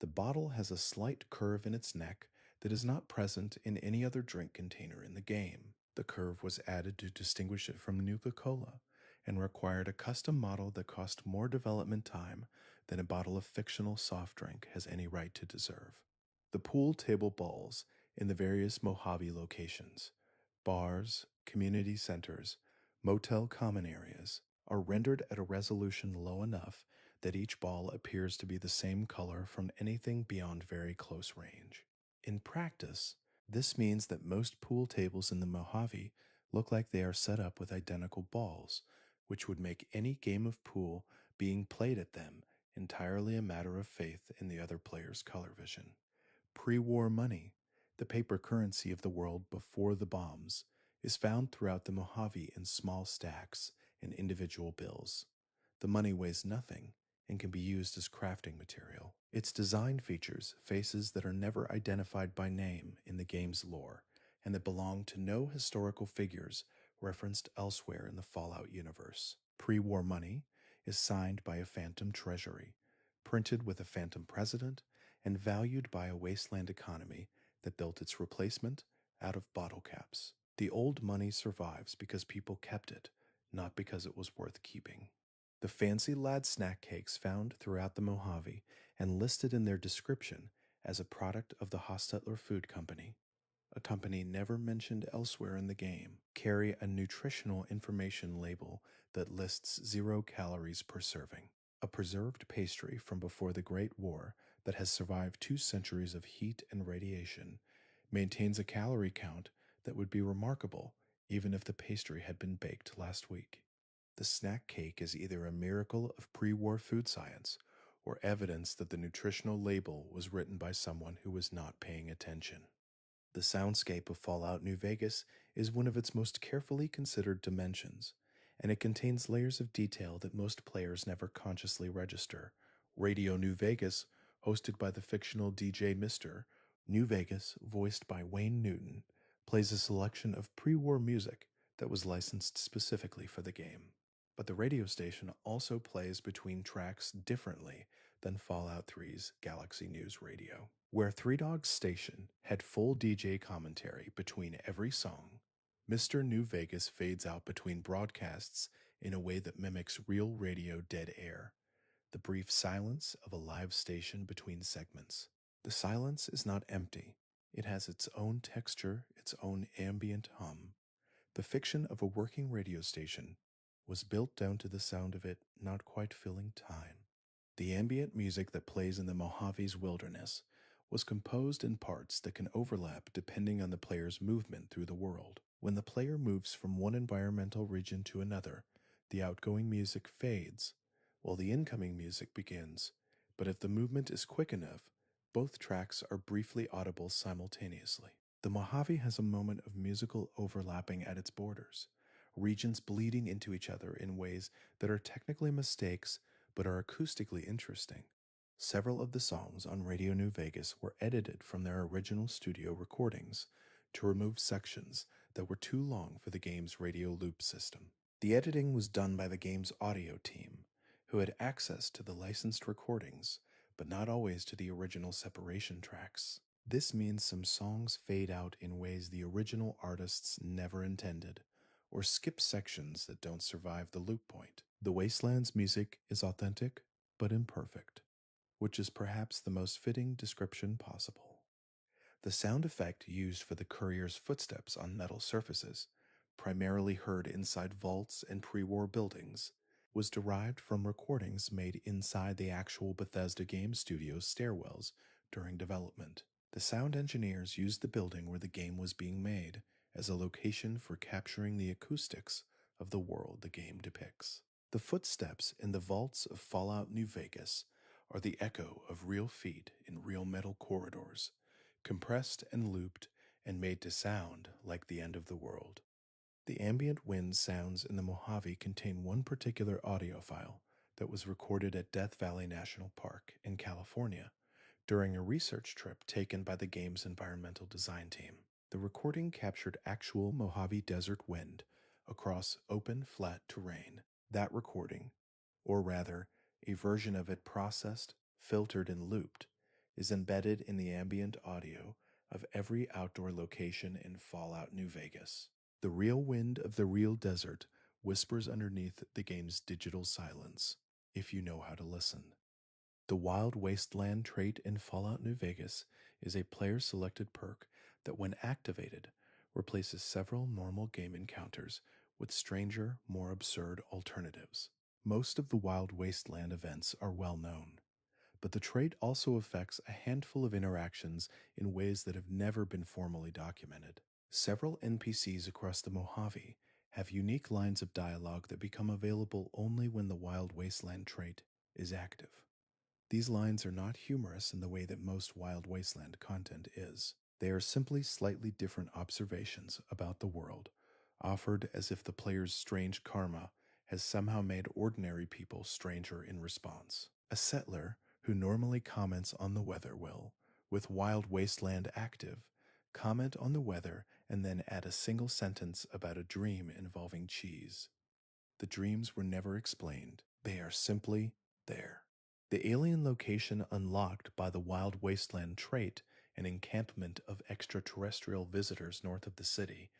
The bottle has a slight curve in its neck that is not present in any other drink container in the game. The curve was added to distinguish it from Nuka-Cola and required a custom model that cost more development time than a bottle of fictional soft drink has any right to deserve. The pool table balls in the various Mojave locations, bars, community centers, motel common areas, are rendered at a resolution low enough that each ball appears to be the same color from anything beyond very close range. In practice, this means that most pool tables in the Mojave look like they are set up with identical balls, which would make any game of pool being played at them entirely a matter of faith in the other player's color vision. Pre-war money, the paper currency of the world before the bombs, is found throughout the Mojave in small stacks and individual bills. The money weighs nothing and can be used as crafting material. Its design features faces that are never identified by name in the game's lore and that belong to no historical figures referenced elsewhere in the Fallout universe. Pre-war money is signed by a phantom treasury, printed with a phantom president, and valued by a wasteland economy that built its replacement out of bottle caps. The old money survives because people kept it, not because it was worth keeping. The Fancy Lad snack cakes found throughout the Mojave and listed in their description as a product of the Hostetler Food Company, a company never mentioned elsewhere in the game, carry a nutritional information label that lists 0 calories per serving. A preserved pastry from before the Great War that has survived 2 centuries of heat and radiation maintains a calorie count that would be remarkable even if the pastry had been baked last week. The snack cake is either a miracle of pre-war food science or evidence that the nutritional label was written by someone who was not paying attention. The soundscape of Fallout New Vegas is one of its most carefully considered dimensions, and it contains layers of detail that most players never consciously register. Radio New Vegas, hosted by the fictional DJ Mr. New Vegas, voiced by Wayne Newton, plays a selection of pre-war music that was licensed specifically for the game. But the radio station also plays between tracks differently than Fallout 3's Galaxy News Radio. Where Three Dogs Station had full DJ commentary between every song, Mr. New Vegas fades out between broadcasts in a way that mimics real radio dead air, the brief silence of a live station between segments. The silence is not empty. It has its own texture, its own ambient hum. The fiction of a working radio station was built down to the sound of it not quite filling time. The ambient music that plays in the Mojave's wilderness was composed in parts that can overlap depending on the player's movement through the world. When the player moves from one environmental region to another, the outgoing music fades, while the incoming music begins, but if the movement is quick enough, both tracks are briefly audible simultaneously. The Mojave has a moment of musical overlapping at its borders, regions bleeding into each other in ways that are technically mistakes but are acoustically interesting. Several of the songs on Radio New Vegas were edited from their original studio recordings to remove sections that were too long for the game's radio loop system. The editing was done by the game's audio team, who had access to the licensed recordings, but not always to the original separation tracks. This means some songs fade out in ways the original artists never intended, or skip sections that don't survive the loop point. The Wasteland's music is authentic, but imperfect, which is perhaps the most fitting description possible. The sound effect used for the courier's footsteps on metal surfaces, primarily heard inside vaults and pre-war buildings, was derived from recordings made inside the actual Bethesda game studio's stairwells during development. The sound engineers used the building where the game was being made as a location for capturing the acoustics of the world the game depicts. The footsteps in the vaults of Fallout New Vegas are the echo of real feet in real metal corridors, compressed and looped and made to sound like the end of the world. The ambient wind sounds in the Mojave contain one particular audio file that was recorded at Death Valley National Park in California during a research trip taken by the game's environmental design team. The recording captured actual Mojave Desert wind across open, flat terrain. That recording, or rather, a version of it processed, filtered, and looped, is embedded in the ambient audio of every outdoor location in Fallout New Vegas. The real wind of the real desert whispers underneath the game's digital silence, if you know how to listen. The Wild Wasteland trait in Fallout New Vegas is a player-selected perk that, when activated, replaces several normal game encounters with stranger, more absurd alternatives. Most of the Wild Wasteland events are well known, but the trait also affects a handful of interactions in ways that have never been formally documented. Several NPCs across the Mojave have unique lines of dialogue that become available only when the Wild Wasteland trait is active. These lines are not humorous in the way that most Wild Wasteland content is. They are simply slightly different observations about the world, offered as if the player's strange karma has somehow made ordinary people stranger in response. A settler who normally comments on the weather will, with Wild Wasteland active, comment on the weather and then add a single sentence about a dream involving cheese. The dreams were never explained. They are simply there. The alien location unlocked by the Wild Wasteland trait, an encampment of extraterrestrial visitors north of the city,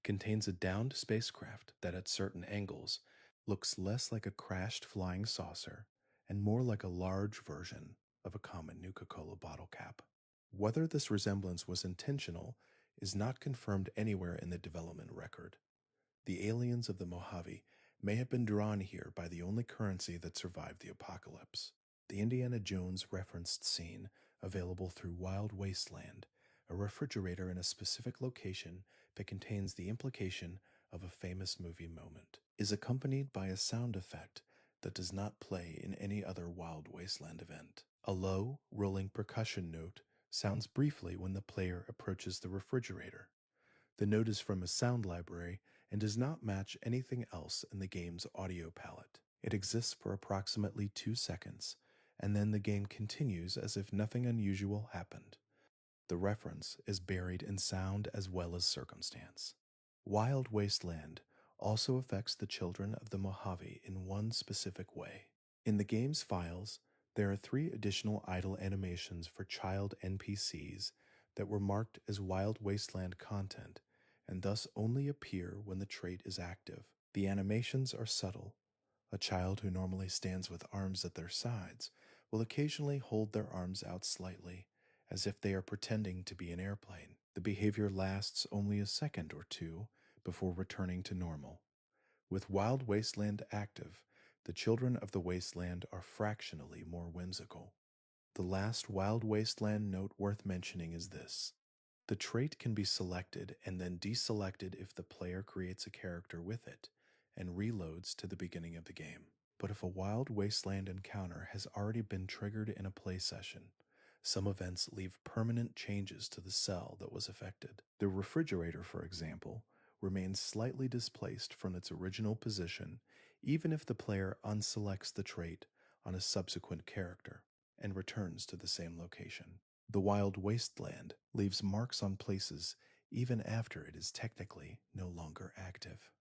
contains a downed spacecraft that at certain angles looks less like a crashed flying saucer and more like a large version of a common Nuka-Cola bottle cap. Whether this resemblance was intentional is not confirmed anywhere in the development record. The aliens of the Mojave may have been drawn here by the only currency that survived the apocalypse. The Indiana Jones referenced scene, available through Wild Wasteland, a refrigerator in a specific location that contains the implication of a famous movie moment, is accompanied by a sound effect that does not play in any other Wild Wasteland event. A low, rolling percussion note sounds briefly when the player approaches the refrigerator. The note is from a sound library and does not match anything else in the game's audio palette. It exists for approximately 2 seconds, and then the game continues as if nothing unusual happened. The reference is buried in sound as well as circumstance. Wild Wasteland also affects the children of the Mojave in one specific way. In the game's files, there are 3 additional idle animations for child NPCs that were marked as Wild Wasteland content and thus only appear when the trait is active. The animations are subtle. A child who normally stands with arms at their sides will occasionally hold their arms out slightly, as if they are pretending to be an airplane. The behavior lasts only a second or two before returning to normal. With Wild Wasteland active, the children of the wasteland are fractionally more whimsical. The last Wild Wasteland note worth mentioning is this. The trait can be selected and then deselected if the player creates a character with it and reloads to the beginning of the game. But if a Wild Wasteland encounter has already been triggered in a play session, some events leave permanent changes to the cell that was affected. The refrigerator, for example, remains slightly displaced from its original position even if the player unselects the trait on a subsequent character and returns to the same location. The Wild Wasteland leaves marks on places even after it is technically no longer active.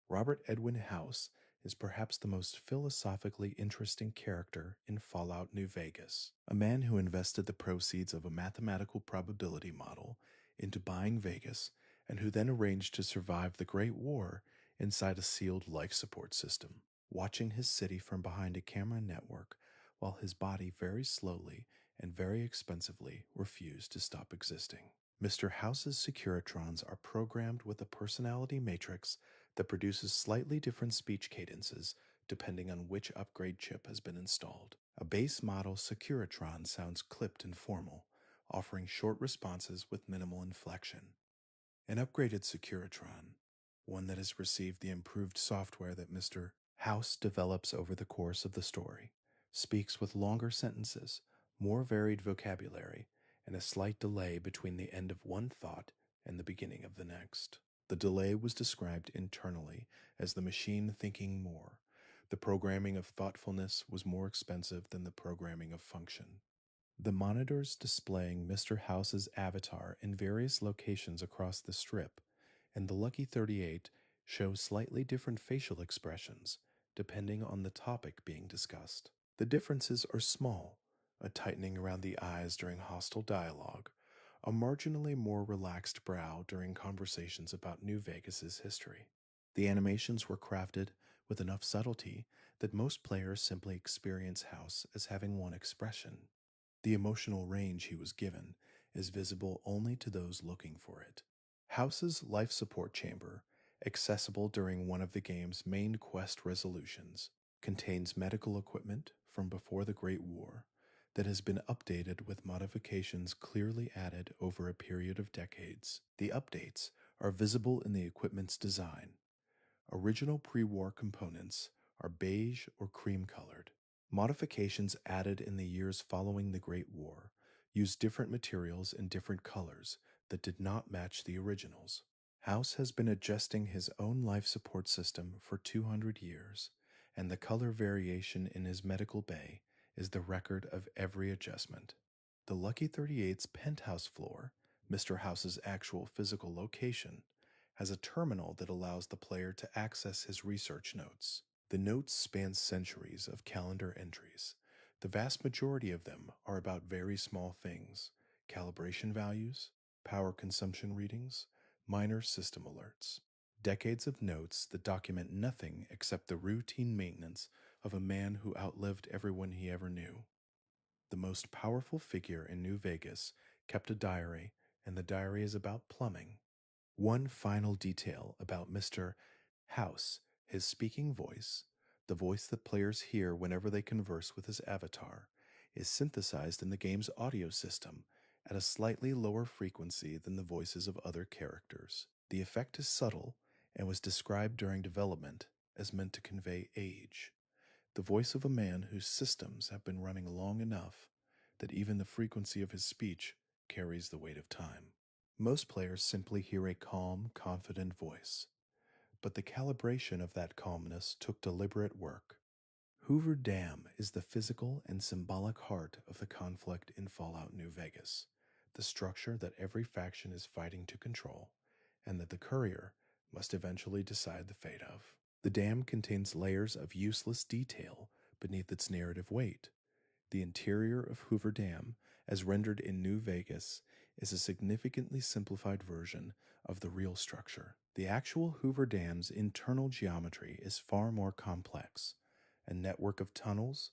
Robert Edwin House is perhaps the most philosophically interesting character in Fallout New Vegas, a man who invested the proceeds of a mathematical probability model into buying Vegas and who then arranged to survive the Great War inside a sealed life support system, watching his city from behind a camera network while his body very slowly and very expensively refused to stop existing. Mr. House's Securitrons are programmed with a personality matrix that produces slightly different speech cadences depending on which upgrade chip has been installed. A base model Securitron sounds clipped and formal, offering short responses with minimal inflection. An upgraded Securitron, one that has received the improved software that Mr. House develops over the course of the story, speaks with longer sentences, more varied vocabulary, and a slight delay between the end of one thought and the beginning of the next. The delay was described internally as the machine thinking more. The programming of thoughtfulness was more expensive than the programming of function. The monitors displaying Mr. House's avatar in various locations across the strip, and the Lucky 38 show slightly different facial expressions depending on the topic being discussed. The differences are small: a tightening around the eyes during hostile dialogue, a marginally more relaxed brow during conversations about New Vegas's history. The animations were crafted with enough subtlety that most players simply experience House as having one expression. The emotional range he was given is visible only to those looking for it. House's life support chamber, accessible during one of the game's main quest resolutions, contains medical equipment from before the Great War that has been updated with modifications clearly added over a period of decades. The updates are visible in the equipment's design. Original pre-war components are beige or cream-colored. Modifications added in the years following the Great War used different materials in different colors that did not match the originals. House has been adjusting his own life support system for 200 years, and the color variation in his medical bay is the record of every adjustment. The Lucky 38's penthouse floor, Mr. House's actual physical location, has a terminal that allows the player to access his research notes. The notes span centuries of calendar entries. The vast majority of them are about very small things: calibration values, power consumption readings, minor system alerts. Decades of notes that document nothing except the routine maintenance of a man who outlived everyone he ever knew. The most powerful figure in New Vegas kept a diary, and the diary is about plumbing. One final detail about Mr. House: his speaking voice, the voice that players hear whenever they converse with his avatar, is synthesized in the game's audio system at a slightly lower frequency than the voices of other characters. The effect is subtle and was described during development as meant to convey age. The voice of a man whose systems have been running long enough that even the frequency of his speech carries the weight of time. Most players simply hear a calm, confident voice, but the calibration of that calmness took deliberate work. Hoover Dam is the physical and symbolic heart of the conflict in Fallout New Vegas, the structure that every faction is fighting to control, and that the courier must eventually decide the fate of. The dam contains layers of useless detail beneath its narrative weight. The interior of Hoover Dam, as rendered in New Vegas, is a significantly simplified version of the real structure. The actual Hoover Dam's internal geometry is far more complex: a network of tunnels,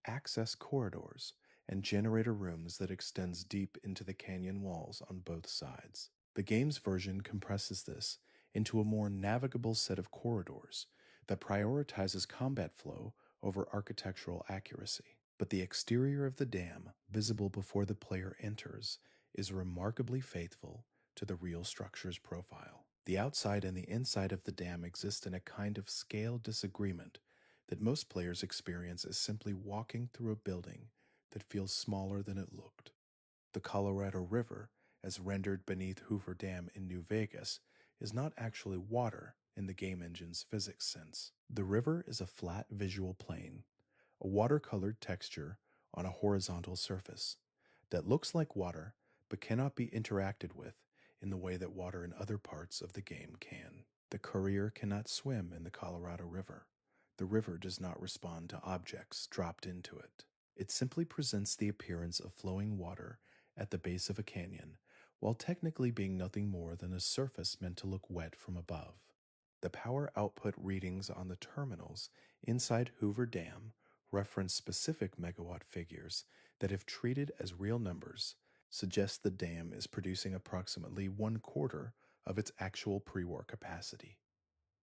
access corridors, and generator rooms that extends deep into the canyon walls on both sides. The game's version compresses this into a more navigable set of corridors that prioritizes combat flow over architectural accuracy. But the exterior of the dam, visible before the player enters, is remarkably faithful to the real structure's profile. The outside and the inside of the dam exist in a kind of scale disagreement that most players experience as simply walking through a building that feels smaller than it looked. The Colorado River, as rendered beneath Hoover Dam in New Vegas, is not actually water in the game engine's physics sense. The river is a flat visual plane, a watercolored texture on a horizontal surface that looks like water but cannot be interacted with in the way that water in other parts of the game can. The courier cannot swim in the Colorado River. The river does not respond to objects dropped into it. It simply presents the appearance of flowing water at the base of a canyon, while technically being nothing more than a surface meant to look wet from above. The power output readings on the terminals inside Hoover Dam reference specific megawatt figures that, if treated as real numbers, suggest the dam is producing approximately 1/4 of its actual pre-war capacity.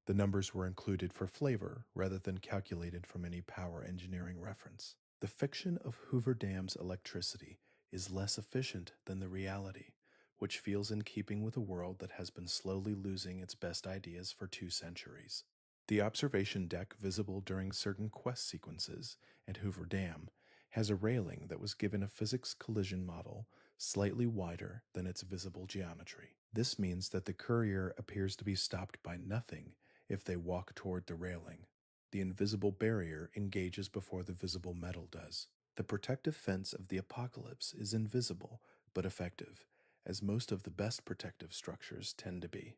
The numbers were included for flavor rather than calculated from any power engineering reference. The fiction of Hoover Dam's electricity is less efficient than the reality, which feels in keeping with a world that has been slowly losing its best ideas for 2 centuries. The observation deck visible during certain quest sequences at Hoover Dam has a railing that was given a physics collision model slightly wider than its visible geometry. This means that the courier appears to be stopped by nothing if they walk toward the railing. The invisible barrier engages before the visible metal does. The protective fence of the apocalypse is invisible but effective, as most of the best protective structures tend to be.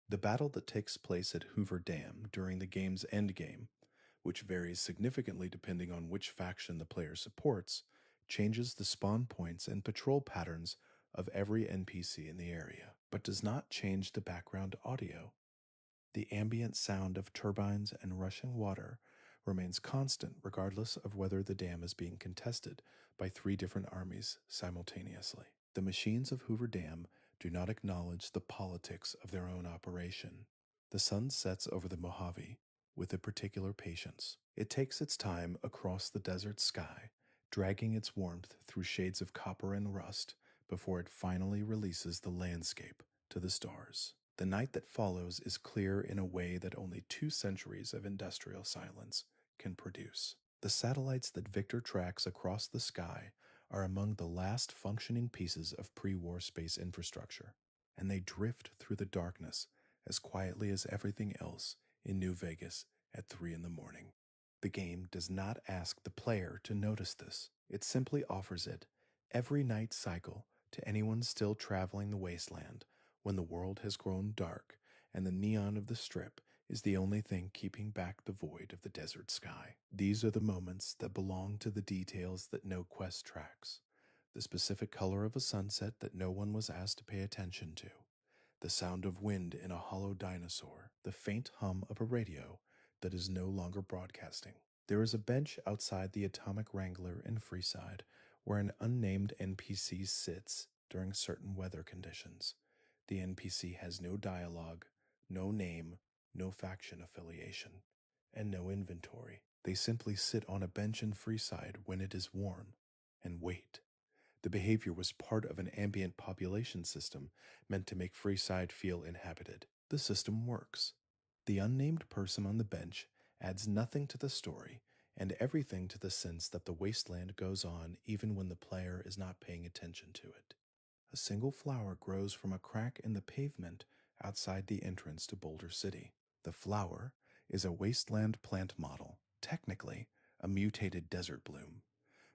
The battle that takes place at Hoover Dam during the game's endgame, which varies significantly depending on which faction the player supports, changes the spawn points and patrol patterns of every NPC in the area, but does not change the background audio. The ambient sound of turbines and rushing water remains constant regardless of whether the dam is being contested by 3 different armies simultaneously. The machines of Hoover Dam do not acknowledge the politics of their own operation. The sun sets over the Mojave with a particular patience. It takes its time across the desert sky, dragging its warmth through shades of copper and rust before it finally releases the landscape to the stars. The night that follows is clear in a way that only 2 centuries of industrial silence can produce. The satellites that Victor tracks across the sky are among the last functioning pieces of pre-war space infrastructure, and they drift through the darkness as quietly as everything else in New Vegas at 3 in the morning. The game does not ask the player to notice this. It simply offers it every night cycle to anyone still traveling the wasteland when the world has grown dark and the neon of the strip is the only thing keeping back the void of the desert sky. These are the moments that belong to the details that no quest tracks, the specific color of a sunset that no one was asked to pay attention to, the sound of wind in a hollow dinosaur, the faint hum of a radio that is no longer broadcasting. There is a bench outside the Atomic Wrangler in Freeside where an unnamed NPC sits during certain weather conditions. The NPC has no dialogue, no name, no faction affiliation, and no inventory. They simply sit on a bench in Freeside when it is warm and wait. The behavior was part of an ambient population system meant to make Freeside feel inhabited. The system works. The unnamed person on the bench adds nothing to the story and everything to the sense that the wasteland goes on even when the player is not paying attention to it. A single flower grows from a crack in the pavement outside the entrance to Boulder City. The flower is a wasteland plant model, technically a mutated desert bloom,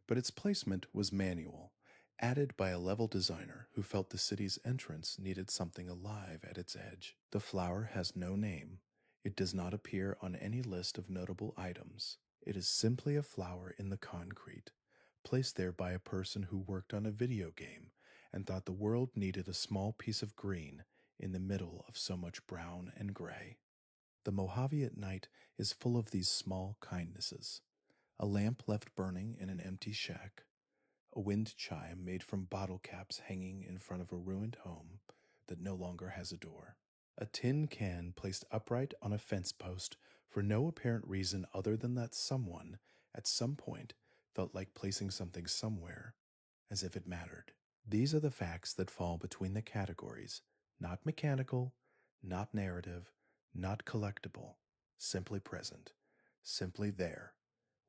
but its placement was manual, added by a level designer who felt the city's entrance needed something alive at its edge. The flower has no name. It does not appear on any list of notable items. It is simply a flower in the concrete, placed there by a person who worked on a video game and thought the world needed a small piece of green in the middle of so much brown and gray. The Mojave at night is full of these small kindnesses. A lamp left burning in an empty shack, a wind chime made from bottle caps hanging in front of a ruined home that no longer has a door, a tin can placed upright on a fence post for no apparent reason other than that someone, at some point, felt like placing something somewhere, as if it mattered. These are the facts that fall between the categories, not mechanical, not narrative, not collectible, simply present, simply there,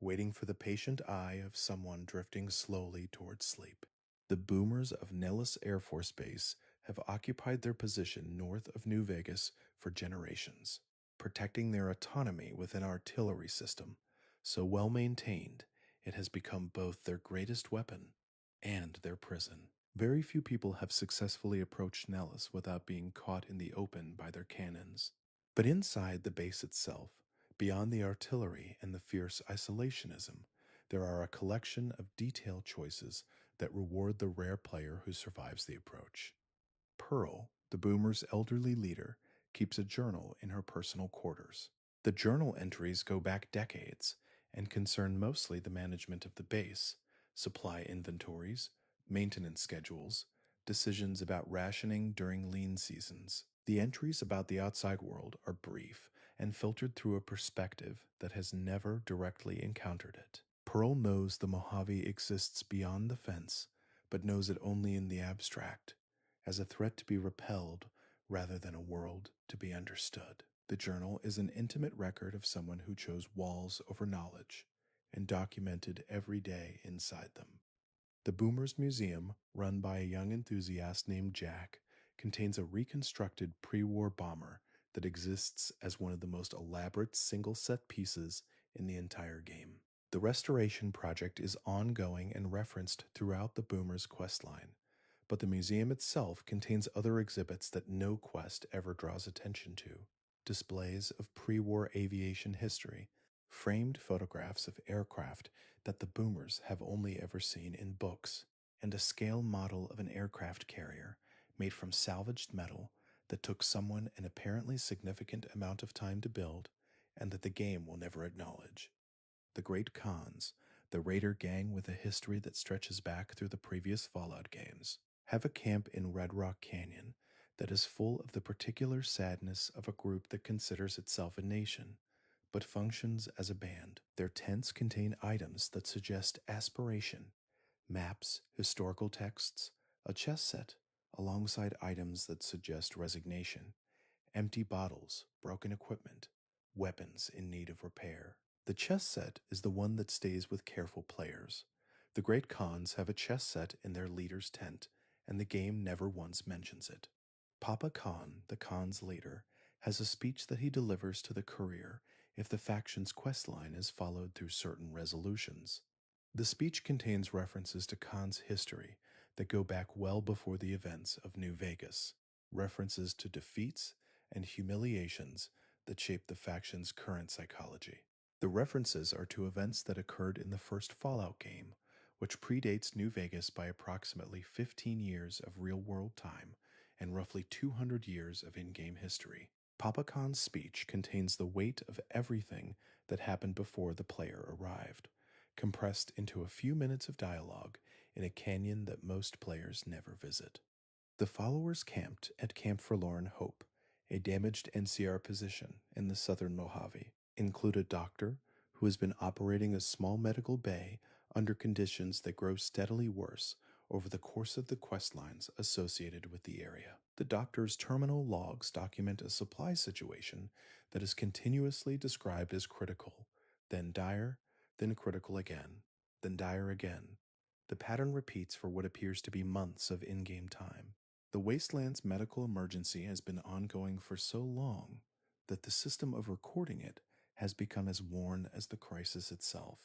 waiting for the patient eye of someone drifting slowly towards sleep. The boomers of Nellis Air Force Base have occupied their position north of New Vegas for generations, protecting their autonomy within an artillery system so well maintained it has become both their greatest weapon and their prison. Very few people have successfully approached Nellis without being caught in the open by their cannons. But inside the base itself, beyond the artillery and the fierce isolationism, there are a collection of detailed choices that reward the rare player who survives the approach. Pearl, the boomer's elderly leader, keeps a journal in her personal quarters. The journal entries go back decades and concern mostly the management of the base, supply inventories, maintenance schedules, decisions about rationing during lean seasons. The entries about the outside world are brief and filtered through a perspective that has never directly encountered it. Pearl knows the Mojave exists beyond the fence, but knows it only in the abstract, as a threat to be repelled rather than a world to be understood. The journal is an intimate record of someone who chose walls over knowledge and documented every day inside them. The Boomers Museum, run by a young enthusiast named Jack, contains a reconstructed pre-war bomber that exists as one of the most elaborate single-set pieces in the entire game. The restoration project is ongoing and referenced throughout the Boomers questline, but the museum itself contains other exhibits that no quest ever draws attention to. Displays of pre-war aviation history, framed photographs of aircraft that the Boomers have only ever seen in books, and a scale model of an aircraft carrier made from salvaged metal that took someone an apparently significant amount of time to build and that the game will never acknowledge. The Great Khans, the raider gang with a history that stretches back through the previous Fallout games, have a camp in Red Rock Canyon that is full of the particular sadness of a group that considers itself a nation, but functions as a band. Their tents contain items that suggest aspiration, maps, historical texts, a chess set, alongside items that suggest resignation, empty bottles, broken equipment, weapons in need of repair. The chess set is the one that stays with careful players. The Great Khans have a chess set in their leader's tent, and the game never once mentions it. Papa Khan, the Khan's leader, has a speech that he delivers to the courier if the faction's questline is followed through certain resolutions. The speech contains references to Khan's history that go back well before the events of New Vegas, references to defeats and humiliations that shape the faction's current psychology. The references are to events that occurred in the first Fallout game, which predates New Vegas by approximately 15 years of real-world time and roughly 200 years of in-game history. Papa Khan's speech contains the weight of everything that happened before the player arrived, compressed into a few minutes of dialogue in a canyon that most players never visit. The followers camped at Camp Forlorn Hope, a damaged NCR position in the southern Mojave. Include a doctor who has been operating a small medical bay under conditions that grow steadily worse over the course of the quest lines associated with the area. The doctor's terminal logs document a supply situation that is continuously described as critical, then dire, then critical again, then dire again. The pattern repeats for what appears to be months of in-game time. The Wasteland's medical emergency has been ongoing for so long that the system of recording it has become as worn as the crisis itself.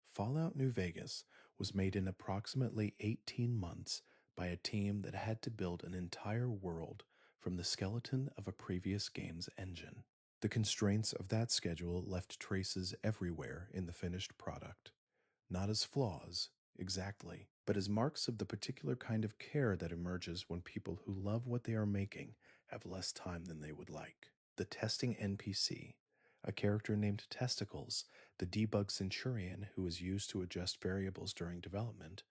Fallout New Vegas was made in approximately 18 months by a team that had to build an entire world from the skeleton of a previous game's engine. The constraints of that schedule left traces everywhere in the finished product, not as flaws, exactly, but as marks of the particular kind of care that emerges when people who love what they are making have less time than they would like. The testing NPC, a character named Testicles, the debug centurion who is used to adjust variables during development,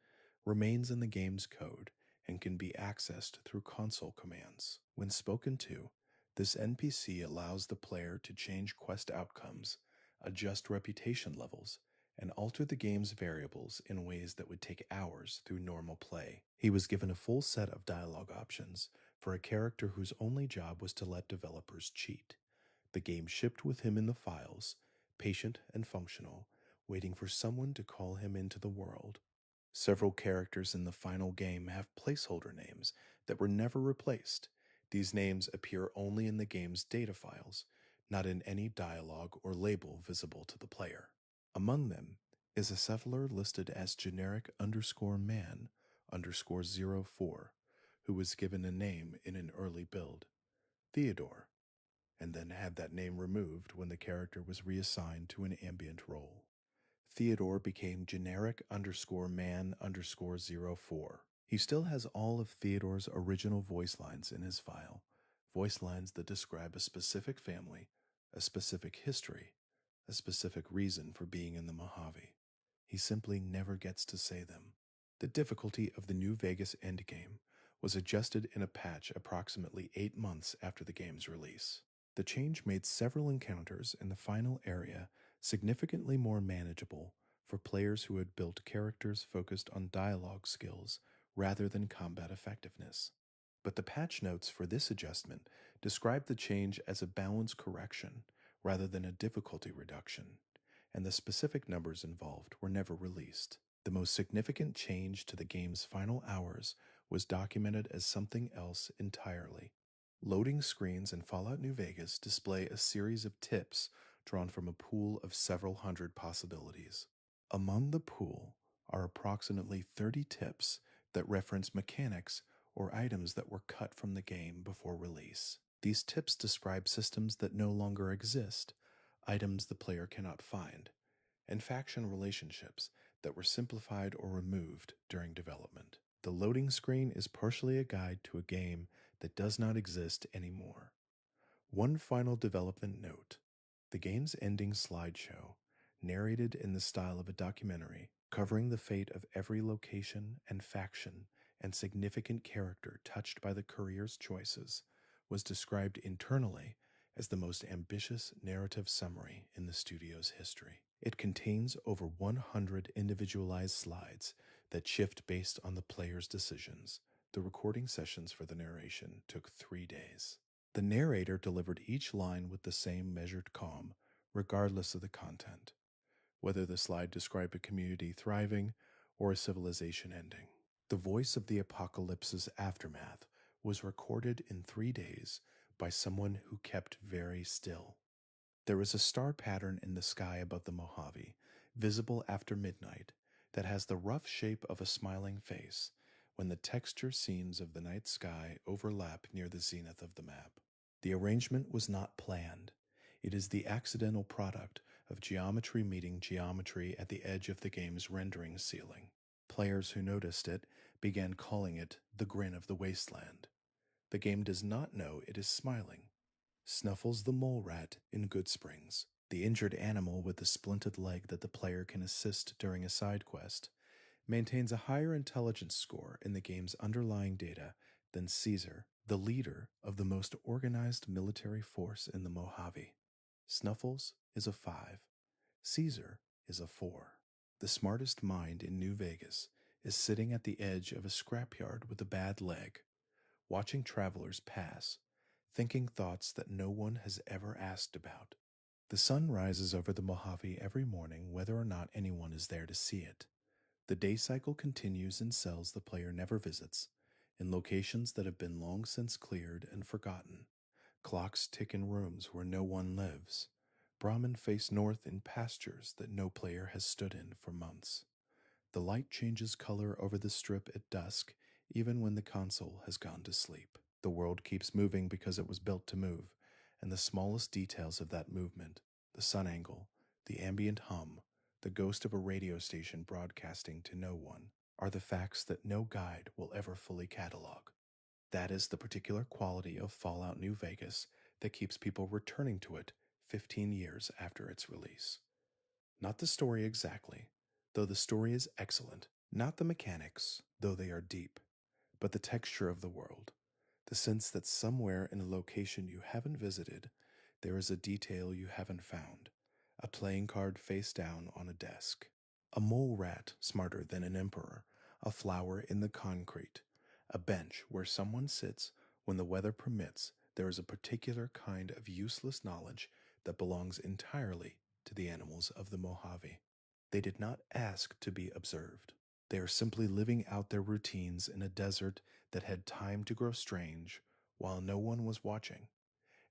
remains in the game's code and can be accessed through console commands. When spoken to, this NPC allows the player to change quest outcomes, adjust reputation levels, and alter the game's variables in ways that would take hours through normal play. He was given a full set of dialogue options for a character whose only job was to let developers cheat. The game shipped with him in the files, patient and functional, waiting for someone to call him into the world. Several characters in the final game have placeholder names that were never replaced. These names appear only in the game's data files, not in any dialogue or label visible to the player. Among them is a Cephalosaur listed as generic _man _04, who was given a name in an early build, Theodore, and then had that name removed when the character was reassigned to an ambient role. Theodore became generic _man _04. He still has all of Theodore's original voice lines in his file, voice lines that describe a specific family, a specific history, a specific reason for being in the Mojave. He simply never gets to say them. The difficulty of the New Vegas endgame was adjusted in a patch approximately 8 months after the game's release. The change made several encounters in the final area significantly more manageable for players who had built characters focused on dialogue skills rather than combat effectiveness. But the patch notes for this adjustment describe the change as a balance correction rather than a difficulty reduction, and the specific numbers involved were never released. The most significant change to the game's final hours was documented as something else entirely. Loading screens in Fallout New Vegas display a series of tips drawn from a pool of several hundred possibilities. Among the pool are approximately 30 tips that reference mechanics or items that were cut from the game before release. These tips describe systems that no longer exist, items the player cannot find, and faction relationships that were simplified or removed during development. The loading screen is partially a guide to a game that does not exist anymore. One final development note: the game's ending slideshow, narrated in the style of a documentary, covering the fate of every location and faction and significant character touched by the courier's choices, was described internally as the most ambitious narrative summary in the studio's history. It contains over 100 individualized slides that shift based on the player's decisions. The recording sessions for the narration took 3 days. The narrator delivered each line with the same measured calm, regardless of the content, whether the slide described a community thriving or a civilization ending. The voice of the apocalypse's aftermath was recorded in 3 days by someone who kept very still. There is a star pattern in the sky above the Mojave, visible after midnight, that has the rough shape of a smiling face when the texture scenes of the night sky overlap near the zenith of the map. The arrangement was not planned. It is the accidental product of geometry meeting geometry at the edge of the game's rendering ceiling. Players who noticed it began calling it the grin of the wasteland. The game does not know it is smiling. Snuffles the mole rat in Goodsprings, the injured animal with the splinted leg that the player can assist during a side quest, maintains a higher intelligence score in the game's underlying data than Caesar, the leader of the most organized military force in the Mojave. Snuffles is a 5. Caesar is a 4. The smartest mind in New Vegas is sitting at the edge of a scrapyard with a bad leg, watching travelers pass, thinking thoughts that no one has ever asked about. The sun rises over the Mojave every morning whether or not anyone is there to see it. The day cycle continues in cells the player never visits, in locations that have been long since cleared and forgotten. Clocks tick in rooms where no one lives. Brahmin face north in pastures that no player has stood in for months. The light changes color over the strip at dusk, even when the console has gone to sleep. The world keeps moving because it was built to move, and the smallest details of that movement, the sun angle, the ambient hum, the ghost of a radio station broadcasting to no one, are the facts that no guide will ever fully catalog. That is the particular quality of Fallout New Vegas that keeps people returning to it 15 years after its release. Not the story exactly, though the story is excellent. Not the mechanics, though they are deep, but the texture of the world. The sense that somewhere in a location you haven't visited, there is a detail you haven't found. A playing card face down on a desk. A mole rat smarter than an emperor. A flower in the concrete. A bench where someone sits when the weather permits. There is a particular kind of useless knowledge that belongs entirely to the animals of the Mojave. They did not ask to be observed. They are simply living out their routines in a desert that had time to grow strange while no one was watching,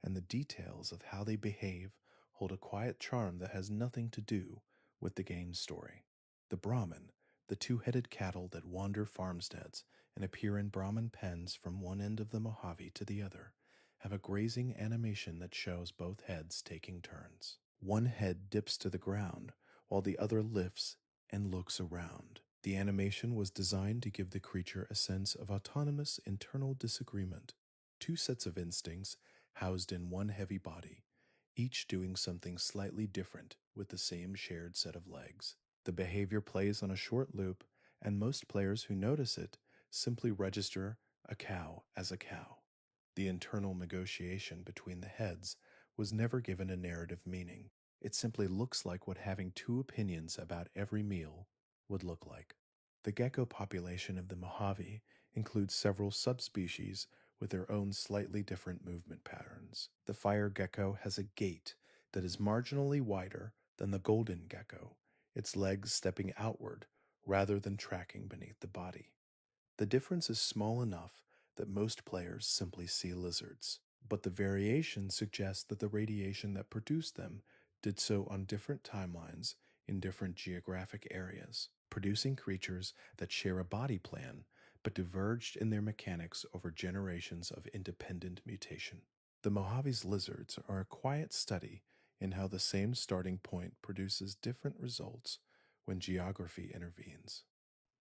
and the details of how they behave hold a quiet charm that has nothing to do with the game's story. The Brahmin, the two-headed cattle that wander farmsteads and appear in Brahmin pens from one end of the Mojave to the other, have a grazing animation that shows both heads taking turns. One head dips to the ground, while the other lifts and looks around. The animation was designed to give the creature a sense of autonomous internal disagreement. Two sets of instincts housed in one heavy body, each doing something slightly different with the same shared set of legs. The behavior plays on a short loop, and most players who notice it simply register a cow as a cow. The internal negotiation between the heads was never given a narrative meaning. It simply looks like what having two opinions about every meal would look like. The gecko population of the Mojave includes several subspecies with their own slightly different movement patterns. The fire gecko has a gait that is marginally wider than the golden gecko, its legs stepping outward rather than tracking beneath the body. The difference is small enough that most players simply see lizards, but the variation suggests that the radiation that produced them did so on different timelines in different geographic areas, producing creatures that share a body plan but diverged in their mechanics over generations of independent mutation. The Mojave's lizards are a quiet study in how the same starting point produces different results when geography intervenes.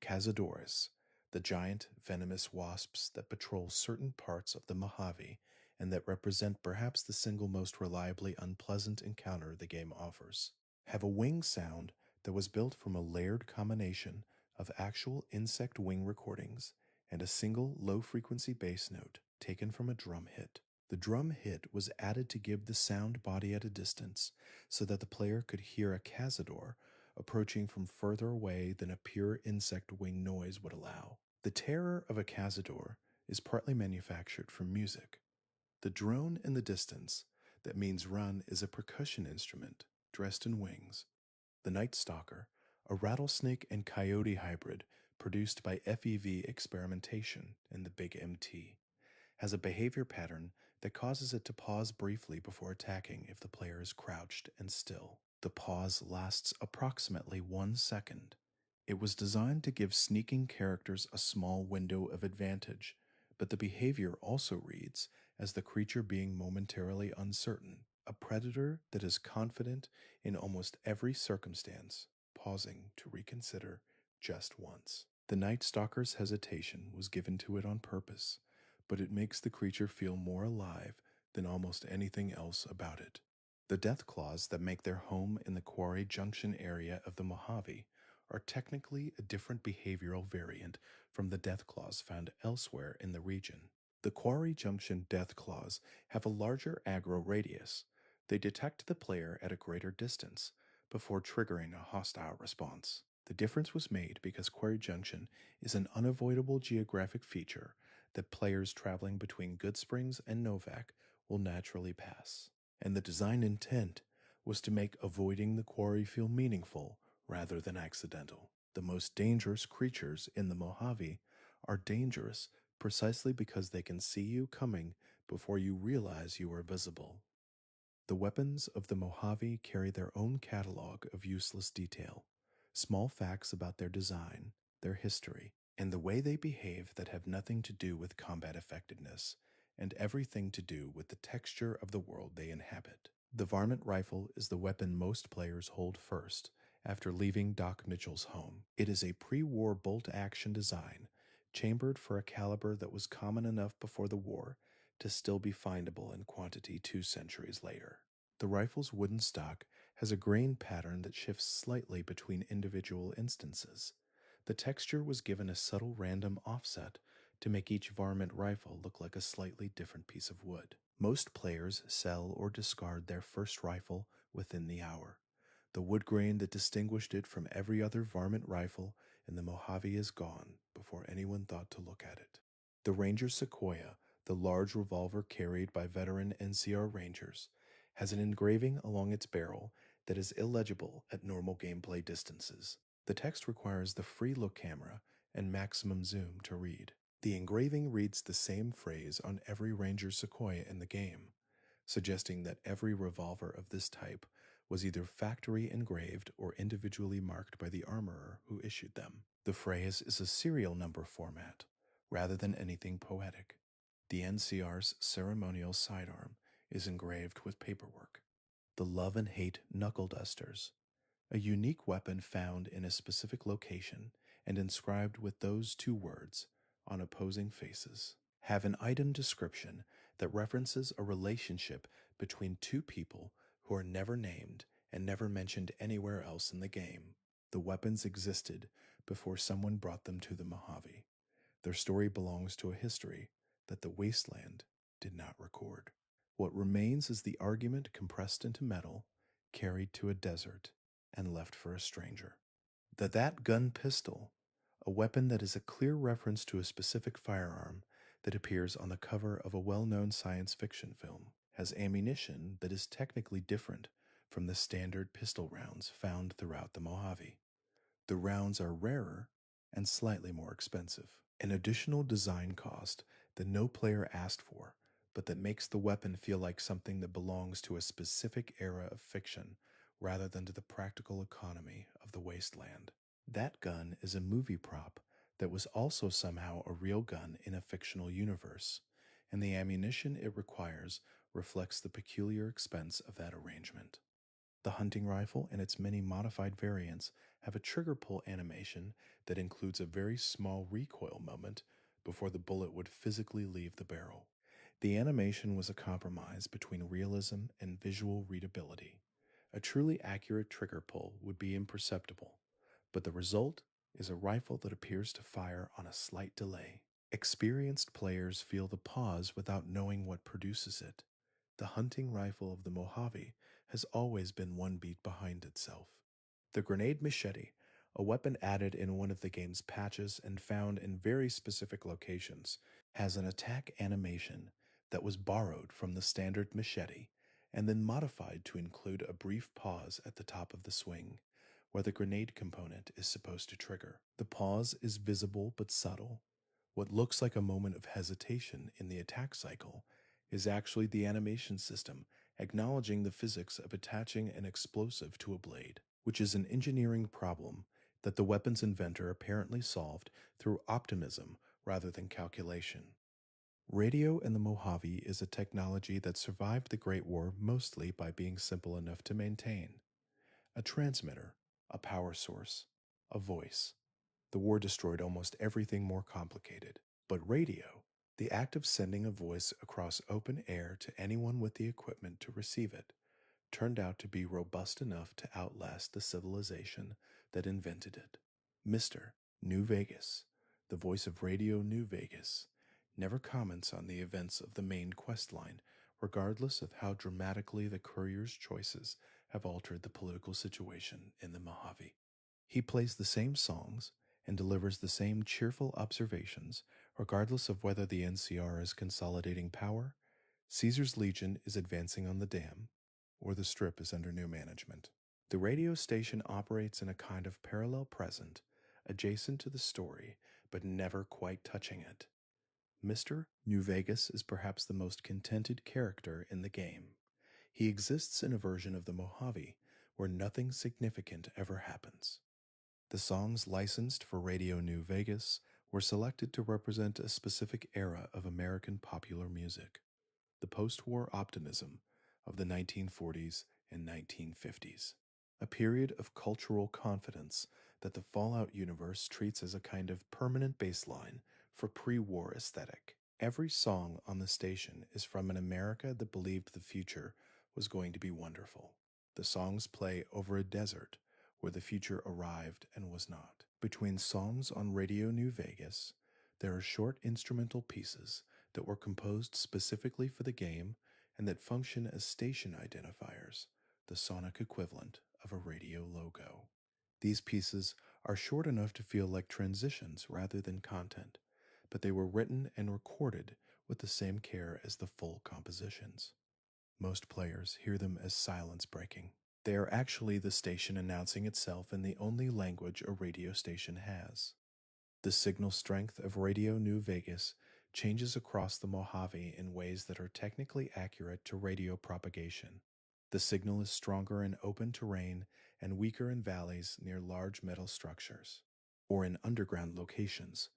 Cazadores, the giant venomous wasps that patrol certain parts of the Mojave and that represent perhaps the single most reliably unpleasant encounter the game offers, have a wing sound that was built from a layered combination of actual insect wing recordings and a single low-frequency bass note taken from a drum hit. The drum hit was added to give the sound body at a distance so that the player could hear a cazador approaching from further away than a pure insect wing noise would allow. The terror of a cazador is partly manufactured from music. The drone in the distance that means run is a percussion instrument dressed in wings. The Night Stalker, a rattlesnake and coyote hybrid produced by FEV experimentation in the Big MT, has a behavior pattern that causes it to pause briefly before attacking if the player is crouched and still. The pause lasts approximately 1 second. It was designed to give sneaking characters a small window of advantage, but the behavior also reads as the creature being momentarily uncertain, a predator that is confident in almost every circumstance, pausing to reconsider just once. The Night Stalker's hesitation was given to it on purpose, but it makes the creature feel more alive than almost anything else about it. The death claws that make their home in the Quarry Junction area of the Mojave are technically a different behavioral variant from the death claws found elsewhere in the region. The Quarry Junction death claws have a larger aggro radius. They detect the player at a greater distance before triggering a hostile response. The difference was made because Quarry Junction is an unavoidable geographic feature that players traveling between Goodsprings and Novak will naturally pass, and the design intent was to make avoiding the quarry feel meaningful rather than accidental. The most dangerous creatures in the Mojave are dangerous precisely because they can see you coming before you realize you are visible. The weapons of the Mojave carry their own catalog of useless detail, small facts about their design, their history, and the way they behave that have nothing to do with combat effectiveness and everything to do with the texture of the world they inhabit. The varmint rifle is the weapon most players hold first after leaving Doc Mitchell's home. It is a pre-war bolt-action design, chambered for a caliber that was common enough before the war to still be findable in quantity 2 centuries later. The rifle's wooden stock has a grain pattern that shifts slightly between individual instances. The texture was given a subtle random offset to make each varmint rifle look like a slightly different piece of wood. Most players sell or discard their first rifle within the hour. The wood grain that distinguished it from every other varmint rifle in the Mojave is gone before anyone thought to look at it. The Ranger Sequoia, the large revolver carried by veteran NCR Rangers, has an engraving along its barrel that is illegible at normal gameplay distances. The text requires the free look camera and maximum zoom to read. The engraving reads the same phrase on every Ranger Sequoia in the game, suggesting that every revolver of this type was either factory engraved or individually marked by the armorer who issued them. The phrase is a serial number format, rather than anything poetic. The NCR's ceremonial sidearm is engraved with paperwork. The Love and Hate Knuckle Dusters, a unique weapon found in a specific location and inscribed with those 2 words on opposing faces, have an item description that references a relationship between 2 people who are never named and never mentioned anywhere else in the game. The weapons existed before someone brought them to the Mojave. Their story belongs to a history that the wasteland did not record. What remains is the argument compressed into metal, carried to a desert, and left for a stranger. That gun pistol, a weapon that is a clear reference to a specific firearm that appears on the cover of a well-known science fiction film, has ammunition that is technically different from the standard pistol rounds found throughout the Mojave. The rounds are rarer and slightly more expensive, an additional design cost that no player asked for, but that makes the weapon feel like something that belongs to a specific era of fiction rather than to the practical economy of the wasteland. That gun is a movie prop that was also somehow a real gun in a fictional universe, and the ammunition it requires reflects the peculiar expense of that arrangement. The hunting rifle and its many modified variants have a trigger pull animation that includes a very small recoil moment before the bullet would physically leave the barrel. The animation was a compromise between realism and visual readability. A truly accurate trigger pull would be imperceptible, but the result is a rifle that appears to fire on a slight delay. Experienced players feel the pause without knowing what produces it. The hunting rifle of the Mojave has always been one beat behind itself. The grenade machete, a weapon added in one of the game's patches and found in very specific locations, has an attack animation that was borrowed from the standard machete and then modified to include a brief pause at the top of the swing, where the grenade component is supposed to trigger. The pause is visible but subtle. What looks like a moment of hesitation in the attack cycle is actually the animation system acknowledging the physics of attaching an explosive to a blade, which is an engineering problem that the weapon's inventor apparently solved through optimism rather than calculation. Radio in the Mojave is a technology that survived the Great War mostly by being simple enough to maintain. A transmitter, a power source, a voice. The war destroyed almost everything more complicated. But radio, the act of sending a voice across open air to anyone with the equipment to receive it, turned out to be robust enough to outlast the civilization that invented it. Mr. New Vegas, the voice of Radio New Vegas, never comments on the events of the main quest line, regardless of how dramatically the courier's choices have altered the political situation in the Mojave. He plays the same songs and delivers the same cheerful observations, regardless of whether the NCR is consolidating power, Caesar's Legion is advancing on the dam, or the Strip is under new management. The radio station operates in a kind of parallel present, adjacent to the story, but never quite touching it. Mr. New Vegas is perhaps the most contented character in the game. He exists in a version of the Mojave where nothing significant ever happens. The songs licensed for Radio New Vegas were selected to represent a specific era of American popular music, the post-war optimism of the 1940s and 1950s, a period of cultural confidence that the Fallout universe treats as a kind of permanent baseline for pre-war aesthetic. Every song on the station is from an America that believed the future was going to be wonderful. The songs play over a desert where the future arrived and was not. Between songs on Radio New Vegas, there are short instrumental pieces that were composed specifically for the game and that function as station identifiers, the sonic equivalent of a radio logo. These pieces are short enough to feel like transitions rather than content, but they were written and recorded with the same care as the full compositions. Most players hear them as silence breaking. They are actually the station announcing itself in the only language a radio station has. The signal strength of Radio New Vegas changes across the Mojave in ways that are technically accurate to radio propagation. The signal is stronger in open terrain and weaker in valleys near large metal structures, or in underground locations.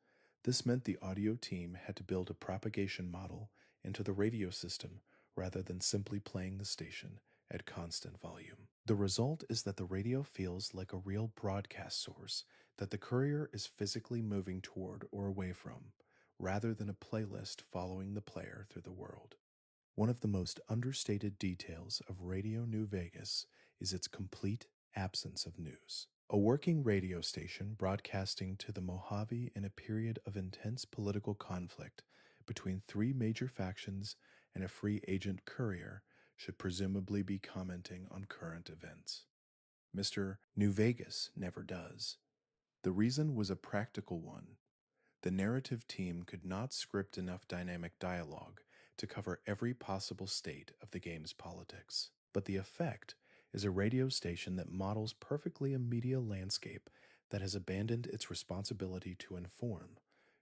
This meant the audio team had to build a propagation model into the radio system rather than simply playing the station at constant volume. The result is that the radio feels like a real broadcast source that the courier is physically moving toward or away from, rather than a playlist following the player through the world. One of the most understated details of Radio New Vegas is its complete absence of news. A working radio station broadcasting to the Mojave in a period of intense political conflict between three major factions and a free agent courier should presumably be commenting on current events. Mr. New Vegas never does. The reason was a practical one. The narrative team could not script enough dynamic dialogue to cover every possible state of the game's politics. But the effect is a radio station that models perfectly a media landscape that has abandoned its responsibility to inform,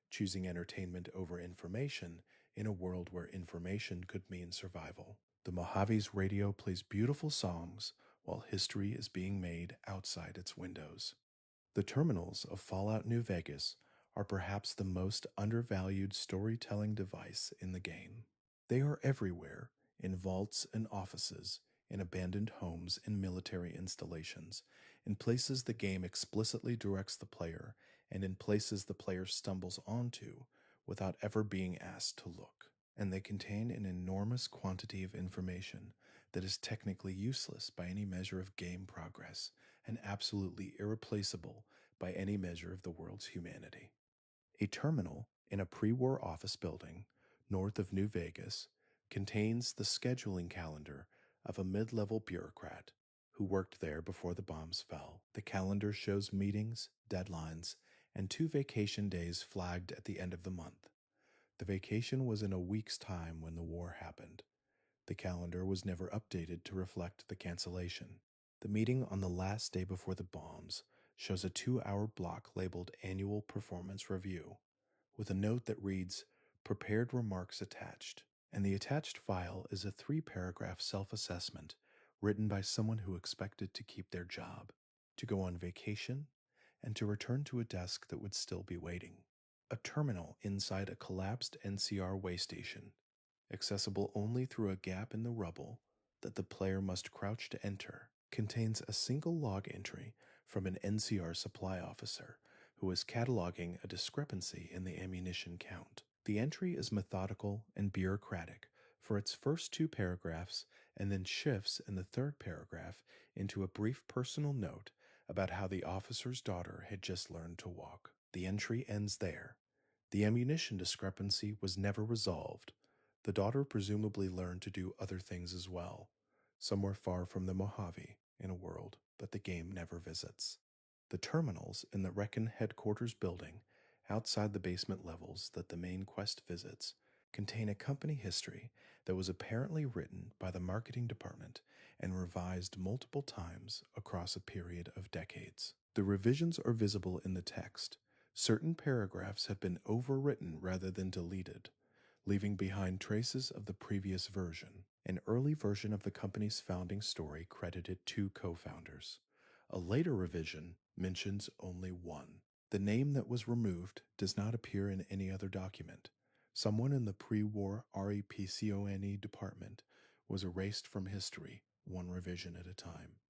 choosing entertainment over information in a world where information could mean survival. The Mojave's radio plays beautiful songs while history is being made outside its windows. The terminals of Fallout New Vegas are perhaps the most undervalued storytelling device in the game. They are everywhere, in vaults and offices, in abandoned homes and military installations, in places the game explicitly directs the player, and in places the player stumbles onto without ever being asked to look. And they contain an enormous quantity of information that is technically useless by any measure of game progress and absolutely irreplaceable by any measure of the world's humanity. A terminal in a pre-war office building north of New Vegas contains the scheduling calendar of a mid-level bureaucrat who worked there before the bombs fell. The calendar shows meetings, deadlines, and 2 vacation days flagged at the end of the month. The vacation was in a week's time when the war happened. The calendar was never updated to reflect the cancellation. The meeting on the last day before the bombs shows a 2-hour block labeled Annual Performance Review, with a note that reads, Prepared Remarks Attached. And the attached file is a 3-paragraph self-assessment written by someone who expected to keep their job, to go on vacation, and to return to a desk that would still be waiting. A terminal inside a collapsed NCR way station, accessible only through a gap in the rubble that the player must crouch to enter, contains a single log entry from an NCR supply officer who is cataloging a discrepancy in the ammunition count. The entry is methodical and bureaucratic for its first 2 paragraphs and then shifts in the 3rd paragraph into a brief personal note about how the officer's daughter had just learned to walk. The entry ends there. The ammunition discrepancy was never resolved. The daughter presumably learned to do other things as well, somewhere far from the Mojave, in a world that the game never visits. The terminals in the Recon headquarters building, outside the basement levels that the main quest visits, contain a company history that was apparently written by the marketing department and revised multiple times across a period of decades. The revisions are visible in the text. Certain paragraphs have been overwritten rather than deleted, leaving behind traces of the previous version. An early version of the company's founding story credited 2 co-founders. A later revision mentions only 1. The name that was removed does not appear in any other document. Someone in the pre-war REPCONE department was erased from history, 1 revision at a time.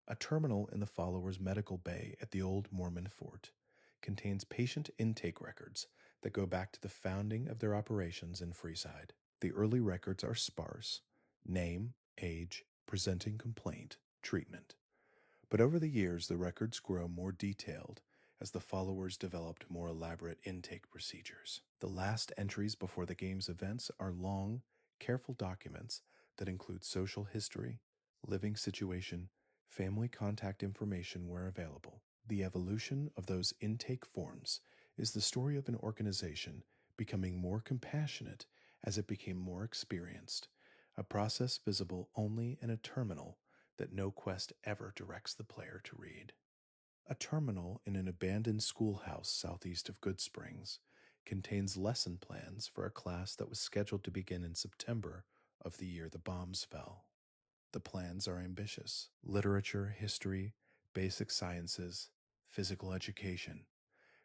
A terminal in the followers' medical bay at the old Mormon fort contains patient intake records that go back to the founding of their operations in Freeside. The early records are sparse: name, age, presenting complaint, treatment. But over the years, the records grow more detailed as the followers developed more elaborate intake procedures. The last entries before the game's events are long, careful documents that include social history, living situation, family contact information where available. The evolution of those intake forms is the story of an organization becoming more compassionate as it became more experienced, a process visible only in a terminal that no quest ever directs the player to read. A terminal in an abandoned schoolhouse southeast of Good Springs contains lesson plans for a class that was scheduled to begin in September of the year the bombs fell. The plans are ambitious: literature, history, basic sciences, physical education.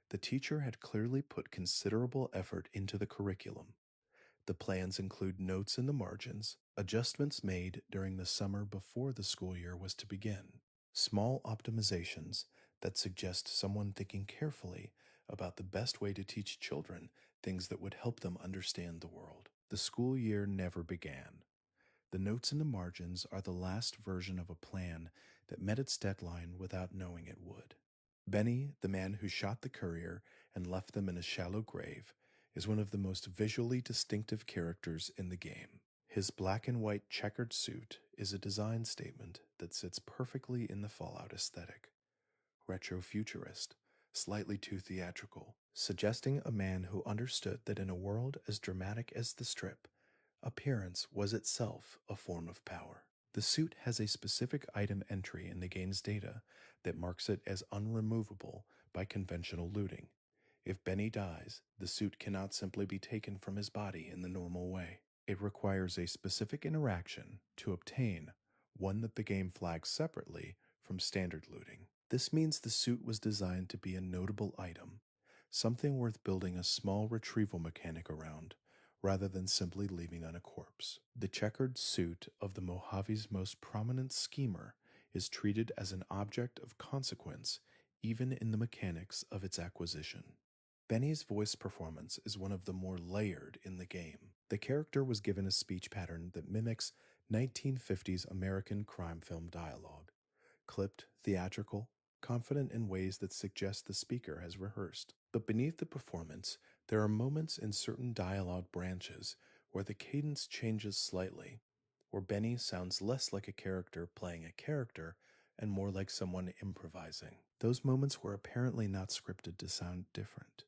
The teacher had clearly put considerable effort into the curriculum. The plans include notes in the margins, adjustments made during the summer before the school year was to begin, small optimizations that suggest someone thinking carefully about the best way to teach children things that would help them understand the world. The school year never began. The notes in the margins are the last version of a plan that met its deadline without knowing it would. Benny, the man who shot the courier and left them in a shallow grave, is one of the most visually distinctive characters in the game. His black and white checkered suit is a design statement that sits perfectly in the Fallout aesthetic. Retro-futurist, slightly too theatrical, suggesting a man who understood that in a world as dramatic as the Strip, appearance was itself a form of power. The suit has a specific item entry in the game's data that marks it as unremovable by conventional looting. If Benny dies, the suit cannot simply be taken from his body in the normal way. It requires a specific interaction to obtain, one that the game flags separately from standard looting. This means the suit was designed to be a notable item, something worth building a small retrieval mechanic around, rather than simply leaving on a corpse. The checkered suit of the Mojave's most prominent schemer is treated as an object of consequence even in the mechanics of its acquisition. Benny's voice performance is one of the more layered in the game. The character was given a speech pattern that mimics 1950s American crime film dialogue, clipped, theatrical, confident in ways that suggest the speaker has rehearsed. But beneath the performance, there are moments in certain dialogue branches where the cadence changes slightly, where Benny sounds less like a character playing a character and more like someone improvising. Those moments were apparently not scripted to sound different.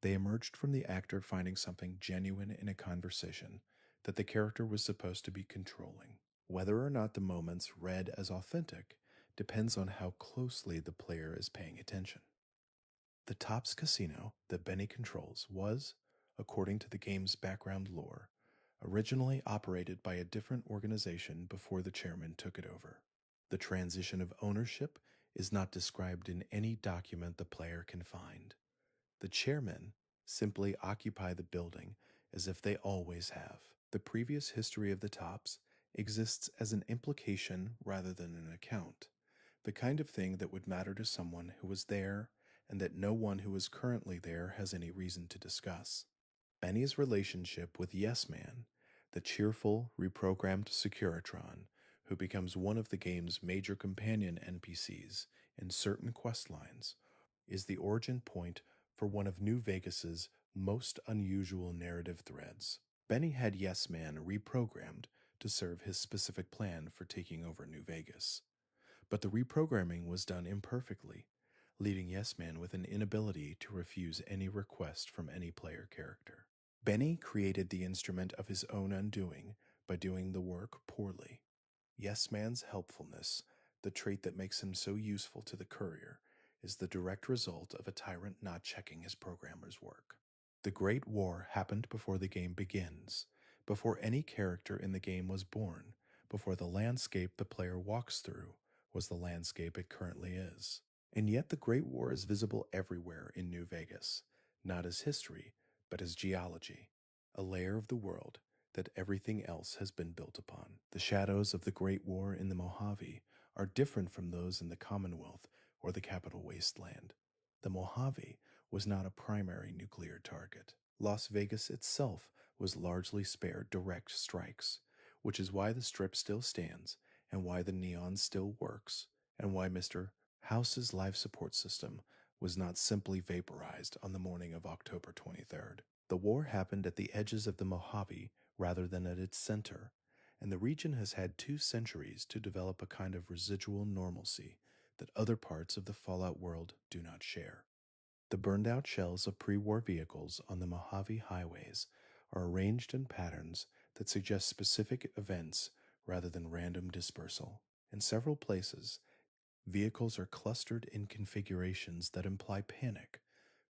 They emerged from the actor finding something genuine in a conversation that the character was supposed to be controlling. Whether or not the moments read as authentic depends on how closely the player is paying attention. The Tops Casino that Benny controls was, according to the game's background lore, originally operated by a different organization before the chairman took it over. The transition of ownership is not described in any document the player can find. The chairmen simply occupy the building as if they always have. The previous history of the Tops exists as an implication rather than an account, the kind of thing that would matter to someone who was there and that no one who is currently there has any reason to discuss. Benny's relationship with Yes Man, the cheerful, reprogrammed Securitron, who becomes one of the game's major companion NPCs in certain quest lines, is the origin point for one of New Vegas's most unusual narrative threads. Benny had Yes Man reprogrammed to serve his specific plan for taking over New Vegas. But the reprogramming was done imperfectly, leaving Yes Man with an inability to refuse any request from any player character. Benny created the instrument of his own undoing by doing the work poorly. Yes Man's helpfulness, the trait that makes him so useful to the courier, is the direct result of a tyrant not checking his programmer's work. The Great War happened before the game begins, before any character in the game was born, before the landscape the player walks through was the landscape it currently is. And yet the Great War is visible everywhere in New Vegas, not as history, but as geology, a layer of the world that everything else has been built upon. The shadows of the Great War in the Mojave are different from those in the Commonwealth or the capital wasteland. The Mojave was not a primary nuclear target. Las Vegas itself was largely spared direct strikes, which is why the Strip still stands and why the neon still works, and why Mr. House's life support system was not simply vaporized on the morning of October 23rd. The war happened at the edges of the Mojave rather than at its center, and the region has had 2 centuries to develop a kind of residual normalcy that other parts of the Fallout world do not share. The burned-out shells of pre-war vehicles on the Mojave highways are arranged in patterns that suggest specific events rather than random dispersal. In several places, vehicles are clustered in configurations that imply panic,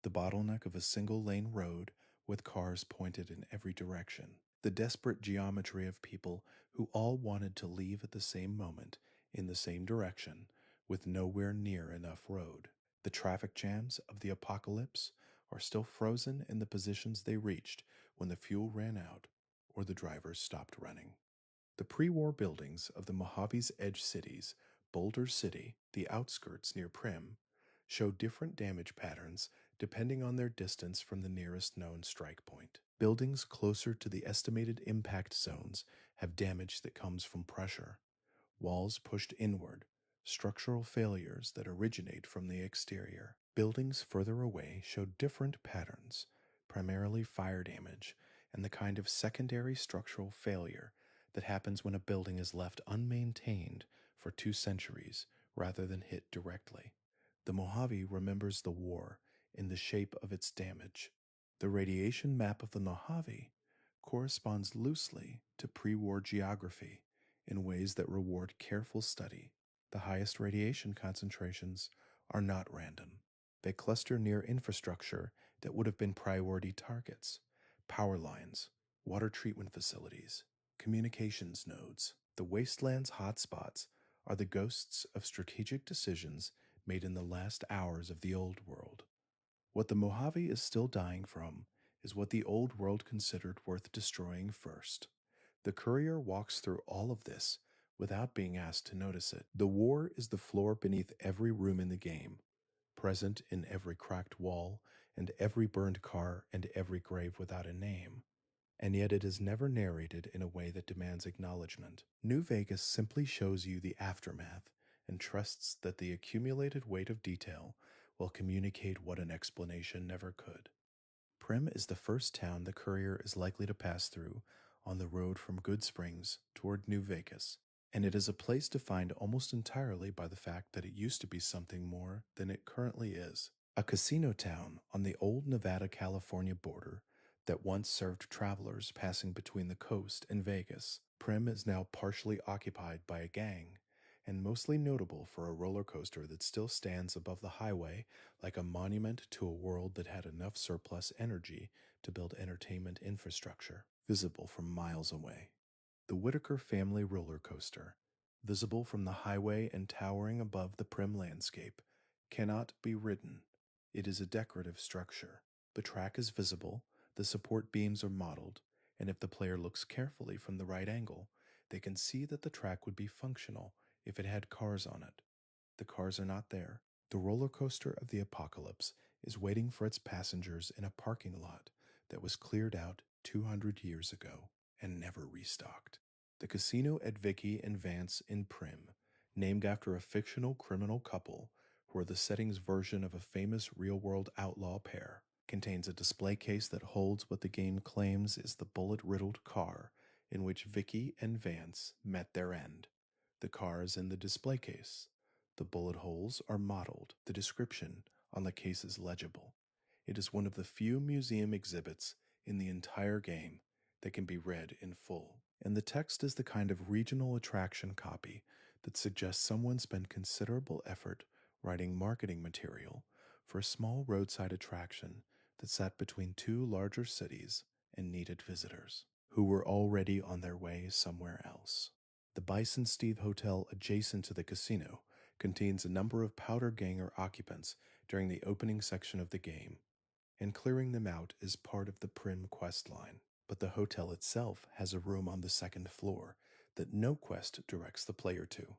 the bottleneck of a single-lane road with cars pointed in every direction, the desperate geometry of people who all wanted to leave at the same moment in the same direction with nowhere near enough road. The traffic jams of the apocalypse are still frozen in the positions they reached when the fuel ran out or the drivers stopped running. The pre-war buildings of the Mojave's edge cities, Boulder City, the outskirts near Prim, show different damage patterns depending on their distance from the nearest known strike point. Buildings closer to the estimated impact zones have damage that comes from pressure, walls pushed inward, structural failures that originate from the exterior. Buildings further away show different patterns, primarily fire damage and the kind of secondary structural failure that happens when a building is left unmaintained for 2 centuries rather than hit directly. The Mojave remembers the war in the shape of its damage. The radiation map of the Mojave corresponds loosely to pre-war geography in ways that reward careful study. The highest radiation concentrations are not random. They cluster near infrastructure that would have been priority targets: power lines, water treatment facilities, communications nodes. The wasteland's hotspots are the ghosts of strategic decisions made in the last hours of the old world. What the Mojave is still dying from is what the old world considered worth destroying first. The courier walks through all of this without being asked to notice it. The war is the floor beneath every room in the game, present in every cracked wall and every burned car and every grave without a name. And yet it is never narrated in a way that demands acknowledgement. New Vegas simply shows you the aftermath and trusts that the accumulated weight of detail will communicate what an explanation never could. Prim is the first town the courier is likely to pass through on the road from Good Springs toward New Vegas, and it is a place defined almost entirely by the fact that it used to be something more than it currently is. A casino town on the old Nevada-California border that once served travelers passing between the coast and Vegas. Prim is now partially occupied by a gang, and mostly notable for a roller coaster that still stands above the highway like a monument to a world that had enough surplus energy to build entertainment infrastructure, visible from miles away. The Whitaker family roller coaster, visible from the highway and towering above the Prim landscape, cannot be ridden. It is a decorative structure. The track is visible, the support beams are modeled, and if the player looks carefully from the right angle, they can see that the track would be functional if it had cars on it. The cars are not there. The roller coaster of the apocalypse is waiting for its passengers in a parking lot that was cleared out 200 years ago and never restocked. The casino at Vicky and Vance in Prim, named after a fictional criminal couple who are the setting's version of a famous real-world outlaw pair, contains a display case that holds what the game claims is the bullet-riddled car in which Vicky and Vance met their end. The car is in the display case. The bullet holes are modeled. The description on the case is legible. It is one of the few museum exhibits in the entire game that can be read in full. And the text is the kind of regional attraction copy that suggests someone spent considerable effort writing marketing material for a small roadside attraction that sat between two larger cities and needed visitors who were already on their way somewhere else. The Bison Steve Hotel adjacent to the casino contains a number of powder ganger occupants during the opening section of the game, and clearing them out is part of the Prim quest line. But the hotel itself has a room on the second floor that no quest directs the player to.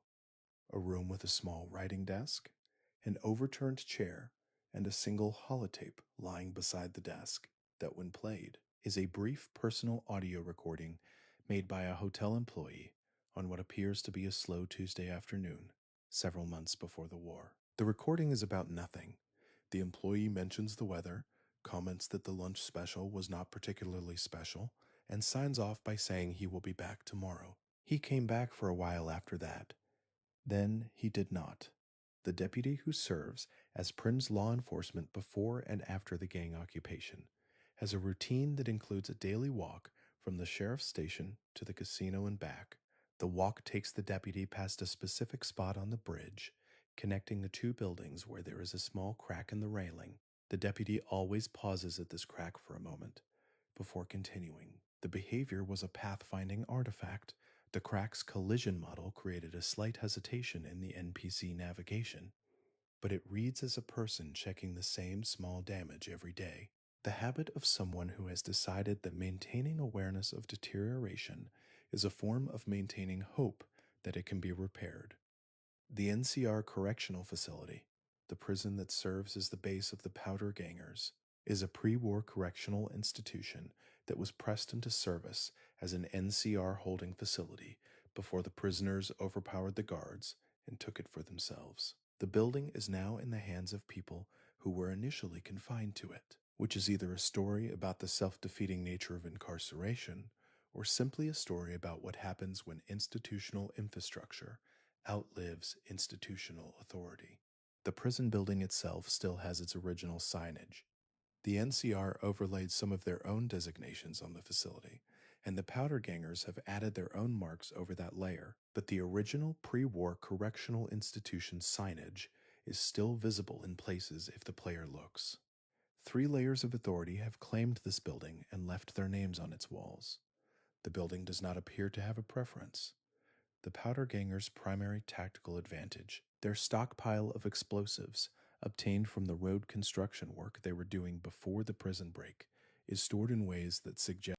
A room with a small writing desk, an overturned chair, and a single holotape lying beside the desk that, when played, is a brief personal audio recording made by a hotel employee on what appears to be a slow Tuesday afternoon, several months before the war. The recording is about nothing. The employee mentions the weather, comments that the lunch special was not particularly special, and signs off by saying he will be back tomorrow. He came back for a while after that. Then he did not. The deputy who serves as Prim's law enforcement before and after the gang occupation has a routine that includes a daily walk from the sheriff's station to the casino and back. The walk takes the deputy past a specific spot on the bridge, connecting the two buildings where there is a small crack in the railing. The deputy always pauses at this crack for a moment before continuing. The behavior was a pathfinding artifact. The crack's collision model created a slight hesitation in the NPC navigation, but it reads as a person checking the same small damage every day. The habit of someone who has decided that maintaining awareness of deterioration is a form of maintaining hope that it can be repaired. The NCR Correctional Facility, the prison that serves as the base of the Powder Gangers, is a pre-war correctional institution that was pressed into service as an NCR holding facility before the prisoners overpowered the guards and took it for themselves. The building is now in the hands of people who were initially confined to it, which is either a story about the self-defeating nature of incarceration or simply a story about what happens when institutional infrastructure outlives institutional authority. The prison building itself still has its original signage. The NCR overlaid some of their own designations on the facility, and the powder gangers have added their own marks over that layer, but the original pre-war correctional institution signage is still visible in places if the player looks. 3 layers of authority have claimed this building and left their names on its walls. The building does not appear to have a preference. The powder gangers' primary tactical advantage, their stockpile of explosives, obtained from the road construction work they were doing before the prison break, is stored in ways that suggest